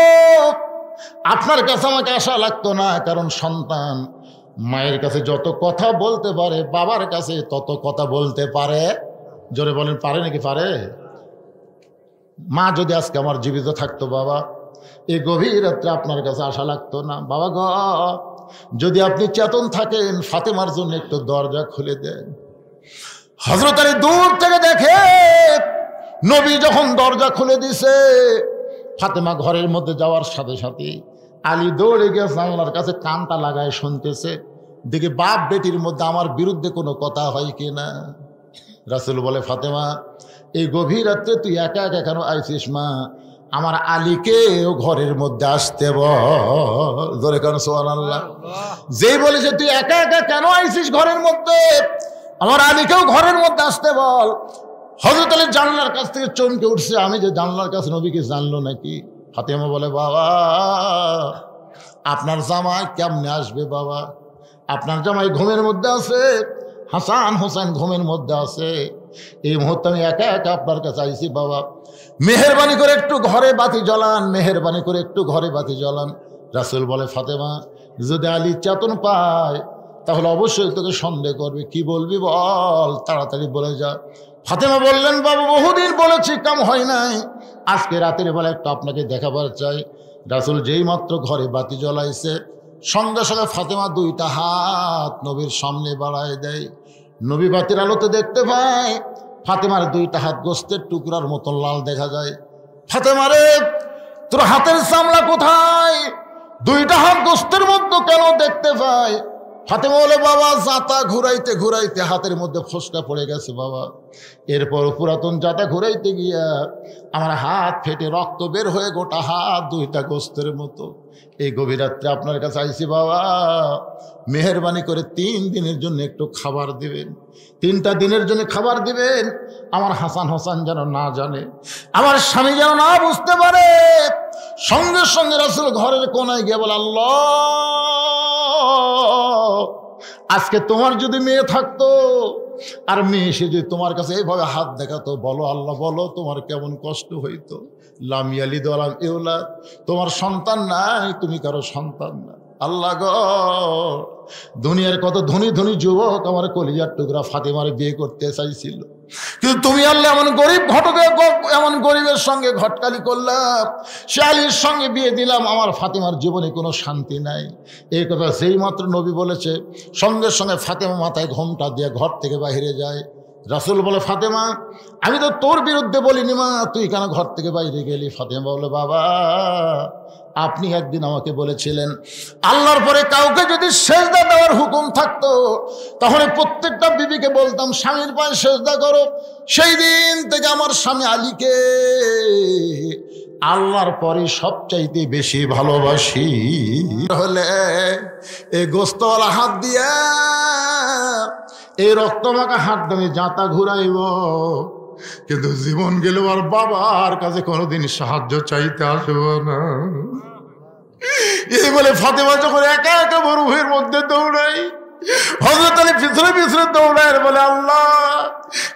[SPEAKER 1] আপনার কাছে আমাকে আশা লাগতো না, কারণ সন্তান মায়ের কাছে যত কথা বলতে পারে বাবার কাছে তত কথা বলতে পারে। জোরে বলেন, পারে নাকি? পারে। মা যদি আজকে আমার জীবিত থাকতো বাবা, এই গভীর রাত্রে আপনার কাছে আশা লাগতো না? বাবা গো, যদি আপনি চেতন থাকেন ফাতেমার জন্য একটু দরজা খুলে দেন। হযরত আলী দূর থেকে দেখে নবী যখন দরজা খুলে দিছে, ফাতেমা ঘরের মধ্যে যাওয়ার সাথে সাথে আলী দৌড়ে গিয়ে জানলার কাছে কানটা লাগায় শুনতেছে, দেখি বাপ বেটির মধ্যে আমার বিরুদ্ধে কোনো কথা হয় কিনা। রাসূল বলে, ফাতেমা এই গভীর রাত্রে তুই একা একা কেন আইছিস মা? আমার আলীকেও ঘরের মধ্যে আসতে বল। ধরে কেন সুবহানাল্লাহ। যেই বলেছে তুই একা একা কেন আইছিস ঘরের মধ্যে, আমার আলীকেও ঘরের মধ্যে আসতে বল। হযরত আলী জানলার কাছ থেকে চমকে উঠছে, আমি যে জানলার কাছে নবীকে জানলো নাকি? ফাতেমা বলে, বাবা আপনার জামাই কেমনে আসবে বাবা? আপনার জামাই ঘুমের মধ্যে আছে, হাসান হোসেন ঘুমের মধ্যে আছে। এই মুহূর্তে আমি একা একা আপনার কাছে আইছি বাবা, মেহেরবানি করে একটু ঘরে বাতি জ্বালান, মেহেরবানি করে একটু ঘরে বাতি জ্বালান। রাসূল বলে, ফাতেমা যদি আলী চেতন পায় তাহলে অবশ্যই তোকে সন্দেহ করবে, কি বলবি বল, তাড়াতাড়ি বলে যা। ফাতেমা বললেন, বাবা বহুদিন বলেছি কাম হয় নাই, আজকে রাতের বেলা একটু আপনাকে দেখাবার চাই। রাসূল যেই মাত্র ঘরে বাতি জ্বলাইছে, সঙ্গে সঙ্গে ফাতেমা দুইটা হাত নবীর সামনে বাড়ায় দেয়। নবী বাতির আলোতে দেখতে পায় ফাতেমার দুইটা হাত গোস্তের টুকরার মতো লাল দেখা যায়। ফাতেমা রে, তোর হাতের চামড়া কোথায়? দুইটা হাত গোস্তের মতো কেন দেখতে পায়? ফাতেমা বলে, বাবা জাতা ঘুরাইতে ঘুরাইতে হাতের মধ্যে ফোসকা পড়ে গেছে বাবা। এরপর পুরাতন জাতা ঘুরাইতে গিয়া আমার হাত ফেটে রক্ত বের হয়ে গোটা হাত দুইটা গোস্তের মতো। এই গভীর রাত্রে আপনার কাছে আইছি বাবা, মেহেরবানি করে 3 দিনের জন্য একটু খাবার দিবেন, 3টা দিনের জন্য খাবার দিবেন। আমার হাসান হোসেন যেন না জানে, আমার স্বামী যেন না বুঝতে পারে। সঙ্গে সঙ্গে রাসূল ঘরের কোনায় গিয়ে বলে, আল্লাহ আজকে তোমার যদি মেয়ে থাকতো আর মেয়ে এসে যদি তোমার কাছে এইভাবে হাত দেখাতো, বলো আল্লাহ বলো তোমার কেমন কষ্ট হইতো। লাম ইয়ালিদ ওয়া লাম ইউলাদ, তোমার সন্তান নাই, তুমি কারো সন্তান না। আল্লাহ গো, দুনিয়ার কত ধনী ধনী যুবক আমার কলিজার টুকরা ফাতেমারে বিয়ে করতে চাইছিল, কিন্তু তুমি আল্লাহ এমন গরিব ঘটকে, এমন গরিবের সঙ্গে ঘটকালি করলাম, সে আলীর সঙ্গে বিয়ে দিলাম, আমার ফাতেমার জীবনে কোনো শান্তি নাই। এই কথা যেই মাত্র নবী বলেছে, সঙ্গে সঙ্গে ফাতেমা মাথায় ঘোমটা দিয়ে ঘর থেকে বাইরে যায়। রাসূল বলে, ফাতেমা আমি তো তোর বিরুদ্ধে বলিনি মা, তুই কেন ঘর থেকে বাইরে গেলি? ফাতেমা বলে, বাবা আপনি একদিন আমাকে বলেছিলেন আল্লাহর পরে কাউকে যদি সেজদা দেওয়ার হুকুম থাকতো তাহলে প্রত্যেকটা বিবিকে বলতাম স্বামীর পায়ে সেজদা করো। সেই দিন থেকে আমার স্বামী আলীকে আল্লাহর পরে সবচাইতে বেশি ভালোবাসি। হলে এই গোস্তওয়ালা হাত দিয়া, এই রক্তমাখা হাত আমি জাঁতা ঘুরাইব, কিন্তু জীবন গেল আর বাবার কাছে কোনোদিন সাহায্য চাইতে আসব না। এই বলে ফাতেমা যখন একা একা মরুভূমির মধ্যে দৌড়াই, হযরত আলী পিছনে পিছনে দৌড়ায় বলে, আল্লাহ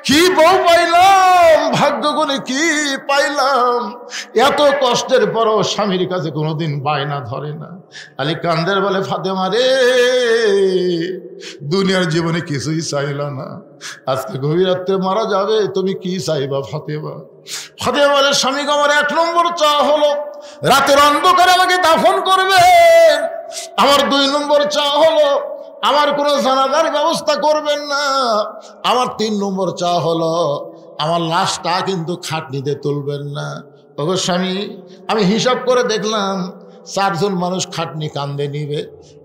[SPEAKER 1] কি বউ পাইলাম, ভাগ্য করে কি পাইলাম, এত কষ্টের পরও স্বামীর কাছে কোনোদিন বায়না ধরে না। আলী কান্দের বলে, ফাতেমা রে দুনিয়ার জীবনে কিছুই চাইলা না, আজকে গভীর রাত্রে মারা যাবে, তুমি কি চাইবা ফাতেমা? ফাতেমা বলে, স্বামী আমার 1 নম্বর চাওয়া হলো রাতের অন্ধকারে আমাকে দাফন করবেন, আমার 2 নম্বর চাওয়া হলো আমার কোনো জানাজার ব্যবস্থা করবেন না, আমার 3 নম্বর চাওয়া হলো আমার লাশটা কিন্তু খাটনিতে তুলবেন না। ওগো স্বামী আমি হিসাব করে দেখলাম 4 জন মানুষ খাটনি কান্দে নিবে,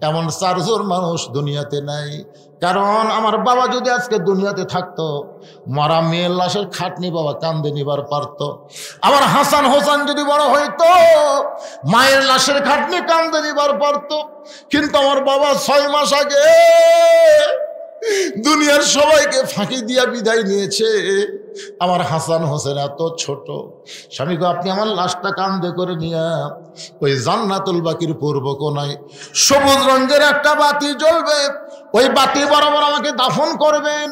[SPEAKER 1] এমন 4 জন মানুষ দুনিয়াতে নাই। কারণ আমার বাবা যদি আজকে দুনিয়াতে থাকতো, মারা মেয়ের লাশের খাটনি বাবা কান্দে নিবার পারত। আমার হাসান হোসেন যদি বড় হইতো, মায়ের লাশের খাটনি কান্দে নিবার পারত। কিন্তু আমার বাবা 6 মাস আগে দুনিয়ার সবাইকে ফাঁকি দিয়া বিদায় নিয়েছে। আমার হাসান হোসেন এত ছোট, স্বামী গো আপনি আমার লাশটা কান্দে করে নিয়ে ওই জান্নাতুল বাকির পূর্ব কোনায় সবুজ রঙের একটা বাতি জ্বলবে, ওই বাতি বরাবর আমাকে দাফন করবেন।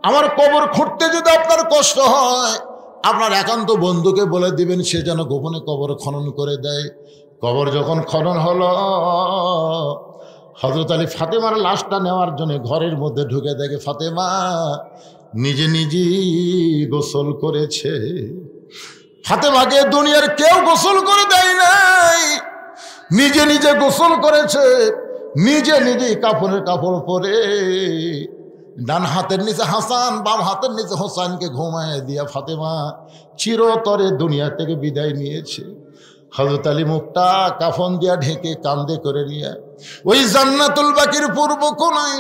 [SPEAKER 1] আমার কবর খুঁড়তে যদি আপনার কষ্ট হয়, আপনার একান্ত বন্ধুকে বলে দিবেন সে যেন গোপনে কবর খনন করে দেয়। কবর যখন খনন হলো, হযরত আলী ফাতেমার লাশটা নেওয়ার জন্য ঘরের মধ্যে ঢুকে দেখে ফাতেমা নিজে নিজেই গোসল করেছে। ফাতেমাকে দুনিয়ার কেউ গোসল করে দেয় নাই। নাই, নিজে নিজে গোসল করেছে, নিজে নিজে কাপড়ের কাপড় পরে ডান হাতের নিচে হাসান, বাম হাতের নিচে হোসাইনকে ঘুমায় দিয়া ফাতেমা চিরতরে দুনিয়া থেকে বিদায় নিয়েছে। হযরত আলী মুখটা কাফন দিয়া ঢেকে কান্দে করে নিয়ে ওই জান্নাতুল বাকির পূর্ব কোণায়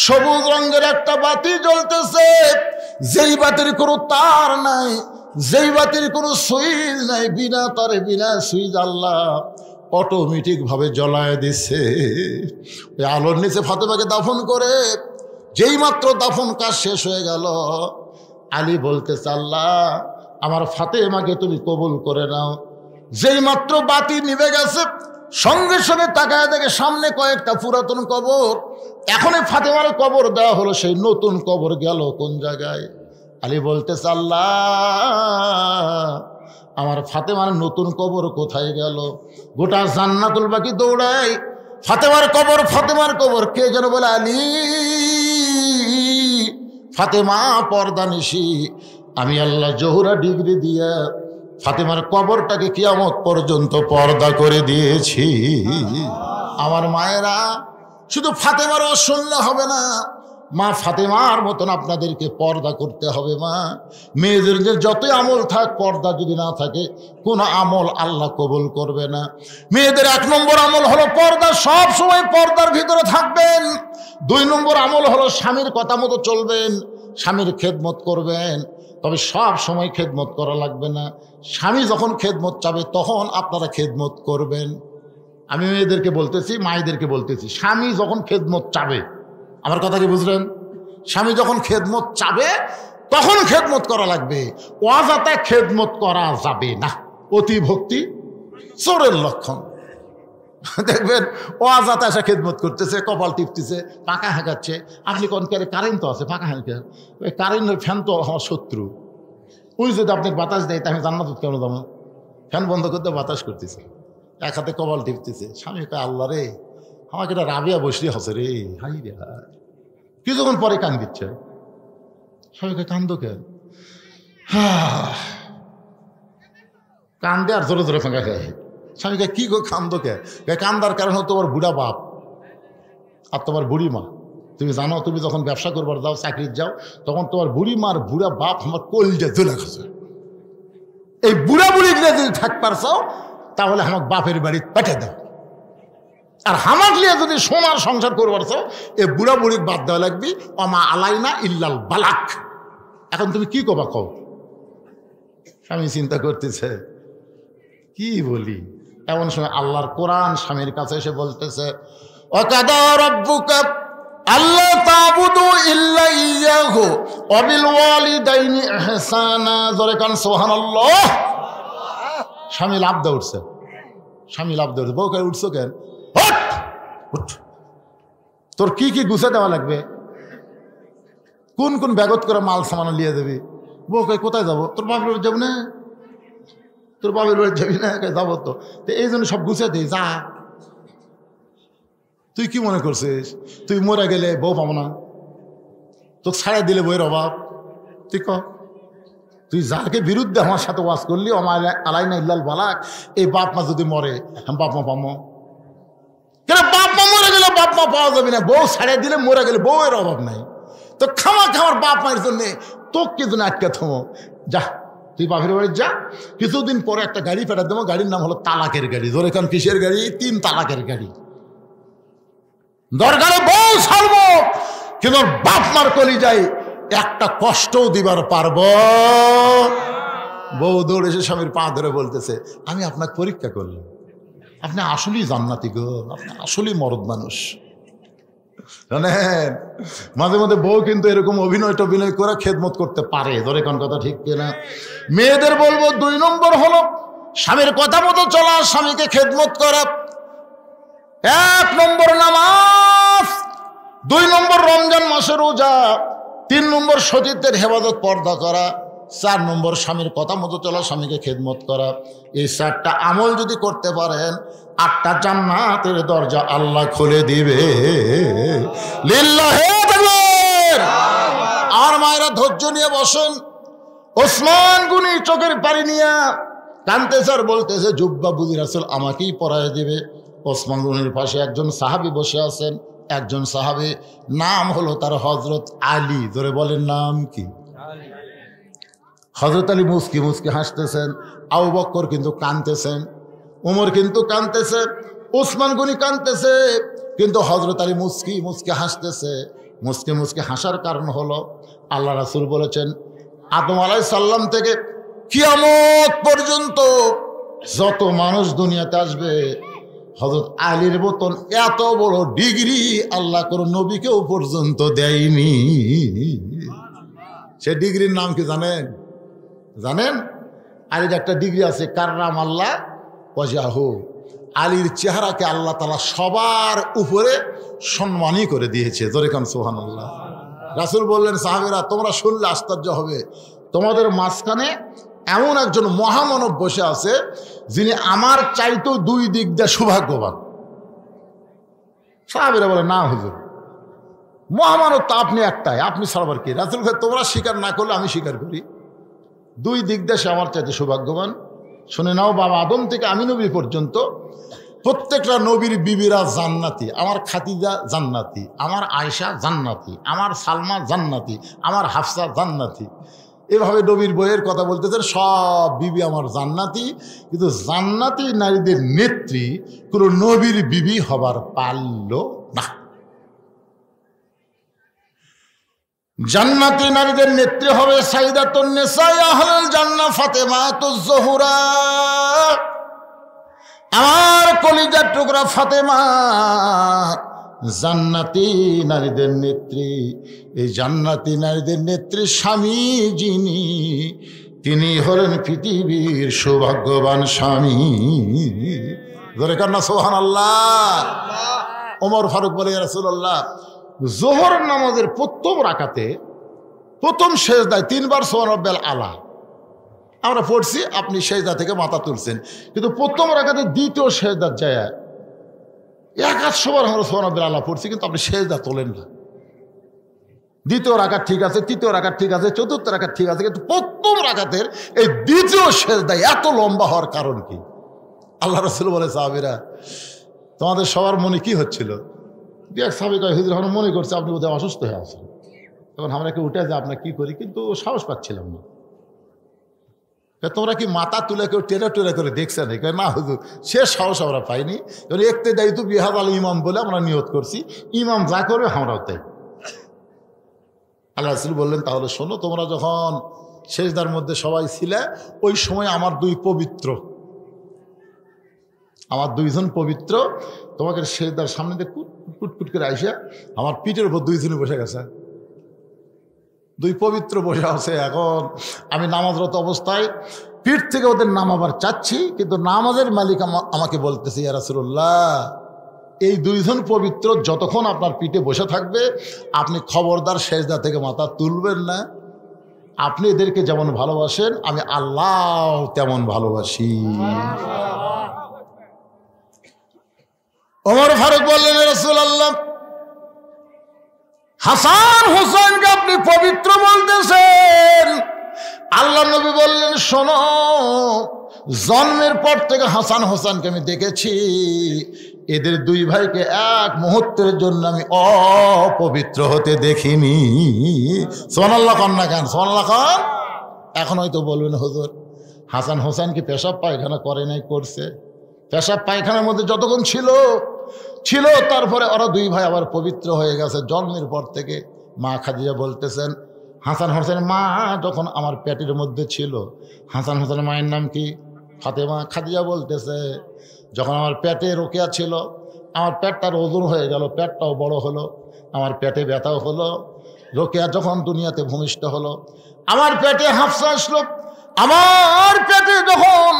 [SPEAKER 1] সবুজ রঙের একটা বাতি জ্বলতেছে, যেই বাতির কোনো তার নাই, যেই বাতির কোনো সুইচ নাই, বিনা তারে বিনা সুইচ আল্লাহ অটোমেটিক ভাবে জ্বলায় দিছে। ওই আলোর নিচে ফাতেমাকে দাফন করে যেই মাত্র দাফন কাজ শেষ হয়ে গেল, আলী বলতেছে আল্লাহ আমার ফাতেমাকে তুমি কবুল করে নাও। যেই মাত্র বাতি নিভে গেছে সঙ্গে সঙ্গে তাকায় দেখে সামনে কয়েকটা পুরাতন কবর, এখনই ফাতেমার কবর দেওয়া হলো, সেই নতুন কবর গেল কোন জায়গায়? আলী বলতেছে আল্লাহ আমার ফাতেমার নতুন কবর কোথায় গেল? গোটা জান্নাতুল বাকি দৌড়ায়, ফাতেমার কবর, ফাতেমার কবর। কে যেন বলে আলী ফাতেমা পর্দা নিশি, আমি আল্লাহ জোহরা ডিগ্রি দিয়া ফাতেমার কবরটাকে কিয়ামত পর্যন্ত পর্দা করে দিয়েছি। আমার মায়েরা, শুধু ফাতেমারও শুনলে হবে না, মা ফাতেমার মতন আপনাদেরকে পর্দা করতে হবে। মা মেয়েদের যে যতই আমল থাক, পর্দা যদি না থাকে কোনো আমল আল্লাহ কবুল করবে না। মেয়েদের 1 নম্বর আমল হলো পর্দা, সব সময় পর্দার ভিতরে থাকবেন। 2 নম্বর আমল হলো স্বামীর কথা মতো চলবেন, স্বামীর খেদমত করবেন। তবে সব সময় খেদমত করা লাগবে না, স্বামী যখন খেদমত চাবে তখন আপনারা খেদমত করবেন। আমি মেয়েদেরকে বলতেছি, মায়েদেরকে বলতেছি, স্বামী যখন খেদমত চাবে, আমার কথা কি বুঝলেন? স্বামী যখন খেদমত চাবে তখন খেদমত করা লাগবে, অযথা খেদমত করা যাবে না। অতি ভক্তি চোরের লক্ষণ। দেখবেন অযথা এসে খেদমত করতেছে, কপাল টিপতেছে, পাকা হাঁকাচ্ছে। আপনি কোন কারেন্ট তো আছে, পাকা হাঁকা, ওই কারেন্টের ফ্যান তো আমার শত্রু। ওই যদি আপনাকে বাতাস দেয় তা আমি জান্নাত কেন যাবো? ফ্যান বন্ধ করতে বাতাস করতেছে, এক হাতে কপাল টিপতেছে। স্বামী কয় আল্লাহ রে, আমাকে এটা রাবিয়া বসলি হসে রে, হাই রে হাই। কিছুক্ষণ পরে কান দিচ্ছে, স্বামীকে কান্দ কেন? কান্দে আর জোরে জোরে ফাঁকা খায়। স্বামীকে কি গো কান্দো কে? কান্দার কারণ হলো তোমার বুড়া বাপ আর তোমার বুড়ি মা। তুমি জানো, তুমি যখন ব্যবসা করবার যাও, চাকরির যাও, তখন তোমার বুড়ি মার বুড়া বাপ আমার কলজা জ্বলে গেছে। এই বুড়া বুড়ি যদি থাক পারছো তাহলে আমার বাপের বাড়ি পাঠিয়ে দাও। আর হামাক লিয়ে যদি সোনার সংসার করবার চাও, এই বুড়া বুড়ির বাদ দেওয়া লাগবি। অমা আলাইনা ইল্লাল বালাক। এখন তুমি কি কবা কও? স্বামী চিন্তা করতেছে কি বলি। এমন সময় আল্লাহর কোরআন স্বামীর কাছে এসে বলতেছে, ওয়াকাদা রাব্বুকা আল্লা তা'বুদু ইল্লা ইয়্যাহু ওয়া বিল ওয়ালিদাইনি ইহসানা। জোরে কান সুবহানাল্লাহ। স্বামী লাফ দিয়ে উঠছে, স্বামী লাফ দিয়ে উঠছে। বউ কয় উঠছো কেন? উঠ, তোর কি কি গুছে দেওয়া লাগবে, কোন কোন ব্যাগত করে মাল সামান লিয়ে দেবি? বউ কয় কোথায় যাবো? তোর বাপের বাড়ি যাবো না? তোর বাপের বাড়ি যাবি না? যাবো তো। এই জন্য সব গুছিয়ে দিই, যা। তুই কি মনে করছিস তুই মরে গেলে বউ পাবো না? তোকে ছাড়াই দিলে বইয়ের অভাব? তুই ক, তুই যাকে বিরুদ্ধে আমার সাথে ওয়াজ করলি আলাইনা ইল্লাল বালাক, এই বাপ মা যদি মরে বাপ মা পাবো কেন? বাপ মা মরে গেলে বাপ মা পাওয়া যাবে না, বউ ছাড়াই দিলে মরে গেলে বউয়ের অভাব নাই। তো খামা খামার বাপ মায়ের জন্যে তোকে জন্য আটকে থামো, যা তুই বাপের বাড়ি যা। কিছুদিন পরে একটা গাড়ি ফেরত দেবো, গাড়ির নাম হলো তালাকের গাড়ি। ধরে কারণ কিসের গাড়ি? 3 তালাকের গাড়ি। দরকারে বউ ছাড়বো, কিন্তু বাপ মার কলি যাই একটা কষ্টও দিবার পারবো। বউ দৌড়ে এসে স্বামীর পা ধরে বলতেছে, আমি আপনাকে পরীক্ষা করলাম, আপনি আসলেই জান্নাতি গো, আপনি আসলেই মরদ মানুষ। জানেন মাঝে মধ্যে বউ কিন্তু এরকম অভিনয় টভিনয় করে খেদমত করতে পারে। ধরে কোন কথা ঠিক কিনা? মেয়েদের বলবো 2 নম্বর হলো স্বামীর কথা মতো চলা, স্বামীকে খেদমত করা। 1 নম্বর নামাজ, 2 নম্বর রমজান মাসের রোজা, 3 নম্বর সতীত্বের হেফাজত পর্দা করা, 4 নম্বর স্বামীর কথা মতো চলা, স্বামীকে খেদমত করা। এই 4টা আমল যদি করতে পারেন 8টা জান্নাতের দরজা আল্লাহ খুলে দিবে। লিল্লাহি তাকবীর। আর মায়েরা ধৈর্য নিয়ে বসেন। ওসমান গনি চোখের পানি নিয়ে কানতেছে আর বলতেছে জুব্বা বুঝি রাসূল আমাকেই পরায় দেবে। ওসমান গনির পাশে একজন সাহাবী বসে আছেন, একজন সাহাবী নাম হলো তার হযরত আলী। ধরে বলেন নাম কি? হযরত আলী মুস্কি মুস্কি হাসতেছেন, আবু বকর কিন্তু কানতেছেন, ওমর কিন্তু কানতেছে, ওসমান গনি কানতেছে, কিন্তু হযরত আলী মুস্কি মুস্কি হাসতেছে। মুস্কি মুস্কি হাসার কারণ হলো আল্লাহ রাসূল বলেছেন আদম আলাইহিস সালাম থেকে কিয়ামত পর্যন্ত যত মানুষ দুনিয়াতে আসবে হযরত আলীর মতন এত বড় ডিগ্রি আল্লাহ কোনো নবীকেও পর্যন্ত দেয়নি। সে ডিগ্রির নাম কি জানেন? জানেন? আলীর একটা ডিগ্রি আছে, কাররাম আল্লাহ ওয়াজহাহু। আলীর চেহারাকে আল্লাহ তাআলা সবার উপরে সম্মানই করে দিয়েছে। জোরে কান সুবহানাল্লাহ। রাসূল বললেন সাহাবীরা তোমরা শুনলে আশ্চর্য হবে, তোমাদের মাঝখানে এমন একজন মহামানব বসে আছে যিনি আমার চাইতেও দুই দিক দিয়ে সৌভাগ্যবান। সাহাবীরা বলে না হুজুর, মহামানব তো আপনি একটাই, আপনি ছাড়াবার কি? রাসূল ভাই তোমরা স্বীকার না করলে আমি স্বীকার করি, দুই দিক দিয়ে সে আমার চাইতে সৌভাগ্যবান। শুনে নাও, বাবা আদম থেকে আমি নবী পর্যন্ত প্রত্যেকটা নবীর বিবিরা জান্নাতি। আমার খাদিজা জান্নাতি, আমার আয়েশা জান্নাতি, আমার সালমা জান্নাতি, আমার হাফসা জান্নাতি। এভাবে নবীর বইয়ের কথা বলতেছেন, সব বিবি আমার জান্নাতি। কিন্তু জান্নাতি নারীদের নেত্রী কোনো নবীর বিবি হবার পারল না। জান্নাতি নারীদের নেত্রী হবে সাইয়্যিদাতুন নিসা আহলুল জান্নাহ ফাতেমাতুজ জোহরা। আমার কলিজার টুকরা ফাতেমা জান্নাতি নারীদের নেত্রী। এই জান্নাতি নারীদের নেত্রী স্বামী যিনি, তিনি হলেন পৃথিবীর সৌভাগ্যবান স্বামী। ধরে কান্না সুবহানাল্লাহ। ওমর ফারুক বলে ইয়া রাসূলুল্লাহ, যোহর নামাজের প্রথম রাকাতে প্রথম সেজদায় 3 বার সুবহান রাব্বিয়াল আলা আমরা পড়ছি, আপনি সেজদা থেকে মাথা তুলছেন, কিন্তু প্রথম রাকাতে দ্বিতীয় সেজদার যায় 100 বার আমরা সুবহান রাব্বিয়াল আলা পড়ছি, কিন্তু আপনি সেজদা তোলেন না। দ্বিতীয় রাকাত ঠিক আছে, তৃতীয় রাকাত ঠিক আছে, চতুর্থ রাকাত ঠিক আছে, কিন্তু প্রথম রাকাতের এই দ্বিতীয় সেজদায় এত লম্বা হওয়ার কারণ কি? আল্লাহ রাসূল বলে সাহাবীরা তোমাদের সবার মনে কি হচ্ছিল? এক সাহাবী কয় হুজুর আমরা মনে করছে আপনি বোধহয় অসুস্থ হয়ে আছেন। তখন আমরা কি উঠে যে আপনার কি করি, কিন্তু সাহস পাচ্ছিলাম না। তোমরা কি মাথা তুলে কেউ টেরা টেরা করে দেখছেন? না হুজুর, সে সাহস আমরা পাইনি। একতে দায়িত্ব বিহাদ আল ইমাম বলে আমরা নিয়ত করছি, ইমাম যা করবে আমরাও তাই। আল্লাহ রাসূল বললেন তাহলে শোনো, তোমরা যখন সেজদার মধ্যে সবাই ছিলে ওই সময় আমার দুইজন পবিত্র তোমাকে সেজদার সামনে দিয়ে কুটকুট করে আইসা আমার পিঠের উপর দুইজনে বসে গেছে, দুই পবিত্র বসে আছে। এখন আমি নামাজরত অবস্থায় পিঠ থেকে ওদের নামাবার চাচ্ছি, কিন্তু নামাজের মালিক আমাকে বলতেছে ইয়া রাসূলুল্লাহ, এই দুইজন পবিত্র যতক্ষণ আপনার পিঠে বসে থাকবে আপনি খবরদার সেজদা থেকে মাথা তুলবেন না। আপনি এদেরকে যেমন ভালোবাসেন আমি আল্লাহ তেমন ভালোবাসি। ওমর ফারুক বললেন রাসূলুল্লাহ, হাসান হোসেনকে আপনি পবিত্র বলতেছেন। আল্লাহ নবী বললেন শোনো, জন্মের পর থেকে হাসান হোসেনকে আমি দেখেছি, এদের দুই ভাইকে এক মুহূর্তের জন্য আমি অপবিত্র হতে দেখিনি। সুবহানাল্লাহ খান না খান, সুবহানাল্লাহ খান। এখন হয়তো বলবেন হুজুর হাসান হোসেন কি পেশাব পায়খানা করে নাই? করছে। পেশাব পায়খানার মধ্যে যতক্ষণ ছিল তারপরে ওরা দুই ভাই আবার পবিত্র হয়ে গেছে জন্মের পর থেকে। মা খাদিজা বলতেছেন হাসান হোসেন মা যখন আমার পেটের মধ্যে ছিল, হাসান হোসেনের মায়ের নাম কি? ফাতেমা। খাদিজা বলতেছে যখন আমার পেটে রোকেয়া ছিল, আমার পেটটার ওজন হয়ে গেল, পেটটাও বড় হলো, আমার পেটে ব্যথাও হলো। রোকেয়া যখন দুনিয়াতে ভূমিষ্ঠ হলো, আমার পেটে হাফসা আসলো। আমার পেটে যখন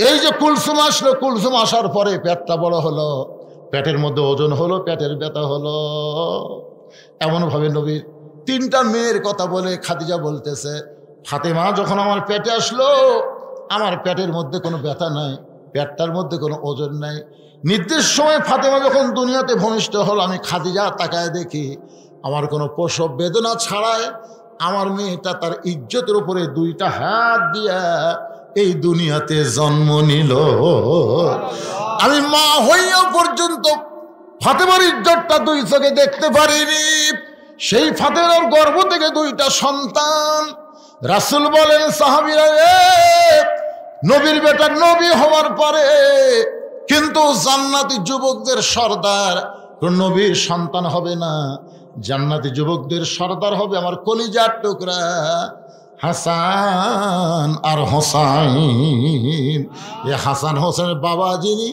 [SPEAKER 1] এই যে কুলসুম আসলো, কুলসুম আসার পরে পেটটা বড় হলো, পেটের মধ্যে ওজন হলো, পেটের ব্যথা হলো। এমনভাবে নবীর 3টা মেয়ের কথা বলে খাদিজা বলতেছে ফাতেমা যখন আমার পেটে আসলো, আমার পেটের মধ্যে কোনো ব্যথা নাই, পেটটার মধ্যে কোনো ওজন নাই। নির্দিষ্ট সময় ফাতেমা যখন দুনিয়াতে ভূমিষ্ঠ হলো, আমি খাদিজা তাকায় দেখি আমার কোনো প্রসব বেদনা ছাড়াই আমার মেয়েটা তার ইজ্জতের উপরে 2টা হাত দিয়া এই দুনিয়াতে জন্ম নিল। আমি মা হইয়া পর্যন্ত ফাতেমার ইজ্জতটা দুই চোখে দেখতে পারিনি। সেই ফাতেমার গর্ভ থেকে দুইটা সন্তান। রাসূল বলেন, সাহাবীরা নবীর বেটা নবী হওয়ার পরে কিন্তু জান্নাতি যুবকদের সর্দার নবীর সন্তান হবে না, জান্নাতি যুবকদের সর্দার হবে আমার কলিজার টুকরা হাসান আর হোসাইন। এ হাসান হোসেনের বাবা যিনি,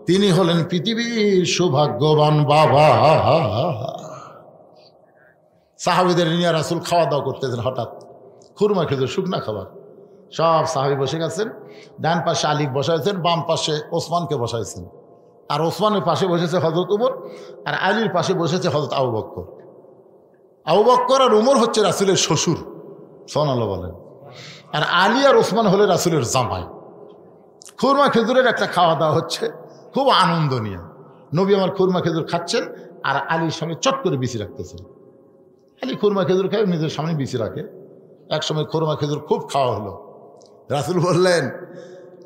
[SPEAKER 1] তিনি হলেন পৃথিবীর সৌভাগ্যবান বাবা। সাহাবীদের নিয়ে রাসূল খাওয়া দাওয়া করতেছেন, হঠাৎ খুরমা খেজুর শুকনা খাবার, সব সাহাবী বসে গেছেন। ডান পাশে আলী বসাইছেন, বাম পাশে ওসমানকে বসাইছেন, আর ওসমানের পাশে বসেছে হযরত উমর, আর আলীর পাশে বসেছে হযরত আবু বকর। আবু বকর আর উমর হচ্ছে রাসূলের শ্বশুর, সুবহানাল্লাহ বলেন, আর আলী আর ওসমান হলে রাসূলের জামাই। খুরমা খেজুরের একটা খাওয়া দাওয়া হচ্ছে, খুব আনন্দ নিয়ে। নবী আমার খুরমা খেজুর খাচ্ছেন আর আলীর সামনে চট করে বিছি রাখতেছেন। আলী খুরমা খেজুর খায়, নিজের সামনে বিছি রাখে। এক সময় খুরমা খেজুর খুব খাওয়া হলো। রাসূল বললেন,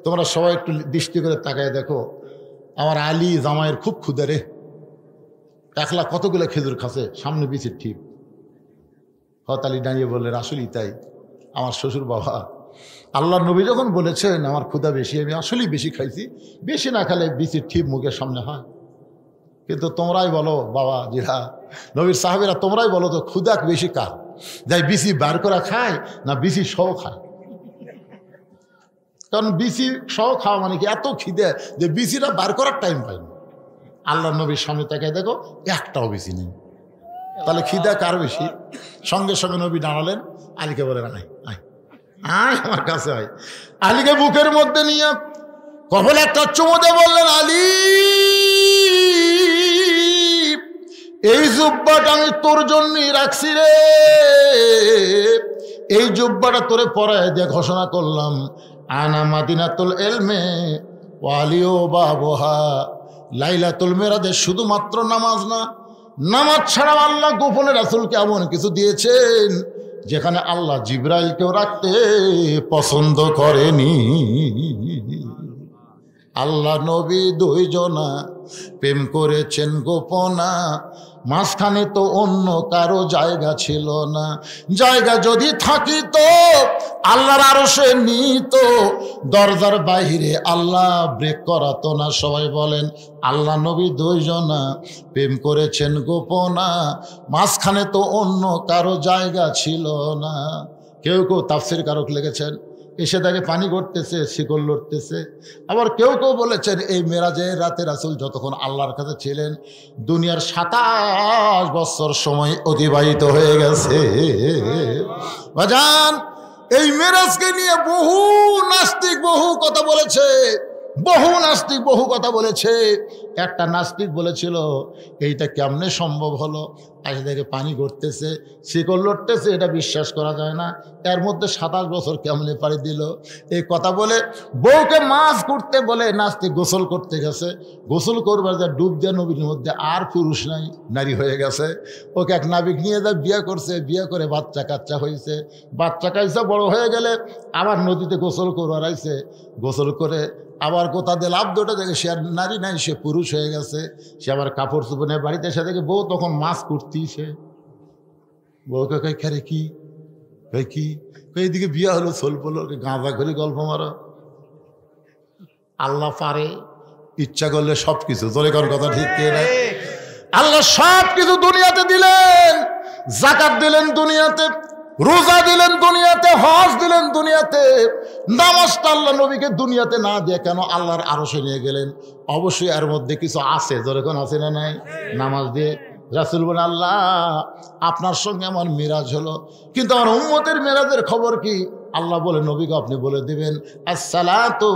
[SPEAKER 1] তোমরা সবাই একটু দৃষ্টি করে তাকায় দেখো, আমার আলী জামাইয়ের খুব ক্ষুধা রে, একলা কতগুলো খেজুর খাচ্ছে, সামনে বিছির ঠিক। হযরত আলী দাঁড়িয়ে বললেন, আসলেই তাই, আমার শ্বশুর বাবা, আল্লাহ নবী যখন বলেছেন আমার ক্ষুধা বেশি, আমি আসলেই বেশি খাইছি, বেশি না খেলে বিচির ঠিক মুখের সামনে হয়। কিন্তু তোমরাই বলো বাবা জিরা, নবীর সাহাবীরা, তোমরাই বলো তো ক্ষুধা বেশি কার, যাই বিচি বার করা খায় না বিচি সহ খায়? কারণ বিচি সহ খাওয়া মানে কি এত খিদে যে বিচিটা বার করার টাইম পায় না। আল্লাহ নবীর সামনে তাকায় দেখো, একটাও বিচি নেই, তাহলে খিদা কার বেশি? সঙ্গে সঙ্গে নবী দাঁড়ালেন, আলীকে বলেন, আয় আয় আয় আমার কাছে আয়। আলীকে বুকের মধ্যে নিয়ে কপালে একটা চুমু দিয়ে বললেন, আলী, এই জুব্বাটা আমি তোর জন্যই রাখছি রে, এই জুব্বাটা তোরে পরায় দিয়ে ঘোষণা করলাম, আনা মাদিনাতুল ইলমে ওয়ালিও বাবুহা। লাইলাতুল মিরাজে শুধুমাত্র নামাজ না, নামাজ ছাড়াও আল্লাহ গোপনে রাসূলকে এমন কিছু দিয়েছেন যেখানে আল্লাহ জিবরাইলকেও রাখতে পছন্দ করেনি। আল্লাহ নবী দুইজনা প্রেম করেছেন গোপনা, মাঝখানে তো অন্য কারো জায়গা ছিল না। জায়গা যদি থাকিত আল্লাহর আরশে নিত, দরজার বাইরে আল্লাহ ব্রেক করাতো না। সবাই বলেন, আল্লাহ নবী দুইজনা প্রেম করেছেন গোপনা, মাঝখানে তো অন্য কারো জায়গা ছিল না। কেউ কেউ তাফসীর কারক লিখেছেন, এসে তাকে পানি গড়তেছে, শিকল লড়তেছে। আবার কেউ কেউ বলেছেন এই মেরাজের রাতে রাসূল যতক্ষণ আল্লাহর কাছে ছিলেন, দুনিয়ার 27 বছর সময় অতিবাহিত হয়ে গেছে। বাজান, এই মেরাজকে নিয়ে বহু নাস্তিক বহু কথা বলেছে, বহু নাস্তিক বহু কথা বলেছে। একটা নাস্তিক বলেছিল, এইটা কেমনে সম্ভব হলো? আজ থেকে পানি গড়তেছে, শিকল লড়তেছে, এটা বিশ্বাস করা যায় না। এর মধ্যে 27 বছর কেমনে পাড়ি দিল? এই কথা বলে বউকে মাছ করতে বলে নাস্তিক গোসল করতে গেছে। গোসল করবার যা ডুব দেওয়া নবীর মধ্যে আর পুরুষ নাই, নারী হয়ে গেছে। ওকে এক নাবিক নিয়ে যা বিয়ে করছে, বিয়ে করে বাচ্চা কাচ্চা হয়েছে। বাচ্চা কাচ্চা বড় হয়ে গেলে আবার নদীতে গোসল করবার আইছে। গোসল করে আবার কোথা দিয়ে লাভ দুটো দেখে সে আর নারী নাই, সে পুরুষ হয়ে গেছে। সে আবার কাপড় চোপড় নিয়ে বাড়িতে এসে দেখে বউ তখন মাছ কুটতিছে। বউকে কই, খারে কি কই কি এইদিকে বিয়া হলো, সোল পড়লো, গাঁজা ঘুরি গল্প মারো। আল্লাহ পারে ইচ্ছা করলে সব কিছু, তোর কোন কথা ঠিক কে না? আল্লাহ সব কিছু দুনিয়াতে দিলেন। যাকাত দিলেন দুনিয়াতে, রোজা দিলেন দুনিয়াতে, হজ দিলেন দুনিয়াতে। নামাজটা আল্লাহ নবীকে দুনিয়াতে না দিয়ে কেন আল্লাহর আরশে নিয়ে গেলেন? অবশ্যই এর মধ্যে কিছু আছে, যেরকম আছে না নাই? নামাজ দিয়ে রাসূল বলেন, আল্লাহ আপনার সঙ্গে আমার মিরাজ হলো, কিন্তু আমার উম্মতের মিরাজের খবর কি? আল্লাহ বলে, নবীকে আপনি বলে দিবেন, আসসালাতু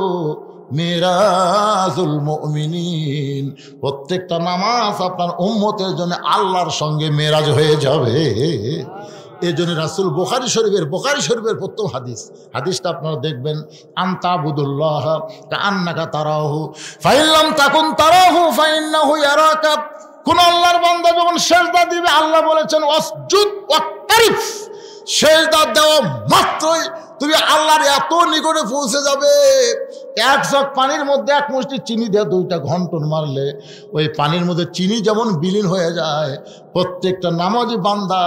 [SPEAKER 1] মিরাজুল মুমিনিন। প্রত্যেকটা নামাজ আপনার উম্মতের জন্য আল্লাহর সঙ্গে মিরাজ হয়ে যাবে। এই জন্য রাসূল বুখারী শরীফের প্রথম হাদিসটা আপনারা দেখবেন, আনতাবুদুল্লাহ কাআন্নাকা তারাহু ফাইন লাম তাকুন তারাহু ফাইন্নাহু ইয়ারাকা। কোন আল্লাহর বান্দা যখন সিজদা দিবে, আল্লাহ বলেছেন ওয়াসজুদ ওয়াক্তারিফ, সেজদা দেওয়া মাত্রই তুমি আল্লাহর এত নিকটে পৌঁছে যাবে। এক জগ পানির মধ্যে এক মুষ্টি চিনি দিয়ে 2টা ঘন্টন মারলে ওই পানির মধ্যে চিনি যেমন বিলীন হয়ে যায়, প্রত্যেকটা নামাজি বান্দা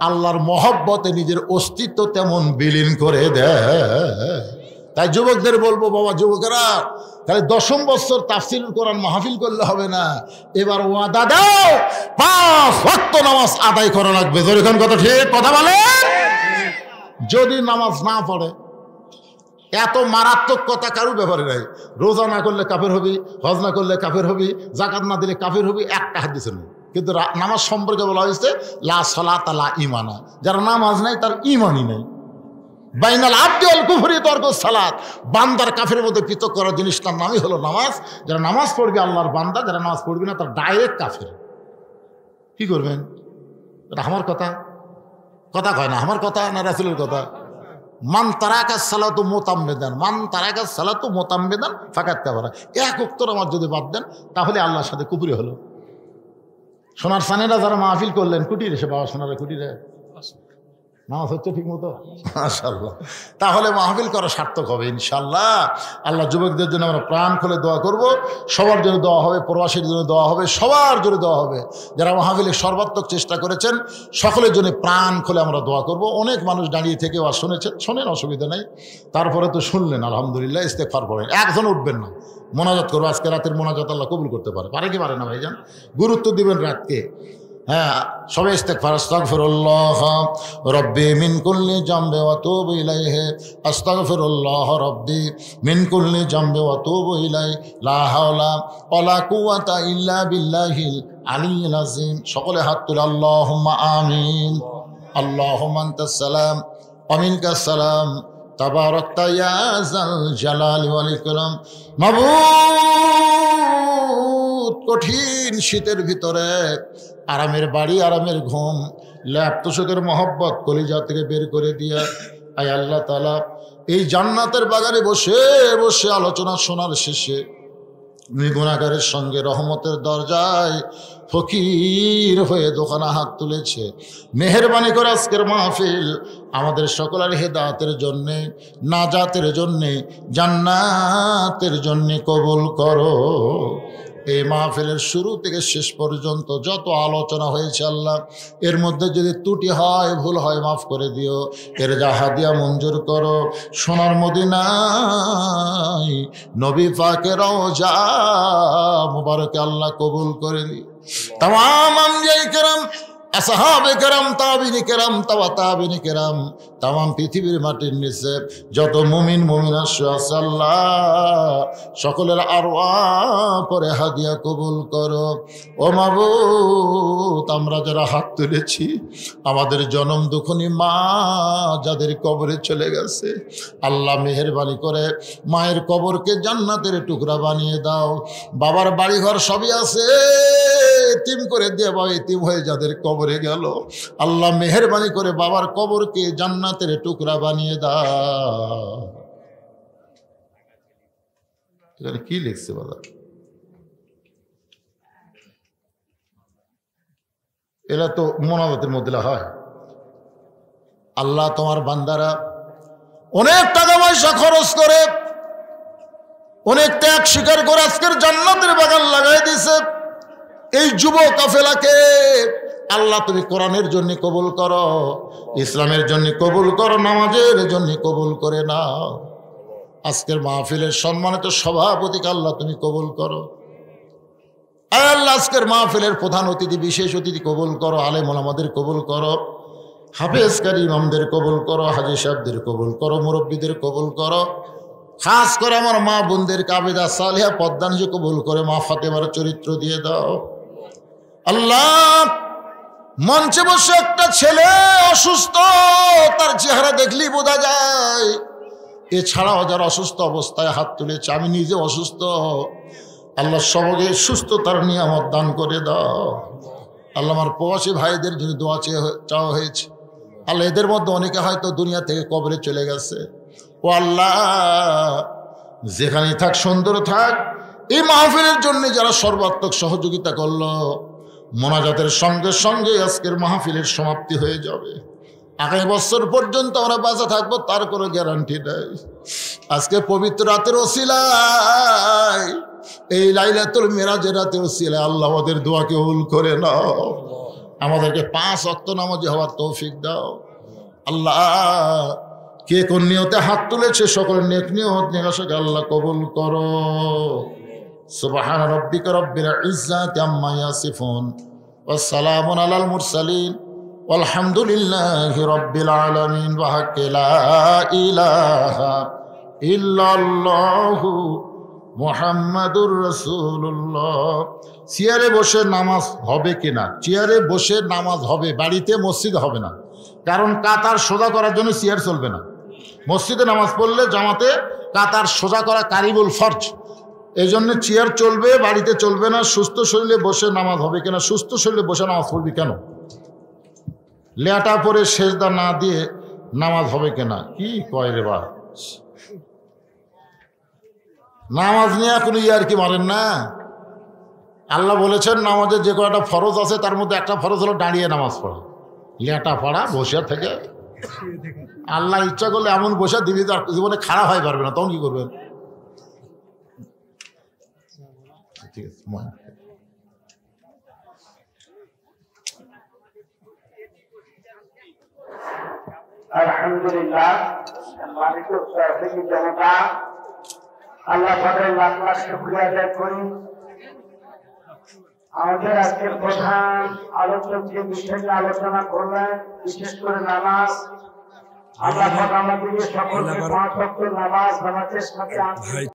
[SPEAKER 1] আল্লাহর মহব্বতে নিজের অস্তিত্ব তেমন বিলীন করে দেয়। তাই যুবকদের বলবো, বাবা যুবকেরা, তাহলে 10ম বছর তাফসীরুল কোরআন মাহফিল করলে হবে না, এবার ওয়াদা দাও 5 ওয়াক্ত নামাজ আদায় করা লাগবে। যেরকম কথা ঠিক কথা বলে। যদি নামাজ না পড়ে, এত মারাত্মক কথা কারোর ব্যাপারে নাই। রোজা না করলে কাফের হবি, হজ না করলে কাফের হবি, জাকাত না দিলে কাফের হবি, একটা হাদিসে নেই। কিন্তু নামাজ সম্পর্কে বলা হয়েছে লা সালাতা লা ঈমানা, যার নামাজ নাই তার ঈমানই নেই। বাইনাল আবদি ওয়াল কুফরি তারকুস সালাত, বান্দার কাফের মধ্যে পৃথক করার জিনিসটার নামই হলো নামাজ। যারা নামাজ পড়বে আল্লাহর বান্দা, যারা নামাজ পড়বে না তার ডাইরেক্ট কাফের। কি করবেন? এটা আমার কথা, কথা কয় না, আমার কথা না রাসূলের কথা। মান তারাকা সালাতু মুতাম্মিদান, মান তারাকা সালাতু মুতাম্মিদান ফাকাত কাফারা। এক ওয়াক্ত নামাজ যদি বাদ দেন তাহলে আল্লাহর সাথে কুফরি হলো। সোনার সানেরা যারা মাহফিল করলেন, কুটিরে সে বাবা সোনারা কুটিরে নামাজ হচ্ছে ঠিক মতো, মাশাআল্লাহ। তাহলে মাহফিল করা সার্থক হবে ইনশাআল্লাহ। আল্লাহ যুবকদের জন্য আমরা প্রাণ খুলে দোয়া করব। সবার জন্য দোয়া হবে, প্রবাসীর জন্য দোয়া হবে, সবার জন্য দোয়া হবে। যারা মাহফিলের সর্বাত্মক চেষ্টা করেছেন সকলের জন্য প্রাণ খুলে আমরা দোয়া করব। অনেক মানুষ দাঁড়িয়ে থেকে আর শুনেছেন, শোনেন, অসুবিধা নেই। তারপরে তো শুনলেন, আলহামদুলিল্লাহ। ইস্তেগফার পড়েন, একজন উঠবেন না, মোনাজাত করবো। আজকে রাতের মোনাজাত আল্লাহ কবুল করতে পারে, পারে কি পারে না ভাইজান? গুরুত্ব দিবেন রাতকে। হ্যাঁ, সবাই ইস্তেগফার, আস্তাগফিরুল্লাহ রব্বি মিন কুল্লি জামবি ওয়া তুবু ইলাইহি, আস্তাগফিরুল্লাহ রব্বি মিন কুল্লি জামবি ওয়া তুবু ইলাইহি, লা হাওলা ওয়ালা কুওয়াতা ইল্লা বিল্লাহিল আলিয়্যিল আযীম। সকলে হাত তুলে আল্লাহুম্মা আমিন। আল্লাহুম্মা আনতাস সালাম ওয়া মিনকাস সালাম, তাবারাকতা ইয়া যাল জালালি ওয়াল ইকরাম। মাবুদ, কঠিন শীতের ভিতরে আরামের বাড়ি, আরামের ঘুম, ল্যাপ তোষকের মহব্বত কলিজা থেকে বের করে দিয়া, আয় আল্লাহ তাআলা, এই জান্নাতের বাগানে বসে বসে আলোচনা শোনার শেষে গুনাহগারের সঙ্গে রহমতের দরজায় ফকির হয়ে দোকানে হাত তুলেছে। মেহেরবানি করে আজকের মাহফিল আমাদের সকলের হেদায়েতের জন্যে, নাজাতের জন্যে, জান্নাতের জন্যে কবুল করো। এই মাহফিলের শুরু থেকে শেষ পর্যন্ত যত আলোচনা হয়েছে আল্লাহ, এর মধ্যে যদি ত্রুটি হয়, ভুল হয়, মাফ করে দিও। এর যা হাদিয়া মঞ্জুর করো। সোনার মদিনায় নবী পাকের রওজা মুবারকে আল্লাহ কবুল করে দিও। তামাম আম্বিয়ায়ে কেরাম, আসহাবে কেরাম, তাবিঈন কেরাম, তাবিঈন কেরাম, তামাম পৃথিবীর মাটির নিচে যত মুমিন মুমিনা আছে আল্লাহ, সকলের আরওয়াহ পরে হাদিয়া কবুল করো। ও মাবুদ, আমরা যারা হাত তুলেছি, আমাদের জনম দুঃখনী মা যাদের কবরে চলে গেছে, আল্লাহ মেহেরবানি করে মায়ের কবরকে জান্নাতের টুকরা বানিয়ে দাও। বাবার বাড়িঘর সবই আছে, এতিম করে দিয়ে বা এতিম হয়ে যাদের কবরে গেল, আল্লাহ মেহেরবানি করে বাবার কবরকে জান্নাতের টুকরা বানিয়ে দাও। এখানে কি লিখছে বাবা? এরা তো মোনাজাতের মধ্যে হয়। আল্লাহ, তোমার বান্দারা অনেক টাকা পয়সা খরচ করে, অনেক ত্যাগ স্বীকার করে আজকের জান্নাতের বাগান লাগাই দিছে। এই যুব কাফেলাকে আল্লাহ তুমি কোরআনের জন্য কবুল করো, ইসলামের জন্য কবুল করো, নামাজের জন্য কবুল করে নাও। আজকের মাহফিলের সম্মানিত সভাপতিকে আল্লাহ তুমি কবুল করো। আল্লাহ, আজকের মাহফিলের প্রধান অতিথি, বিশেষ অতিথি কবুল করো। আলেম ওলামাদের কবুল করো, হাফেজ কারি ইমামদের কবুল করো, হাজী সাহেবদের কবুল করো, মুরব্বীদের কবুল করো। খাস করে আমার মা বোনদের কাবেদা সালেহা পদ্মানিকে কবুল করে মা ফাতেমার চরিত্র দিয়ে দাও। আল্লাহ, মঞ্চে বসে একটা ছেলে অসুস্থ, তার চেহারা দেখলেই বোঝা যায়। এছাড়াও যারা অসুস্থ অবস্থায় হাত তুলেছে, আমি নিজে অসুস্থ, আল্লাহ সবকে সুস্থতার নিয়ামত দান করে দাও। আল্লাহ, আমার প্রবাসী ভাইদের জন্য দোয়া চাওয়া হয়েছে। আল্লাহ, এদের মধ্যে অনেকে হয়তো দুনিয়া থেকে কবরে চলে গেছে। ও আল্লাহ, যেখানে থাক সুন্দর থাক। এই মাহফিলের জন্য যারা সর্বাত্মক সহযোগিতা করলো, মোনাজাতের সঙ্গে সঙ্গে আজকের মাহফিলের সমাপ্তি হয়ে যাবে। আগামী বছর পর্যন্ত আমরা বাঁচা থাকবো তার কোনো গ্যারান্টি নেই। আজকে পবিত্র রাতের ওসিলায়, এই লাইলাতুল মিরাজের রাতের ওসিলায় আল্লাহ আমাদের দোয়াকে কবুল করে নাও, আমাদেরকে 5 ওয়াক্ত নামাজি হওয়ার তৌফিক দাও। আল্লাহ, কে কোন নিয়তে হাত তুলেছে সকলের নেক নিয়ত নিরাশাকে আল্লাহ কবুল করো। সুবহান রাব্বিকা রাব্বিল ইজ্জাতি আম্মা ইয়াসিফুন ওয়া সালামুন আলাল মুরসালিন আলহামদুলিল্লাহি রাব্বিল আলামিন ওয়া হাক্কা লা ইলাহা ইল্লাল্লাহু মুহাম্মাদুর রাসূলুল্লাহ। চেয়ারে বসে নামাজ হবে কিনা? চেয়ারে বসে নামাজ হবে, বাড়িতে মসজিদে হবে না, কারণ কাতার সোজা করার জন্য চেয়ার চলবে না। মসজিদে নামাজ পড়লে জামাতে কাতার সোজা করা কারিবুল ফরজ, এই জন্য চেয়ার চলবে, বাড়িতে চলবে না। সুস্থ শরীরে বসে নামাজ হবে কিনা? সুস্থ শরীরে বসে নামাজ পড়বি কেন? লেটা পরে সেজদা না দিয়ে নামাজ হবে কিনা? কি কয় রে বা, নামাজ নিয়ে কোনো ইয়ার কি মারেন না। আল্লাহ বলেছেন নামাজের যে কয়টা ফরজ আছে তার মধ্যে একটা ফরজ হলো দাঁড়িয়ে নামাজ পড়া। লেটা পড়া বসে থেকে আল্লাহ ইচ্ছা করলে এমন বসে দিবি তার জীবনে খারাপ হয়ে পারবে না, তখন কি করবেন? ঠিক আছে,
[SPEAKER 3] আলহামদুলিল্লাহ। সম্মানিত সাথী জনতা, আল্লাহ পাকের লাখ লাখ শুকরিয়া আদায় করি। আমাদের আজকের প্রধান আলোচক যে বিষয়টি আলোচনা করলেন, বিশেষ করে নামাজ, আল্লাহ পাক আমাদেরকে সকলকে 5 ওয়াক্ত নামাজ জামাতের সাথে